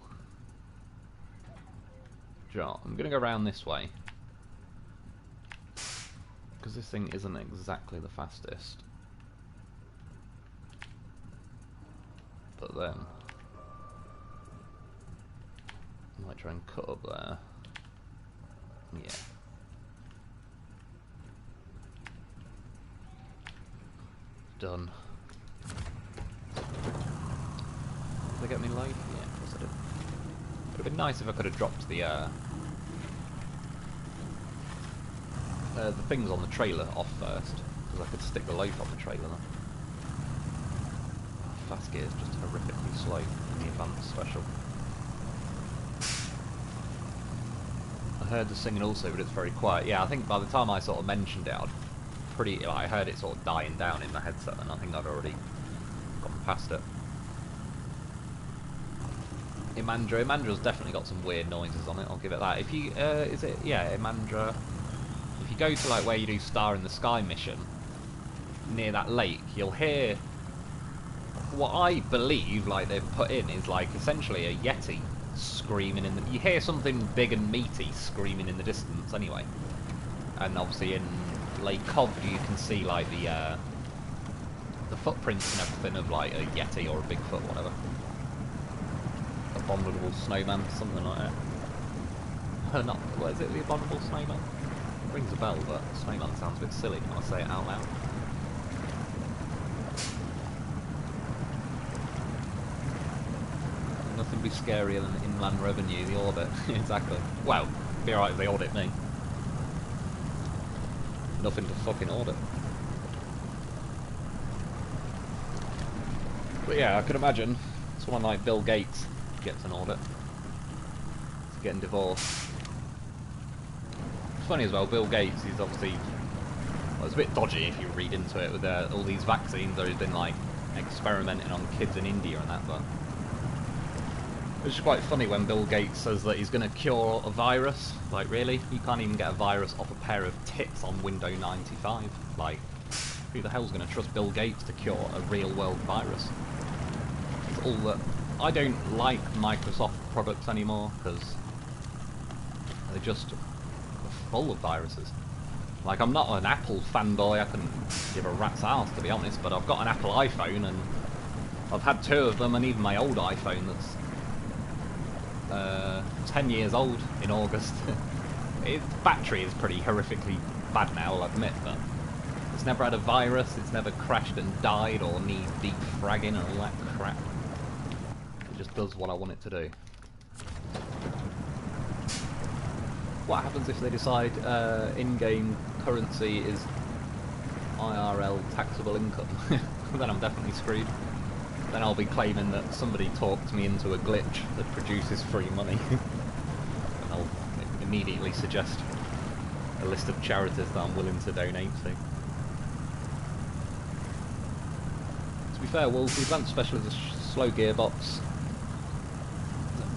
Speaker 1: I'm gonna go around this way because this thing isn't exactly the fastest. But then I might try and cut up there. Yeah. Done. Did they get me live? Yeah, of course I did. Would have been nice if I could have dropped the things on the trailer off first, because I could stick the loaf on the trailer then. Fast gear is just horrifically slow in the advanced special. I heard the singing also, but it's very quiet. Yeah, I think by the time I sort of mentioned it, I heard it sort of dying down in my headset, and I think I'd already gone past it. Imandra's definitely got some weird noises on it, I'll give it that. If you, Imandra, if you go to like where you do Star in the Sky mission, near that lake, you'll hear what I believe like they've put in is like essentially a Yeti screaming in the... You hear something big and meaty screaming in the distance anyway. And obviously in Lake Cod you can see like the footprints and everything of like a Yeti or a Bigfoot, whatever. Abominable snowman, something like that. Not, what is it, the abominable snowman? Rings a bell, but snowman sounds a bit silly when I say it out loud. Nothing be scarier than inland revenue, the orbit. Exactly. Well, it'd be alright if they audit me. Nothing to fucking audit. But yeah, I could imagine someone like Bill Gates gets an audit. He's getting divorced. It's funny as well, Bill Gates, he's obviously Well, it's a bit dodgy if you read into it with all these vaccines. There has been like experimenting on kids in India and that, but it's quite funny when Bill Gates says that he's going to cure a virus. Like, really? You can't even get a virus off a pair of tits on Windows 95. Like, who the hell's going to trust Bill Gates to cure a real-world virus? It's all that. I don't like Microsoft products anymore because they're just full of viruses. Like, I'm not an Apple fanboy, I couldn't give a rat's ass to be honest, but I've got an Apple iPhone and I've had 2 of them, and even my old iPhone that's 10 years old in August. Its battery is pretty horrifically bad now, I'll admit, but it's never had a virus, it's never crashed and died or needs defragging and all that crap. It just does what I want it to do. What happens if they decide in-game currency is IRL taxable income? Then I'm definitely screwed. Then I'll be claiming that somebody talked me into a glitch that produces free money. And I'll immediately suggest a list of charities that I'm willing to donate to. To be fair, Wolf, the advanced special is a slow gearbox.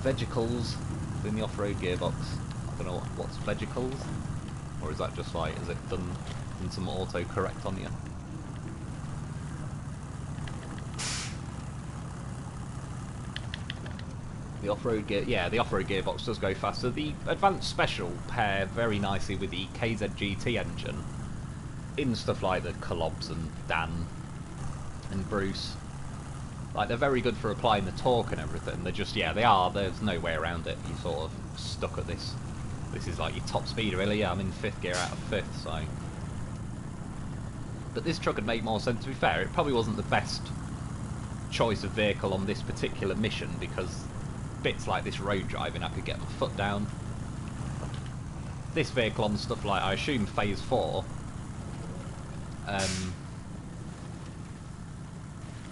Speaker 1: Vegicles in the off-road gearbox. I don't know what's vegicles, or is that just like, is it done in some auto-correct on you? The off-road gear, yeah, the off-road gearbox does go faster. The advanced special pair very nicely with the KZGT engine in stuff like the Collobs and Dan and Bruce. Like, they're very good for applying the torque and everything. They're just, yeah, they are. There's no way around it. You're sort of stuck at this. This is like your top speed, really. Yeah, I'm in 5th gear out of 5th, so. But this truck would make more sense. To be fair, it probably wasn't the best choice of vehicle on this particular mission because bits like this road driving, I could get my foot down. This vehicle on stuff like, I assume Phase 4,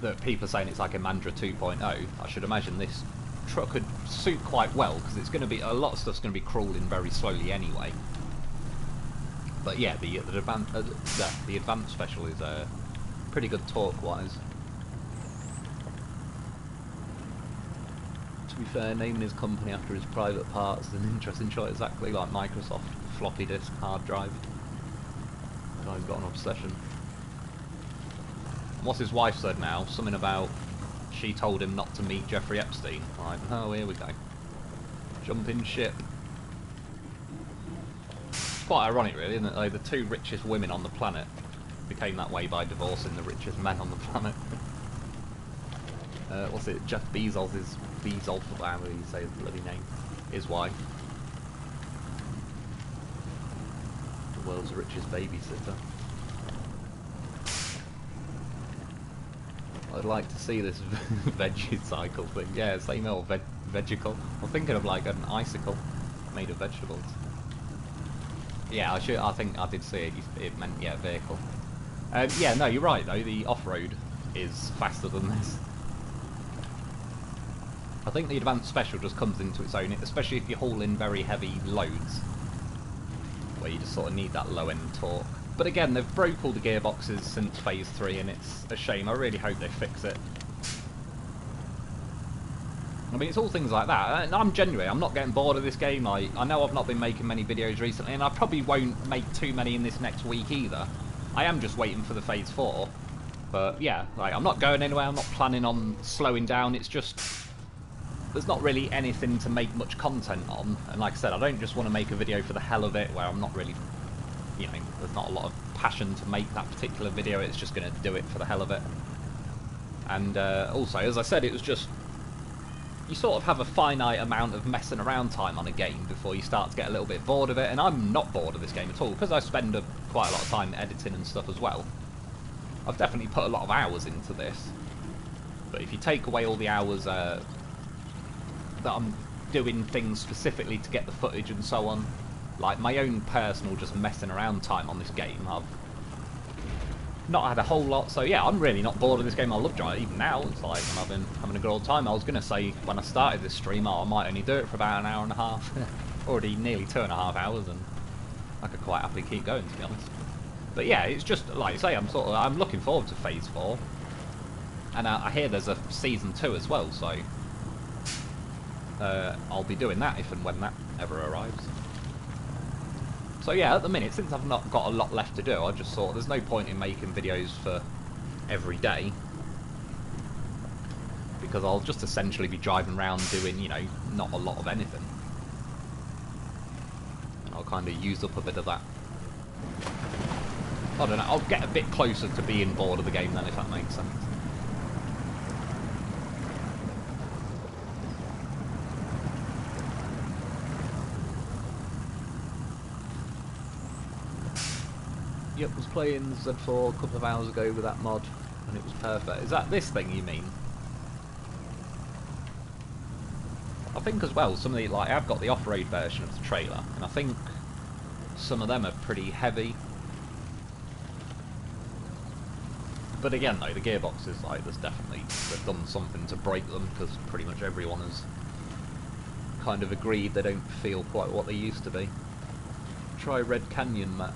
Speaker 1: that people are saying it's like a Mandra 2.0, I should imagine this truck could suit quite well because it's going to be, a lot of stuff's going to be crawling very slowly anyway. But yeah, the advanced special is pretty good torque-wise. To be fair, naming his company after his private parts is an interesting choice, exactly like Microsoft floppy disk hard drive. The guy's got an obsession. What's his wife said now? Something about she told him not to meet Jeffrey Epstein. Like, oh, here we go. Jumping ship. It's quite ironic, really, isn't it? Like, the 2 richest women on the planet became that way by divorcing the richest men on the planet. What's it? Jeff Bezos is Bezos, however you say his bloody name. His wife. The world's richest babysitter. I'd like to see this veggie cycle thing. Yeah, same old vegicle. I'm thinking of like an icicle made of vegetables. Yeah, I think I did see it. It meant, yeah, vehicle. Yeah, no, you're right though. The off-road is faster than this. I think the advanced special just comes into its own, especially if you haul in very heavy loads, where you just sort of need that low-end torque. But again, they've broke all the gearboxes since Phase 3, and it's a shame. I really hope they fix it. I mean, it's all things like that. And I'm not getting bored of this game. I know I've not been making many videos recently, and I probably won't make too many in this next week either. I am just waiting for the Phase 4. But yeah, like, I'm not going anywhere. I'm not planning on slowing down. It's just, there's not really anything to make much content on. And like I said, I don't just want to make a video for the hell of it, where I'm not really, you know, there's not a lot of passion to make that particular video. It's just going to do it for the hell of it. And also, as I said, it was just, you sort of have a finite amount of messing around time on a game before you start to get a little bit bored of it. And I'm not bored of this game at all, because I spend quite a lot of time editing and stuff as well. I've definitely put a lot of hours into this. But if you take away all the hours that I'm doing things specifically to get the footage and so on, like my own personal just messing around time on this game, I've not had a whole lot. So yeah, I'm really not bored of this game. I love driving. Even now, it's like I'm having a good old time. I was going to say when I started this stream, I might only do it for about an hour and a half. Already nearly 2.5 hours, and I could quite happily keep going, to be honest. But yeah, it's just like I say, I'm looking forward to Phase 4, and I hear there's a Season 2 as well, so I'll be doing that if and when that ever arrives. So yeah, at the minute, since I've not got a lot left to do, I just thought there's no point in making videos for every day, because I'll just essentially be driving around doing, you know, not a lot of anything. And I'll kind of use up a bit of that. I don't know, I'll get a bit closer to being bored of the game then, if that makes sense. Yep, was playing Z4 a couple of hours ago with that mod, and it was perfect. Is that this thing you mean? I think as well, some of the, like, I've got the off-road version of the trailer, and I think some of them are pretty heavy. But again though, the gearboxes, like, they've done something to break them, because pretty much everyone has kind of agreed they don't feel quite what they used to be. Try Red Canyon map.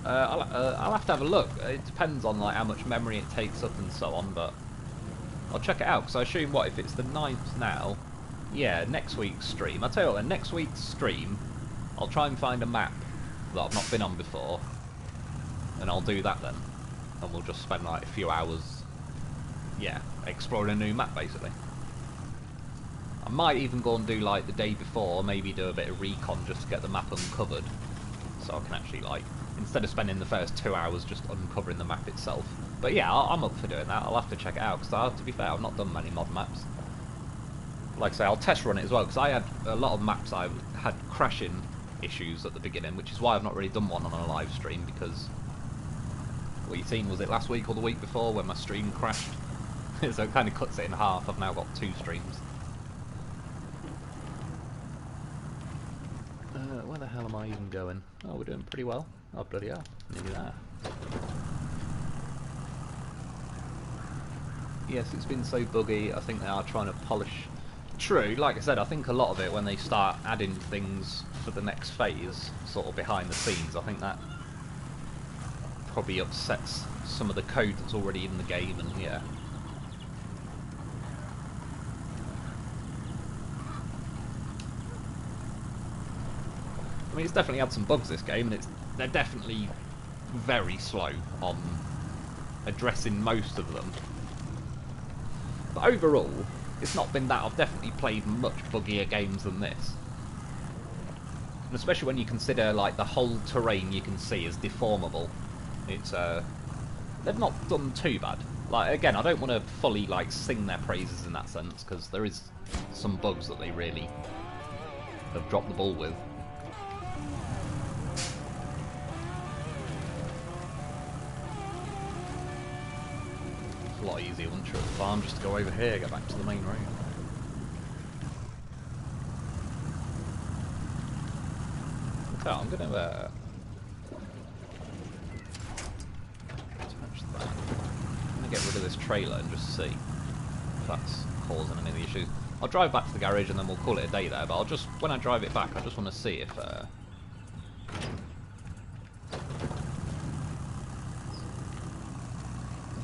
Speaker 1: I'll have to have a look. It depends on like how much memory it takes up and so on, but I'll check it out, because I assume, what, if it's the 9th now? Yeah, next week's stream. I'll tell you what then, next week's stream, I'll try and find a map that I've not been on before, and I'll do that then. And we'll just spend like a few hours, yeah, exploring a new map basically. I might even go and do like the day before, maybe do a bit of recon just to get the map uncovered, so I can actually, like, instead of spending the first 2 hours just uncovering the map itself. But yeah, I'm up for doing that. I'll have to check it out, because to be fair, I've not done many mod maps. Like I say, I'll test run it as well, because I had a lot of maps I had crashing issues at the beginning, which is why I've not really done one on a live stream, because what you've seen, was it last week or the week before, when my stream crashed? So it kind of cuts it in half. I've now got 2 streams. Where the hell am I even going? Oh, we're doing pretty well. Oh, bloody hell. Nearly there. Yes, it's been so buggy. I think they are trying to polish. True, like I said, I think a lot of it, when they start adding things for the next phase, sort of behind the scenes, I think that probably upsets some of the code that's already in the game, and yeah. I mean, it's definitely had some bugs, this game, and they're definitely very slow on addressing most of them. But overall, it's not been that. I've definitely played much buggier games than this. And especially when you consider, like, the whole terrain you can see is deformable. It's, they've not done too bad. Like, again, I don't want to fully, like, sing their praises in that sense, because there is some bugs that they really have dropped the ball with. It's a lot easier once you're at the farm, just to go over here, get back to the main road. So I'm going to get rid of this trailer and just see if that's causing any of the issues. I'll drive back to the garage and then we'll call it a day there, but I'll just, when I drive it back, I just want to see if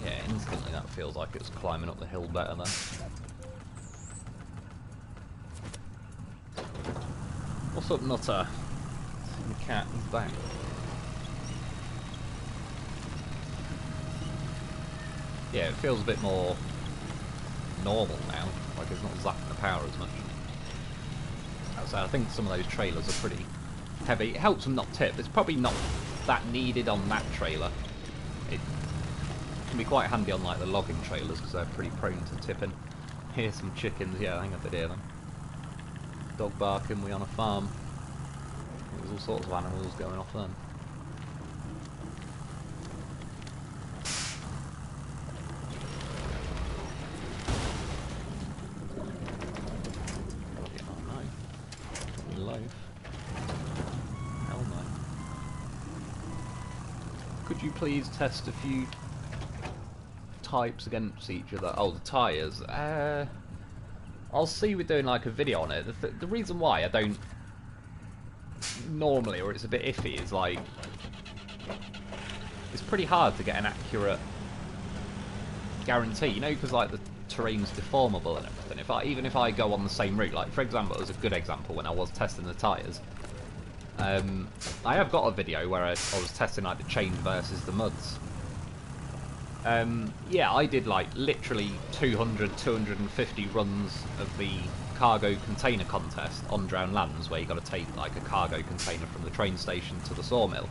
Speaker 1: yeah, instantly that feels like it's climbing up the hill better then. What's up, Nutter? The cat is back. Yeah, it feels a bit more normal now, like it's not zapping the power as much. So I think some of those trailers are pretty heavy. It helps them not tip. It's probably not that needed on that trailer. It can be quite handy on like the logging trailers because they're pretty prone to tipping. Here's some chickens. Yeah, I think I did hear them. Dog barking. We on a farm. There's all sorts of animals going off then. Could you please test a few types against each other? Oh, the tyres. I'll see we're doing like a video on it. The reason why I don't normally, or it's a bit iffy, is like it's pretty hard to get an accurate guarantee, you know, because like the terrain's deformable and everything. Even if I go on the same route, like for example, it was a good example when I was testing the tyres. I have got a video where I was testing like the chain versus the muds. Yeah, I did like literally 200, 250 runs of the cargo container contest on Drowned Lands, where you got to take like a cargo container from the train station to the sawmill.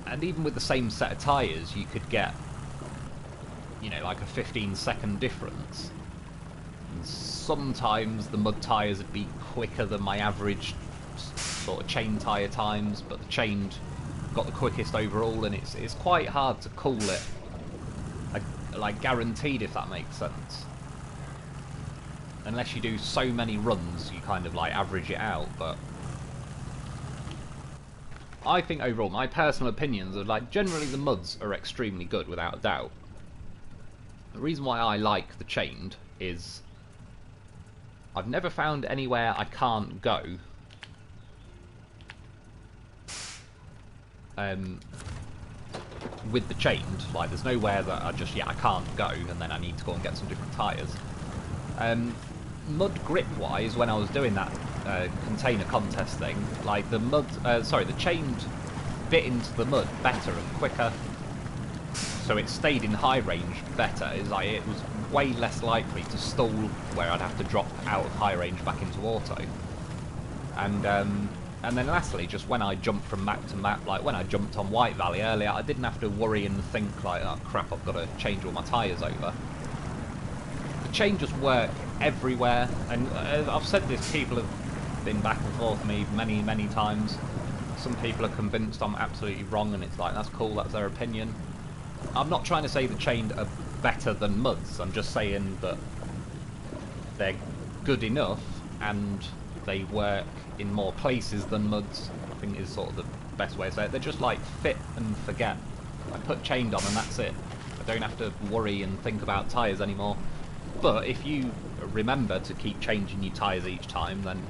Speaker 1: And even with the same set of tyres, you could get, you know, like a 15-second difference. And sometimes the mud tyres would be quicker than my average sort of chain tyre times, but the chained got the quickest overall, and it's quite hard to call it like guaranteed, if that makes sense. Unless you do so many runs, you kind of like average it out. But I think overall, my personal opinions are like generally the muds are extremely good without a doubt. The reason why I like the chained is I've never found anywhere I can't go with the chained. Like there's nowhere that I just, yeah, I can't go and then I need to go and get some different tyres. Mud grip wise, when I was doing that container contest thing, like the the chained bit into the mud better and quicker, so it stayed in high range better. It's like it was way less likely to stall where I'd have to drop out of high range back into auto. And then lastly, just when I jumped from map to map, like when I jumped on White Valley earlier, I didn't have to worry and think like, oh crap, I've got to change all my tyres over. The chain just worked everywhere, and I've said this, people have been back and forth with me many, many times. Some people are convinced I'm absolutely wrong, and it's like, that's cool, that's their opinion. I'm not trying to say the chained are better than muds, I'm just saying that they're good enough, and they work in more places than muds, I think is sort of the best way to say it. They're just like fit and forget. I put chained on and that's it. I don't have to worry and think about tyres anymore. But if you remember to keep changing your tyres each time, then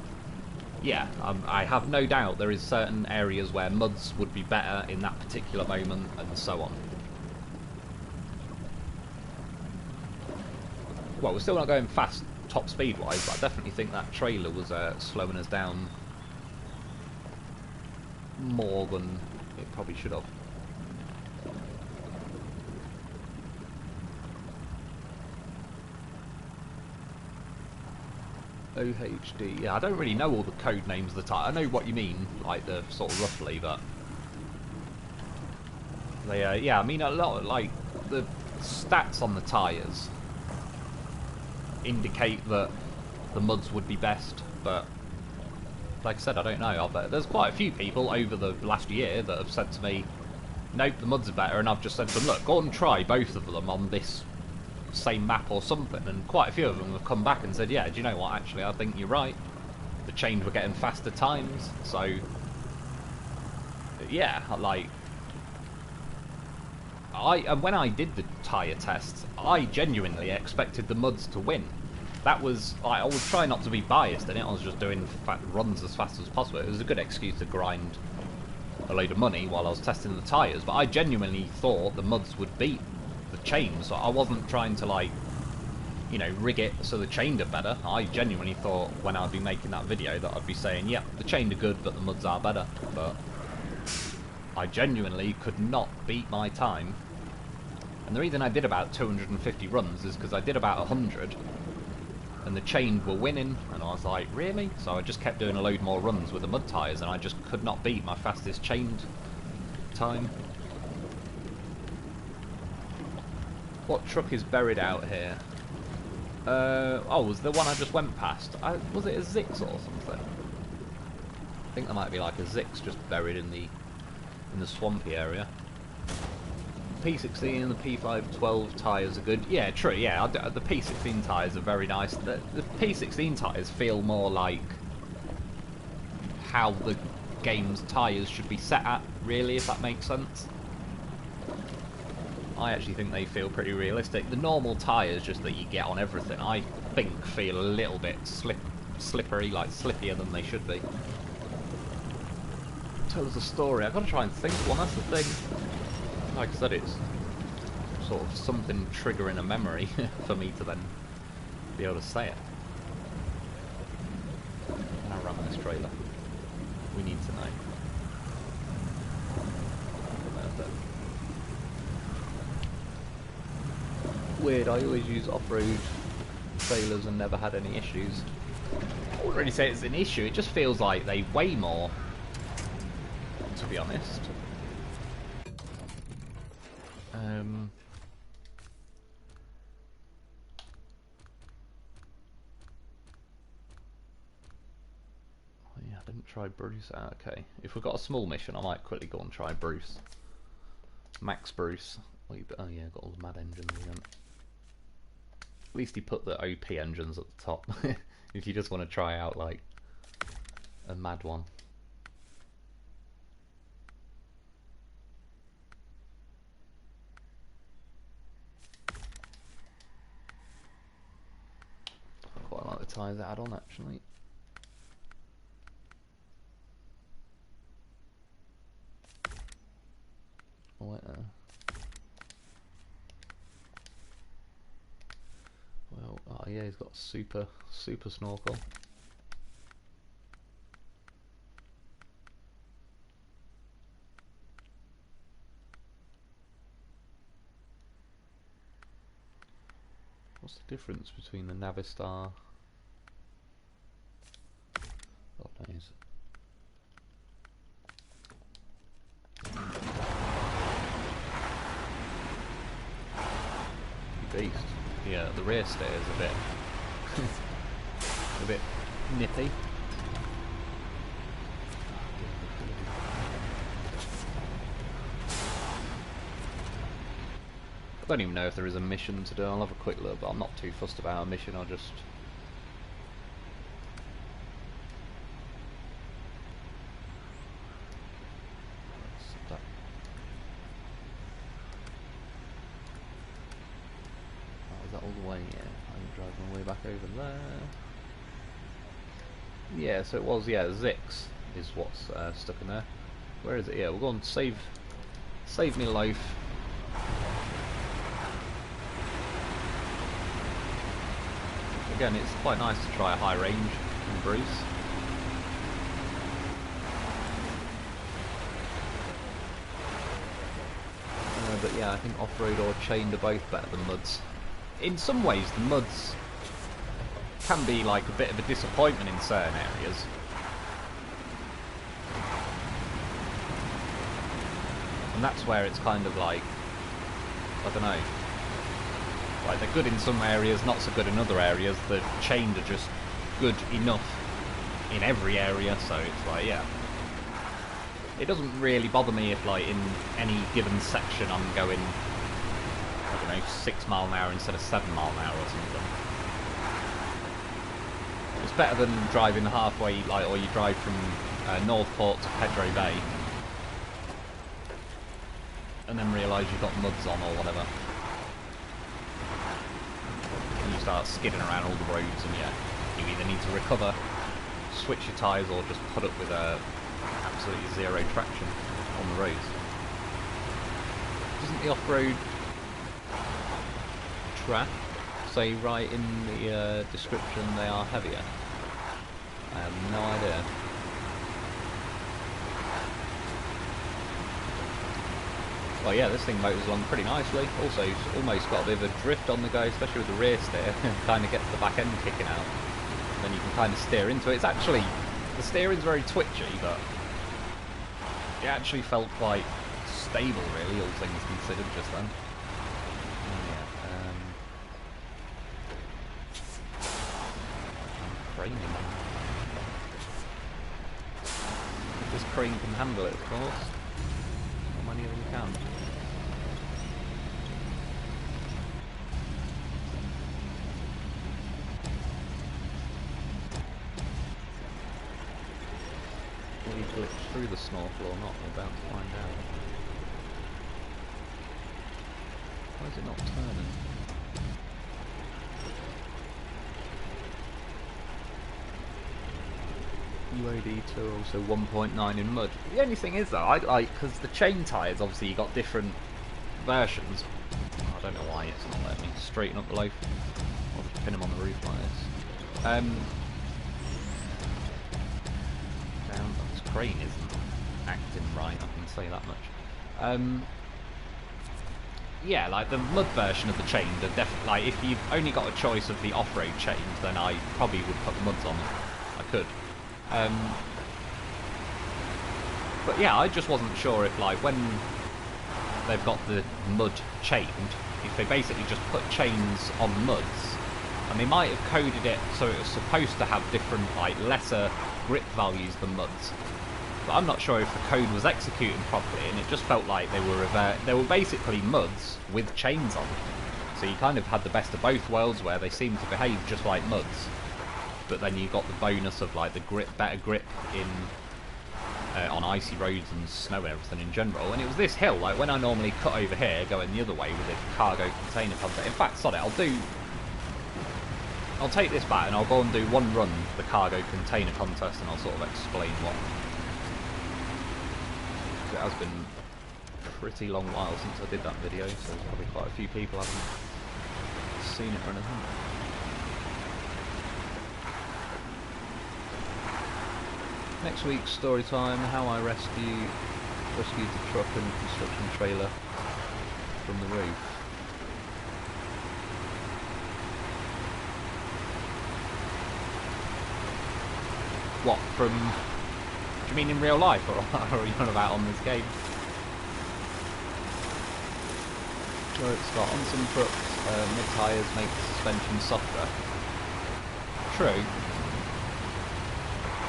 Speaker 1: yeah, I have no doubt there is certain areas where muds would be better in that particular moment, and so on. Well, we're still not going fast top speed wise, but I definitely think that trailer was slowing us down more than it probably should have. OHD, yeah, I don't really know all the code names of the tyre. I know what you mean, like the sort of roughly, but they, yeah, I mean a lot, like the stats on the tyres indicate that the muds would be best, but like I said, I don't know. There's quite a few people over the last year that have said to me, nope, the muds are better, and I've just said to them, look, go and try both of them on this same map or something, and quite a few of them have come back and said, yeah, do you know what, actually I think you're right, the chains were getting faster times. So yeah, like when I did the tyre tests, I genuinely expected the muds to win. That was, I was trying not to be biased in it, I was just doing runs as fast as possible. It was a good excuse to grind a load of money while I was testing the tyres, but I genuinely thought the muds would beat the chains, so I wasn't trying to, like, you know, rig it so the chained are better. I genuinely thought when I'd be making that video that I'd be saying, yep, the chained are good, but the muds are better. But I genuinely could not beat my time. And the reason I did about 250 runs is because I did about 100, and the chained were winning, and I was like, really? So I just kept doing a load more runs with the mud tyres, and I just could not beat my fastest chained time. What truck is buried out here? Oh, was the one I just went past? Was it a Zix or something? I think there might be like a Zix just buried in the swampy area. P16 and the P512 tyres are good. Yeah, true, yeah, the P16 tyres are very nice. The P16 tyres feel more like how the game's tyres should be set at, really, if that makes sense. I actually think they feel pretty realistic. The normal tyres just that you get on everything, I think feel a little bit slippery, like slippier than they should be. tell us a story. I've got to try and think one, that's the thing. Like I said, it's sort of something triggering a memory for me to then be able to say it. Can I ram this trailer? We need to know. Weird, I always use off-road trailers and never had any issues. I wouldn't really say it's an issue, it just feels like they weigh more, to be honest. Yeah, I didn't try Bruce. Ah, okay. If we've got a small mission, I might quickly go and try Bruce. Max Bruce. Oh yeah, got all the mad engines again. At least he put the OP engines at the top. If you just want to try out like a mad one. I quite like the tyres add on actually. Oh wait there. Well, oh yeah, he's got super snorkel. What's the difference between the Navistar? God knows. Beast. Yeah, the rear steer is a bit a bit nippy. I don't even know if there is a mission to do. I'll have a quick look, but I'm not too fussed about a mission. I'll just yeah, so it was, yeah, Zix is what's stuck in there. Where is it? Yeah, we'll go and save me life. Again, it's quite nice to try a high range in Bruce. But yeah, I think off-road or chained are both better than muds. In some ways, the muds can be like a bit of a disappointment in certain areas. And that's where it's kind of like, I don't know, like they're good in some areas, not so good in other areas. The chained are just good enough in every area, so it's like, yeah. It doesn't really bother me if like in any given section I'm going, I don't know, 6 mile an hour instead of 7 mile an hour or something. It's better than driving halfway, like, or you drive from Northport to Pedro Bay and then realise you've got muds on or whatever. And you start skidding around all the roads and yeah, you either need to recover, switch your tyres or just put up with absolutely zero traction on the roads. Doesn't the off-road track say right in the description they are heavier? I have no idea. Well yeah, this thing motors along pretty nicely. Also, it's almost got a bit of a drift on the go, especially with the rear steer. Kind of gets the back end kicking out. Then you can kind of steer into it. It's actually, the steering's very twitchy, but it actually felt quite stable really, all things considered just then. Crane. This crane can handle it, of course. Not many of them can. Will you glitch through the snorkel or not? We're about to find out. Why is it not turning? UAD2 also 1.9 in mud. The only thing is though, I like, because the chain tyres, obviously you got different versions. I don't know why it's not letting me straighten up the loaf. I'll just pin them on the roof like this. Down, this crane isn't acting right, I can say that much. Yeah, like the mud version of the chain, are definitely, like, if you've only got a choice of the off-road chains, then I probably would put the muds on. I could. But yeah, I just wasn't sure if, like, when they've got the mud chained, if they basically just put chains on muds, and they might have coded it so it was supposed to have different, like, lesser grip values than muds. But I'm not sure if the code was executing properly, and it just felt like they were basically muds with chains on. So you kind of had the best of both worlds, where they seemed to behave just like muds, but then you got the bonus of like the better grip in on icy roads and snow and everything in general. And it was this hill, like when I normally cut over here, going the other way with a cargo container contest. In fact, sod it, I'll take this back and I'll go and do one run the cargo container contest, and I'll sort of explain what. It has been a pretty long while since I did that video, so there's probably quite a few people haven't seen it or anything. Next week's story time: how I rescued the truck and construction trailer from the roof. What, from? Do you mean in real life, or are you on about on this game? Well, it's got on some trucks, mid tyres make the suspension softer. True.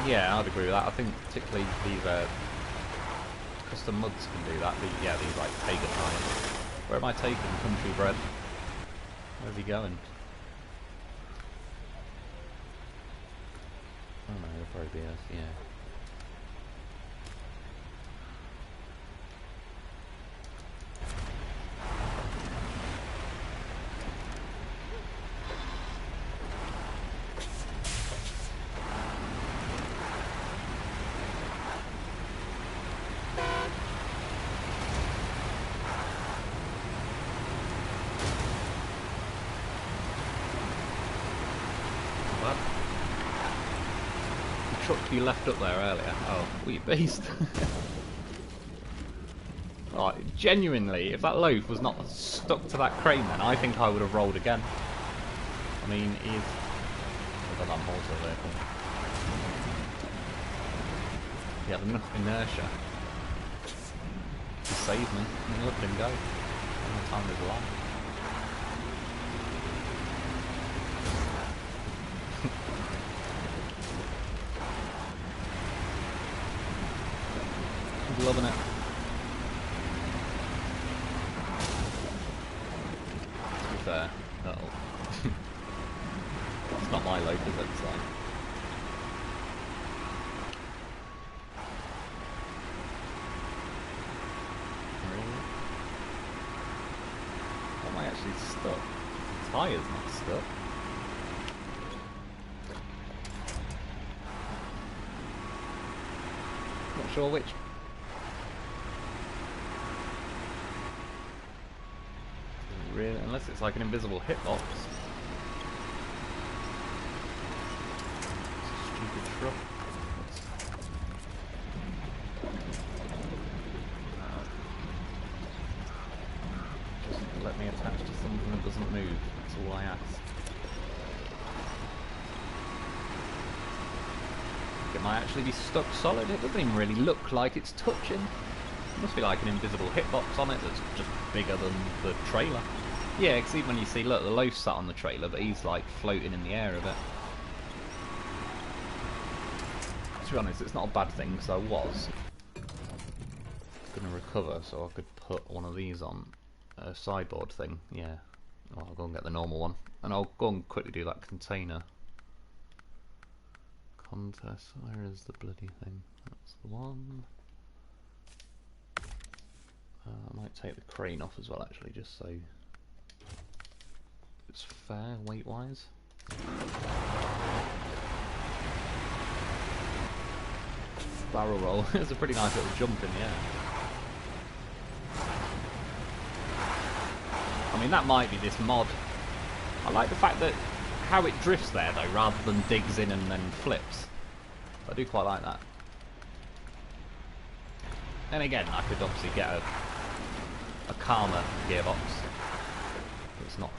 Speaker 1: Yeah, I'd agree with that. I think particularly these custom muds can do that. These like Pagan tyres. Where am I taking Country Bread? Where's he going? Oh no, it'll probably be us, yeah. Truck you left up there earlier. Oh, were you beast? Oh, genuinely, if that loaf was not stuck to that crane, then I think I would have rolled again. I mean, I've got that horse over there. He had enough inertia to save me. I mean, look at him go. How much time is alive? Loving it. To be fair, it's not my loaf, is it? So. Really? Am I actually stuck? The tire's not stuck. Not sure which. Really, unless it's like an invisible hitbox. Stupid truck. Just let me attach to something that doesn't move. That's all I ask. It might actually be stuck solid. It doesn't even really look like it's touching. It must be like an invisible hitbox on it that's just bigger than the trailer. Yeah, because even when you see, look, the loaf's sat on the trailer, but he's like floating in the air a bit. To be honest, it's not a bad thing, because I was going to recover, so I could put one of these on a sideboard thing. Yeah, well, I'll go and get the normal one, and I'll go and quickly do that container contest. Where is the bloody thing? That's the one. I might take the crane off as well, actually, just so it's fair weight-wise. Barrel roll. It's a pretty nice little jump in the air. I mean, that might be this mod. I like the fact that how it drifts there, though, rather than digs in and then flips. I do quite like that. And again, I could obviously get a calmer gearbox. It's not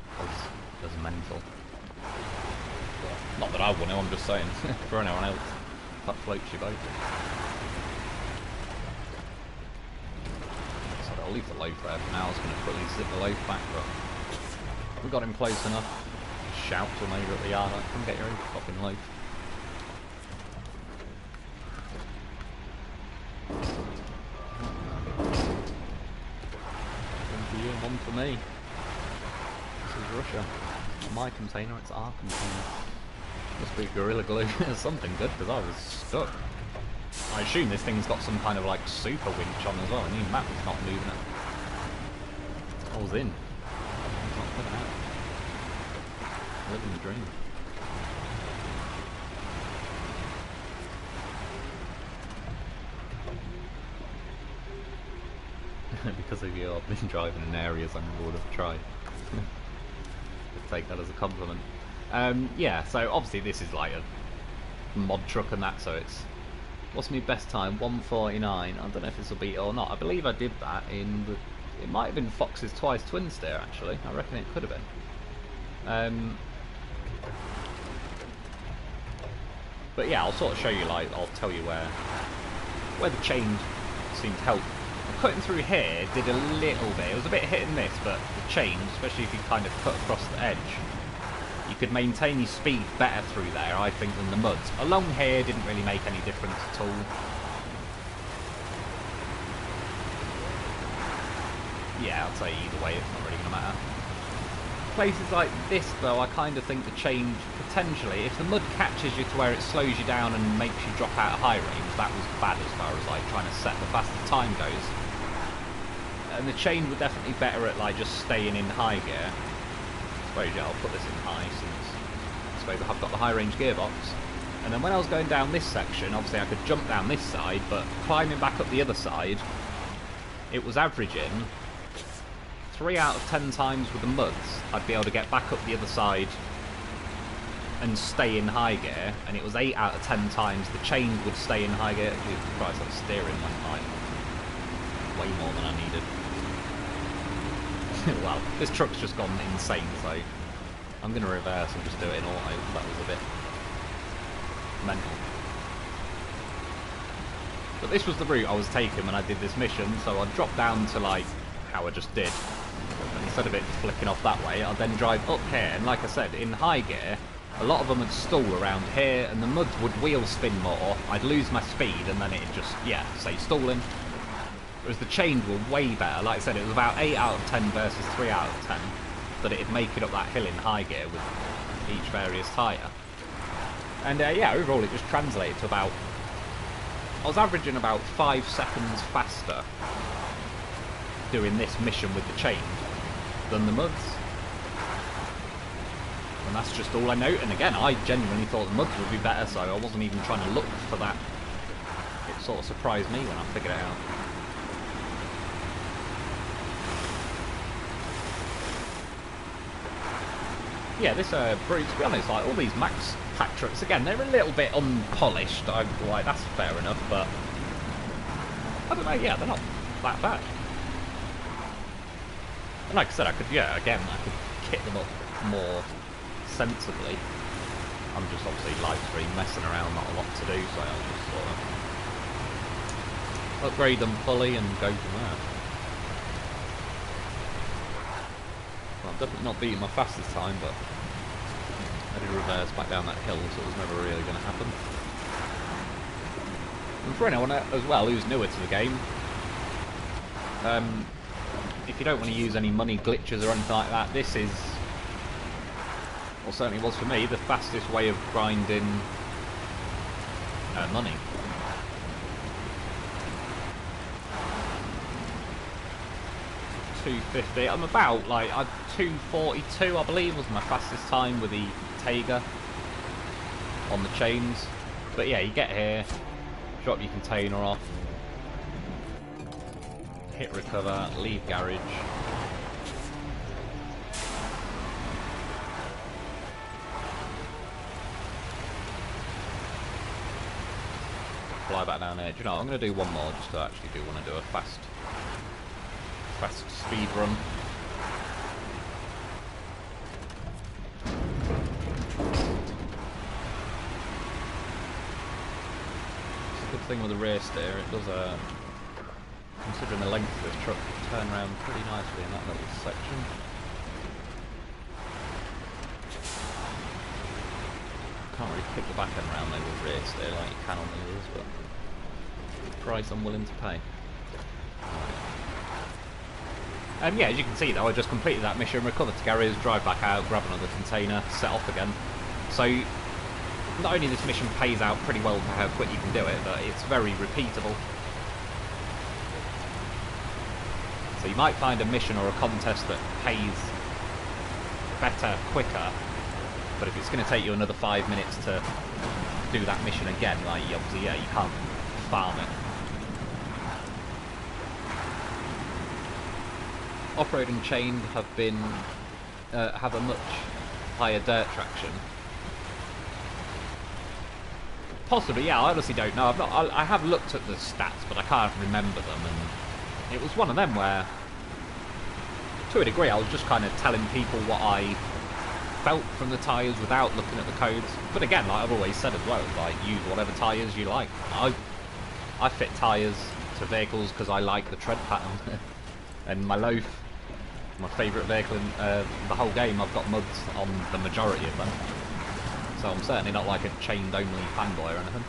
Speaker 1: as mental. Not that I want to, I'm just saying. For anyone else, that floats your boat. So I'll leave the loaf there for now. I was going to quickly zip the loaf back, but we got him close enough. Shout to him over at the yard, like, come get your own fucking loaf. One for you and one for me. This is Russia. Not my container, it's our container. Must be Gorilla Glue. Something good, because I was stuck. I assume this thing's got some kind of like super winch on as well. I knew Matt was not moving it. I was in. He's not coming out. Living the dream. Because of you, I've been driving in areas I would have tried. Take that as a compliment. Yeah, so obviously this is like a mod truck and that, so it's... What's my best time? 1:49. I don't know if this will beat it or not. I believe I did that in the... It might have been Fox's Twice Twin Steer, actually. I reckon it could have been. But yeah, I'll sort of show you, like, I'll tell you where the change seemed to help. Cutting through here did a little bit. It was a bit hit and miss, but the change, especially if you kind of cut across the edge, you could maintain your speed better through there, I think, than the muds. Along here didn't really make any difference at all. Yeah, I'd say either way, it's not really going to matter. Places like this, though, I kind of think the change, potentially, if the mud catches you to where it slows you down and makes you drop out of high range, that was bad as far as like trying to set the fastest time goes. And the chain would definitely be better at like just staying in high gear. I suppose, yeah, I'll put this in high since I suppose I've got the high range gearbox. And then when I was going down this section, obviously I could jump down this side, but climbing back up the other side, it was averaging 3 out of 10 times with the muds, I'd be able to get back up the other side and stay in high gear, and it was 8 out of 10 times the chain would stay in high gear. Jesus Christ, that steering went like way more than I needed. Well, this truck's just gone insane, so I'm going to reverse and just do it in auto. That was a bit mental. But this was the route I was taking when I did this mission, so I'd drop down to like how I just did. And instead of it flicking off that way, I'd then drive up here, and like I said, in high gear, a lot of them would stall around here, and the muds would wheel spin more, I'd lose my speed, and then it'd just, yeah, say stalling. Whereas the chains were way better. Like I said, it was about 8 out of 10 versus 3 out of 10, that it'd make it up that hill in high gear with each various tyre. And yeah, overall it just translated to about... I was averaging about 5 seconds faster doing this mission with the change than the muds. And that's just all I note. And again, I genuinely thought the muds would be better, so I wasn't even trying to look for that. It sort of surprised me when I figured it out. Yeah, this Brute, to be honest, like all these Max Pack trucks, again, they're a little bit unpolished. Like, that's fair enough, but I don't know, yeah, they're not that bad. And like I said, I could, yeah, again, I could kit them up more sensibly. I'm just obviously Livestream messing around, not a lot to do, so I'll just sort of upgrade them fully and go from there. Well, I'm definitely not beating my fastest time, but I did reverse back down that hill, so it was never really going to happen. And for anyone as well who's newer to the game, if you don't want to use any money glitches or anything like that, this is, or certainly was for me, the fastest way of grinding money. $2.50. I'm about like 2:42, I believe, was my fastest time with the Taiga on the chains. But yeah, you get here, drop your container off, hit recover, leave garage. Fly back down here. Do you know what? I'm going to do one more just to actually want to do a fast speed run. It's a good thing with the rear steer, it does considering the length of this truck, turn around pretty nicely in that little section. Can't really kick the back end around though with rear steer like you can on the others, but price I'm willing to pay. Yeah, as you can see though, I just completed that mission, recovered to garage, drive back out, grab another container, set off again. So, not only this mission pays out pretty well for how quick you can do it, but it's very repeatable. So you might find a mission or a contest that pays better, quicker, but if it's going to take you another 5 minutes to do that mission again, like, obviously, yeah, you can't farm it. Off-road and chained have a much higher dirt traction. Possibly, yeah. I honestly don't know. I have looked at the stats, but I can't remember them. And it was one of them where, to a degree, I was just kind of telling people what I felt from the tyres without looking at the codes. But again, like I've always said as well, like use whatever tyres you like. I fit tyres to vehicles because I like the tread pattern. And my loaf, my favourite vehicle in the whole game, I've got muds on the majority of them. So I'm certainly not like a chained only fanboy or anything.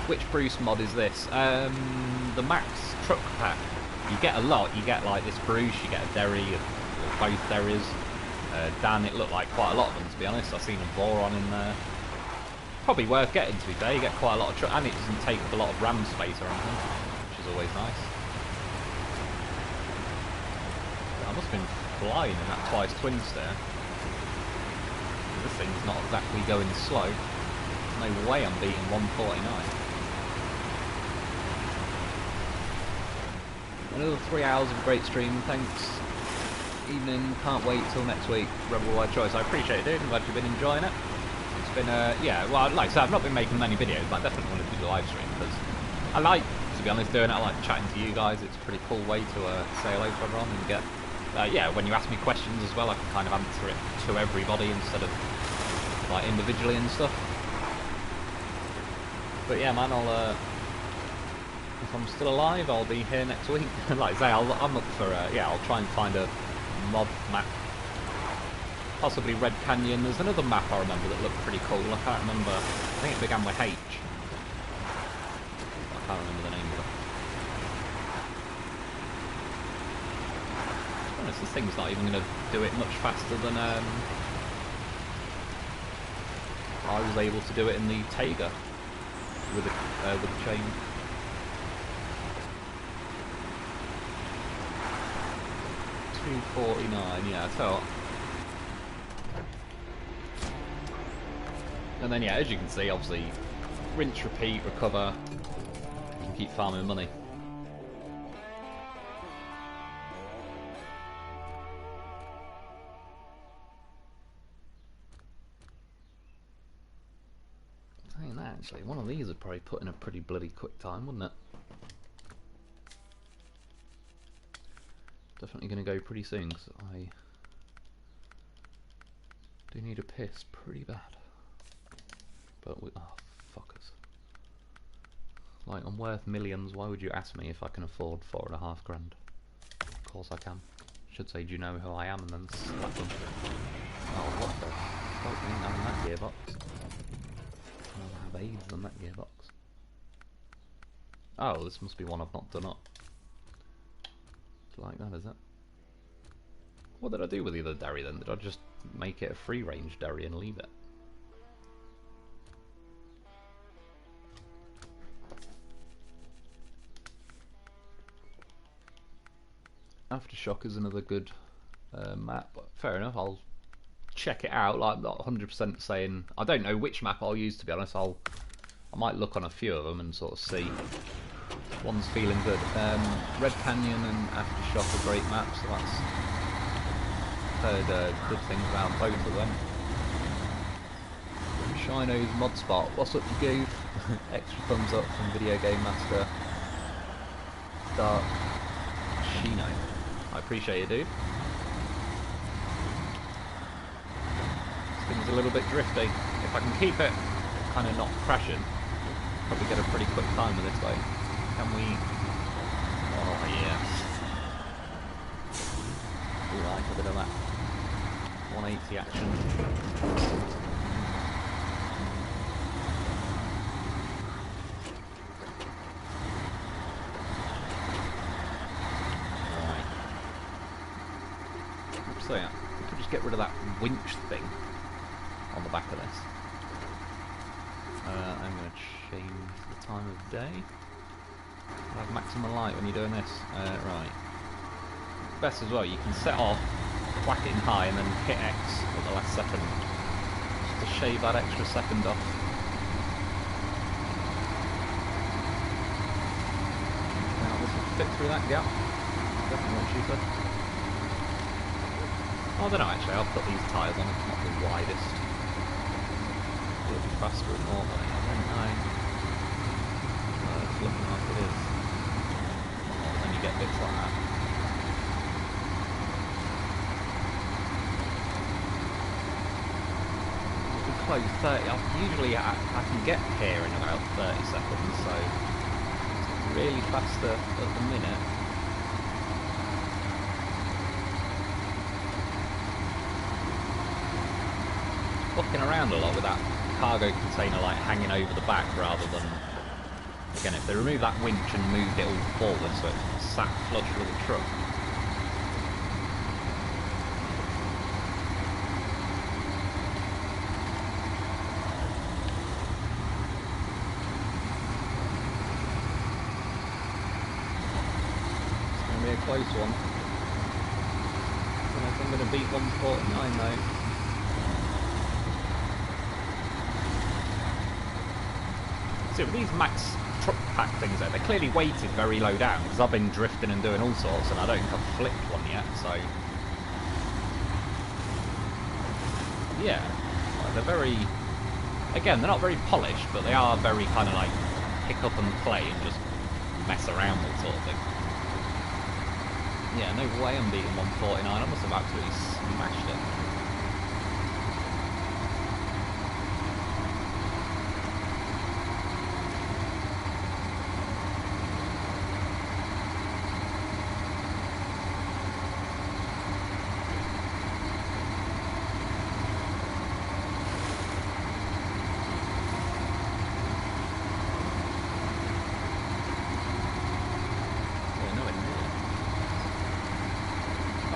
Speaker 1: Which Bruce mod is this? The Max Truck Pack. You get a lot. You get like this Bruce, you get a Derry, or both Derrys. Dan, it looked like quite a lot of them to be honest. I've seen a Voron in there. Probably worth getting to be fair. You get quite a lot of truck, and it doesn't take up a lot of RAM space or anything, which is always nice. I must have been flying in that twice twins there. This thing's not exactly going slow. There's no way I'm beating 149. Another 3 hours of a great stream, thanks. Evening, can't wait till next week. Rebel Wide Choice. I appreciate it, dude. I'm glad you've been enjoying it. It's been, yeah, well, like I said, I've not been making many videos, but I definitely want to do the live stream because I like, to be honest, doing it. I like chatting to you guys. It's a pretty cool way to say hello to everyone and get, yeah, when you ask me questions as well, I can kind of answer it to everybody instead of like individually and stuff. But yeah, man, I'll if I'm still alive, I'll be here next week. Like I say, I'm up for yeah, I'll try and find a mod map, possibly Red Canyon. There's another map I remember that looked pretty cool. I can't remember. I think it began with H. I can't remember the name of it. To be honest, this thing's not even going to do it much faster than I was able to do it in the Taiga with a chain. $249, yeah, so. And then yeah, as you can see, obviously, rinse, repeat, recover. You can keep farming money. Saying that, actually, one of these would probably put in a pretty bloody quick time, wouldn't it? Definitely going to go pretty soon because I do need a piss pretty bad. But oh, fuckers. Like, I'm worth millions. Why would you ask me if I can afford $4.5 grand? Of course I can. Should say, do you know who I am? And then slap them. Oh, what the fuck? I ain't having that gearbox. I'll have AIDS on that gearbox. Oh, this must be one I've not done up. Like that, is it? What did I do with the other Derry then? Did I just make it a free range Derry and leave it? Aftershock is another good map. Fair enough, I'll check it out. Like, I'm not 100% saying I don't know which map I'll use, to be honest. I'll I might look on a few of them and sort of see. One's feeling good. Red Canyon and Aftershock are great maps, so that's heard good things about both of them. Shino's Mod Spot, what's up you goof? Extra thumbs up from Video Game Master Dark Shino. I appreciate it, dude. This thing's a little bit drifty. If I can keep it kind of not crashing, probably get a pretty quick time with this way. Can we? Oh yes. We like a bit of that 180 action. So yeah, we could just get rid of that winch thing on the back of this. I'm going to change the time of day. Have maximum light when you're doing this. Right. Best as well, you can set off, whack it in high, and then hit X at the last second. Just to shave that extra second off. Now this will fit through that gap. Definitely what she said. I don't know actually, I'll put these tyres on, it's not the widest. It'll be faster than normal, I don't know. It's looking like it is. And then you get bits like that. We're close, 30. Usually I can get here in about 30 seconds, so it's really faster at the minute. Fucking around a lot with that cargo container like hanging over the back rather than, again, if they remove that winch and moved it all forward so it's sat flush with the truck. It's going to be a close one. I don't know if I'm going to beat 149 though. So with these max truck pack things they're clearly weighted very low down because I've been drifting and doing all sorts and I don't think I've flipped one yet, so yeah, they're very, again, they're not very polished, but they are very kind of like pick up and play and just mess around with sort of thing. Yeah, no way I'm beating 149, I must have absolutely smashed it.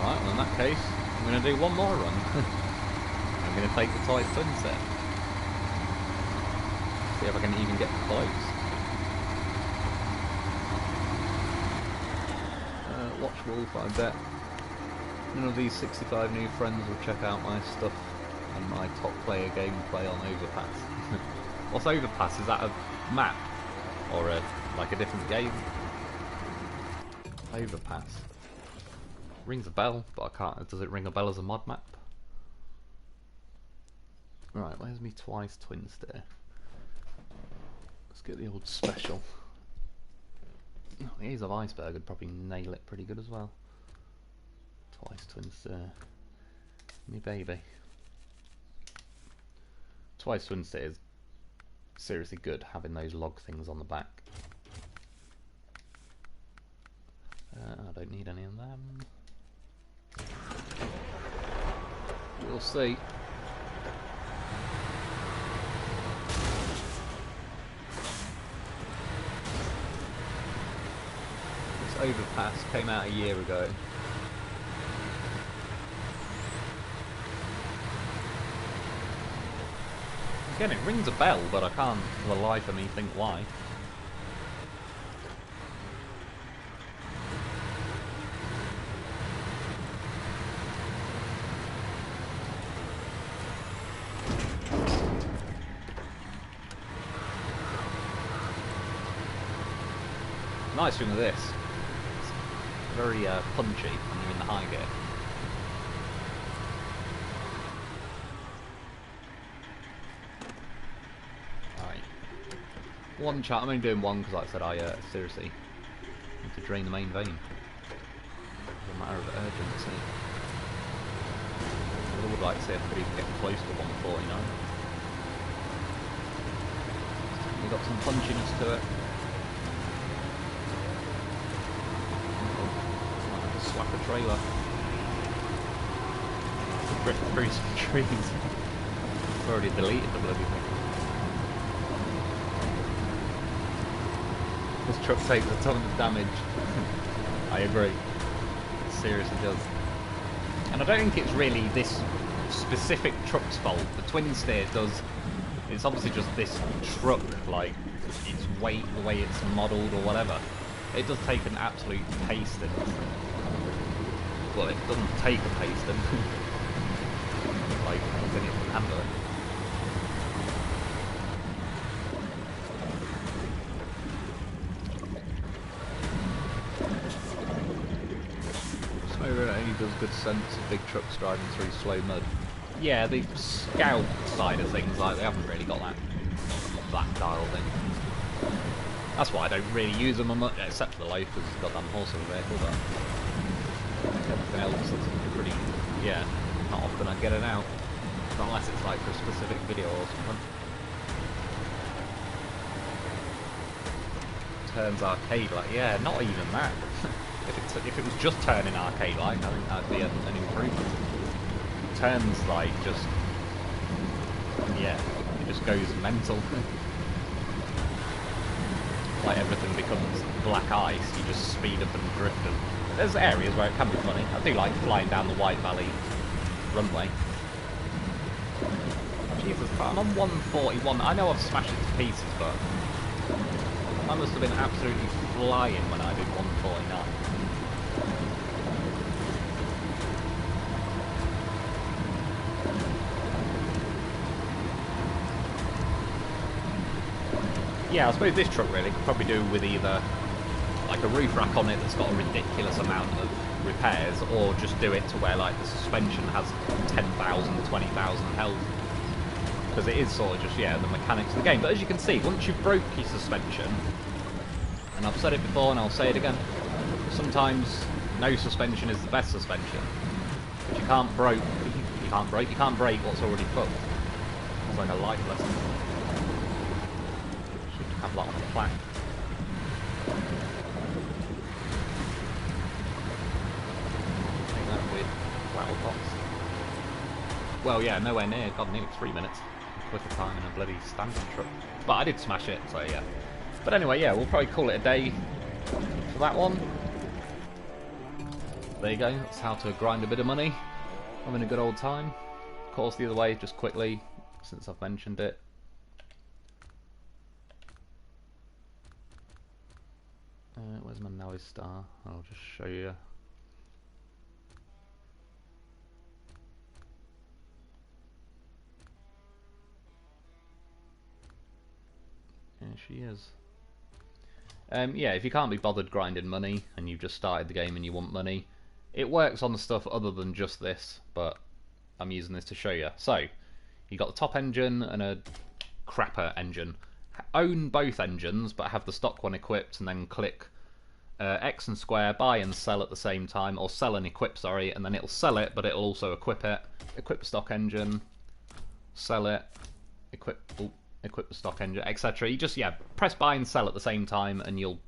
Speaker 1: In that case, I'm going to do one more run. I'm going to take the tight twin set. See if I can even get close. Watch Wolf, I bet. None of these 65 new friends will check out my stuff and my top player gameplay on Overpass. What's Overpass? Is that a map? Or like a different game? Overpass. Rings a bell, but I can't. Does it ring a bell as a mod map? Right, where's me twice twin stair? Let's get the old special. Oh, the Ace of Iceberg would probably nail it pretty good as well. Twice twin stair. Me baby. Twice twin stair is seriously good, having those log things on the back. I don't need any of them. We'll see. This Overpass came out a year ago. Again, it rings a bell, but I can't for the life of me think why. Nice thing with this, it's very punchy when you're in the high gear. One chat, I'm only doing one because like I said, I seriously need to drain the main vein. It's a matter of urgency. I would like to see if I could even get close to 149. We've got some punchiness to it. Might have to slap a trailer. Drift through some trees. I've already deleted the bloody thing. This truck takes a ton of damage. I agree. It seriously does. And I don't think it's really this specific truck's fault. The twin steer does. It's obviously just this truck, like its weight, the way it's modelled or whatever. It does take an absolute pasting. Well, it doesn't take a pasting. Like, I think it can handle it. SnowRunner only does good sense of big trucks driving through slow mud. Yeah, the scout side of things, like, they haven't really got that dialed in. That's why I don't really use them much, except for the loaf, because it's got that horse of a vehicle, but everything else is pretty, yeah, not often I get it out. Unless it's like for a specific video or something. Turns arcade like, yeah, not even that. if it was just turning arcade like, I think that'd be an improvement. Turns like just, yeah, it just goes mental. Like everything becomes black ice, you just speed up and drift. And there's areas where it can be funny. I do like flying down the White Valley runway. Jesus, but I'm on 141. I know I've smashed it to pieces, but I must have been absolutely flying when I did 149. Yeah, I suppose this truck really could probably do with either like a roof rack on it that's got a ridiculous amount of repairs, or just do it to where like the suspension has 10,000, 20,000 health. Because it is sort of just, yeah, the mechanics of the game. But as you can see, once you've broke your suspension, and I've said it before and I'll say it again, sometimes no suspension is the best suspension. But you can't break what's already fucked. It's like a life lesson. Should have that on the plaque. Take that with flower pots. Well, yeah, nowhere near. God, nearly 3 minutes. Quicker time in a bloody standard truck. But I did smash it, so yeah. But anyway, yeah, we'll probably call it a day for that one. There you go, that's how to grind a bit of money. Having a good old time. Of course, the other way, just quickly, since I've mentioned it. Where's my Noise Star? I'll just show you. There she is. Yeah, if you can't be bothered grinding money and you've just started the game and you want money, it works on the stuff other than just this, but I'm using this to show you. So, you got the top engine and a crapper engine. Own both engines, but have the stock one equipped, and then click X and square, buy and sell at the same time, or sell and equip, sorry, and then it'll sell it, but it'll also equip it. Equip the stock engine, sell it, equip the stock engine, etc. You just, yeah, press buy and sell at the same time, and you'll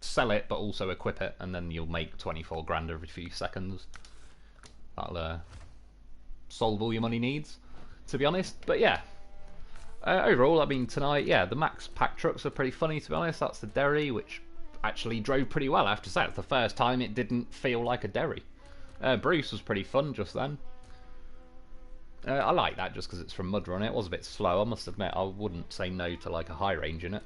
Speaker 1: sell it, but also equip it, and then you'll make 24 grand every few seconds. That'll solve all your money needs, to be honest. But yeah, overall, I mean, tonight, yeah, the max pack trucks are pretty funny, to be honest. That's the Derry, which actually drove pretty well, I have to say. It's the first time it didn't feel like a Derry. Bruce was pretty fun just then. I like that just because it's from Mud Run. It was a bit slow, I must admit. I wouldn't say no to like a high range in it.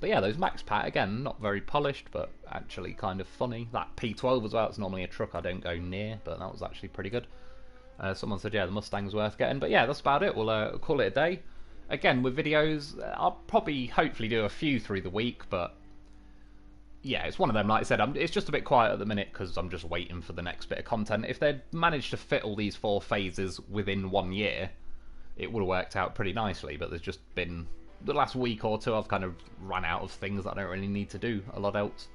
Speaker 1: But yeah, those Max Pat, again, not very polished, but actually kind of funny. That P12 as well, it's normally a truck I don't go near, but that was actually pretty good. Someone said, yeah, the Mustang's worth getting. But yeah, that's about it. We'll call it a day. Again, with videos, I'll probably hopefully do a few through the week, but yeah, it's one of them. Like I said, it's just a bit quiet at the minute because I'm just waiting for the next bit of content. If they'd managed to fit all these 4 phases within 1 year, it would have worked out pretty nicely. But there's just been the last week or two, I've kind of run out of things that I don't really need to do a lot else.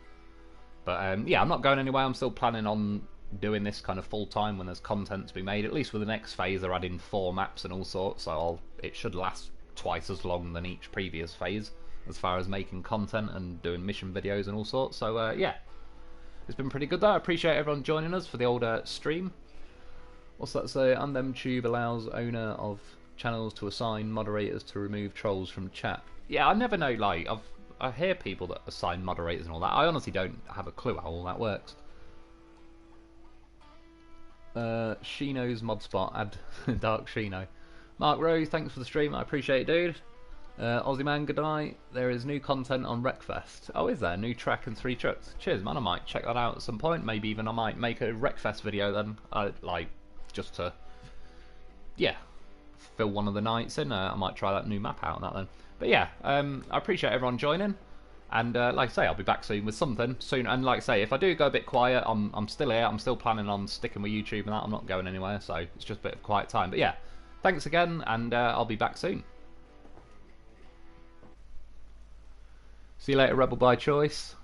Speaker 1: But yeah, I'm not going anywhere. I'm still planning on doing this kind of full time when there's content to be made. At least with the next phase, they're adding 4 maps and all sorts, so it should last twice as long than each previous phase as far as making content and doing mission videos and all sorts. So yeah, it's been pretty good though. I appreciate everyone joining us for the old stream. What's that say? UndemTube allows owner of channels to assign moderators to remove trolls from chat. Yeah, I never know. Like I hear people that assign moderators and all that. I honestly don't have a clue how all that works. Shino's mod spot, add Dark Shino. Mark Rose, thanks for the stream. I appreciate it, dude. Aussie Man, good night. There is new content on Wreckfest. Oh, is there? New track and 3 trucks. Cheers, man. I might check that out at some point. Maybe even I might make a Wreckfest video then. Like, just to, yeah, fill one of the nights in. I might try that new map out and that then. But yeah, I appreciate everyone joining. And like I say, I'll be back soon with something soon. And like I say, if I do go a bit quiet, I'm still here. I'm still planning on sticking with YouTube and that. I'm not going anywhere, so it's just a bit of quiet time. But yeah, thanks again, and I'll be back soon. See you later, Rebel by Choice.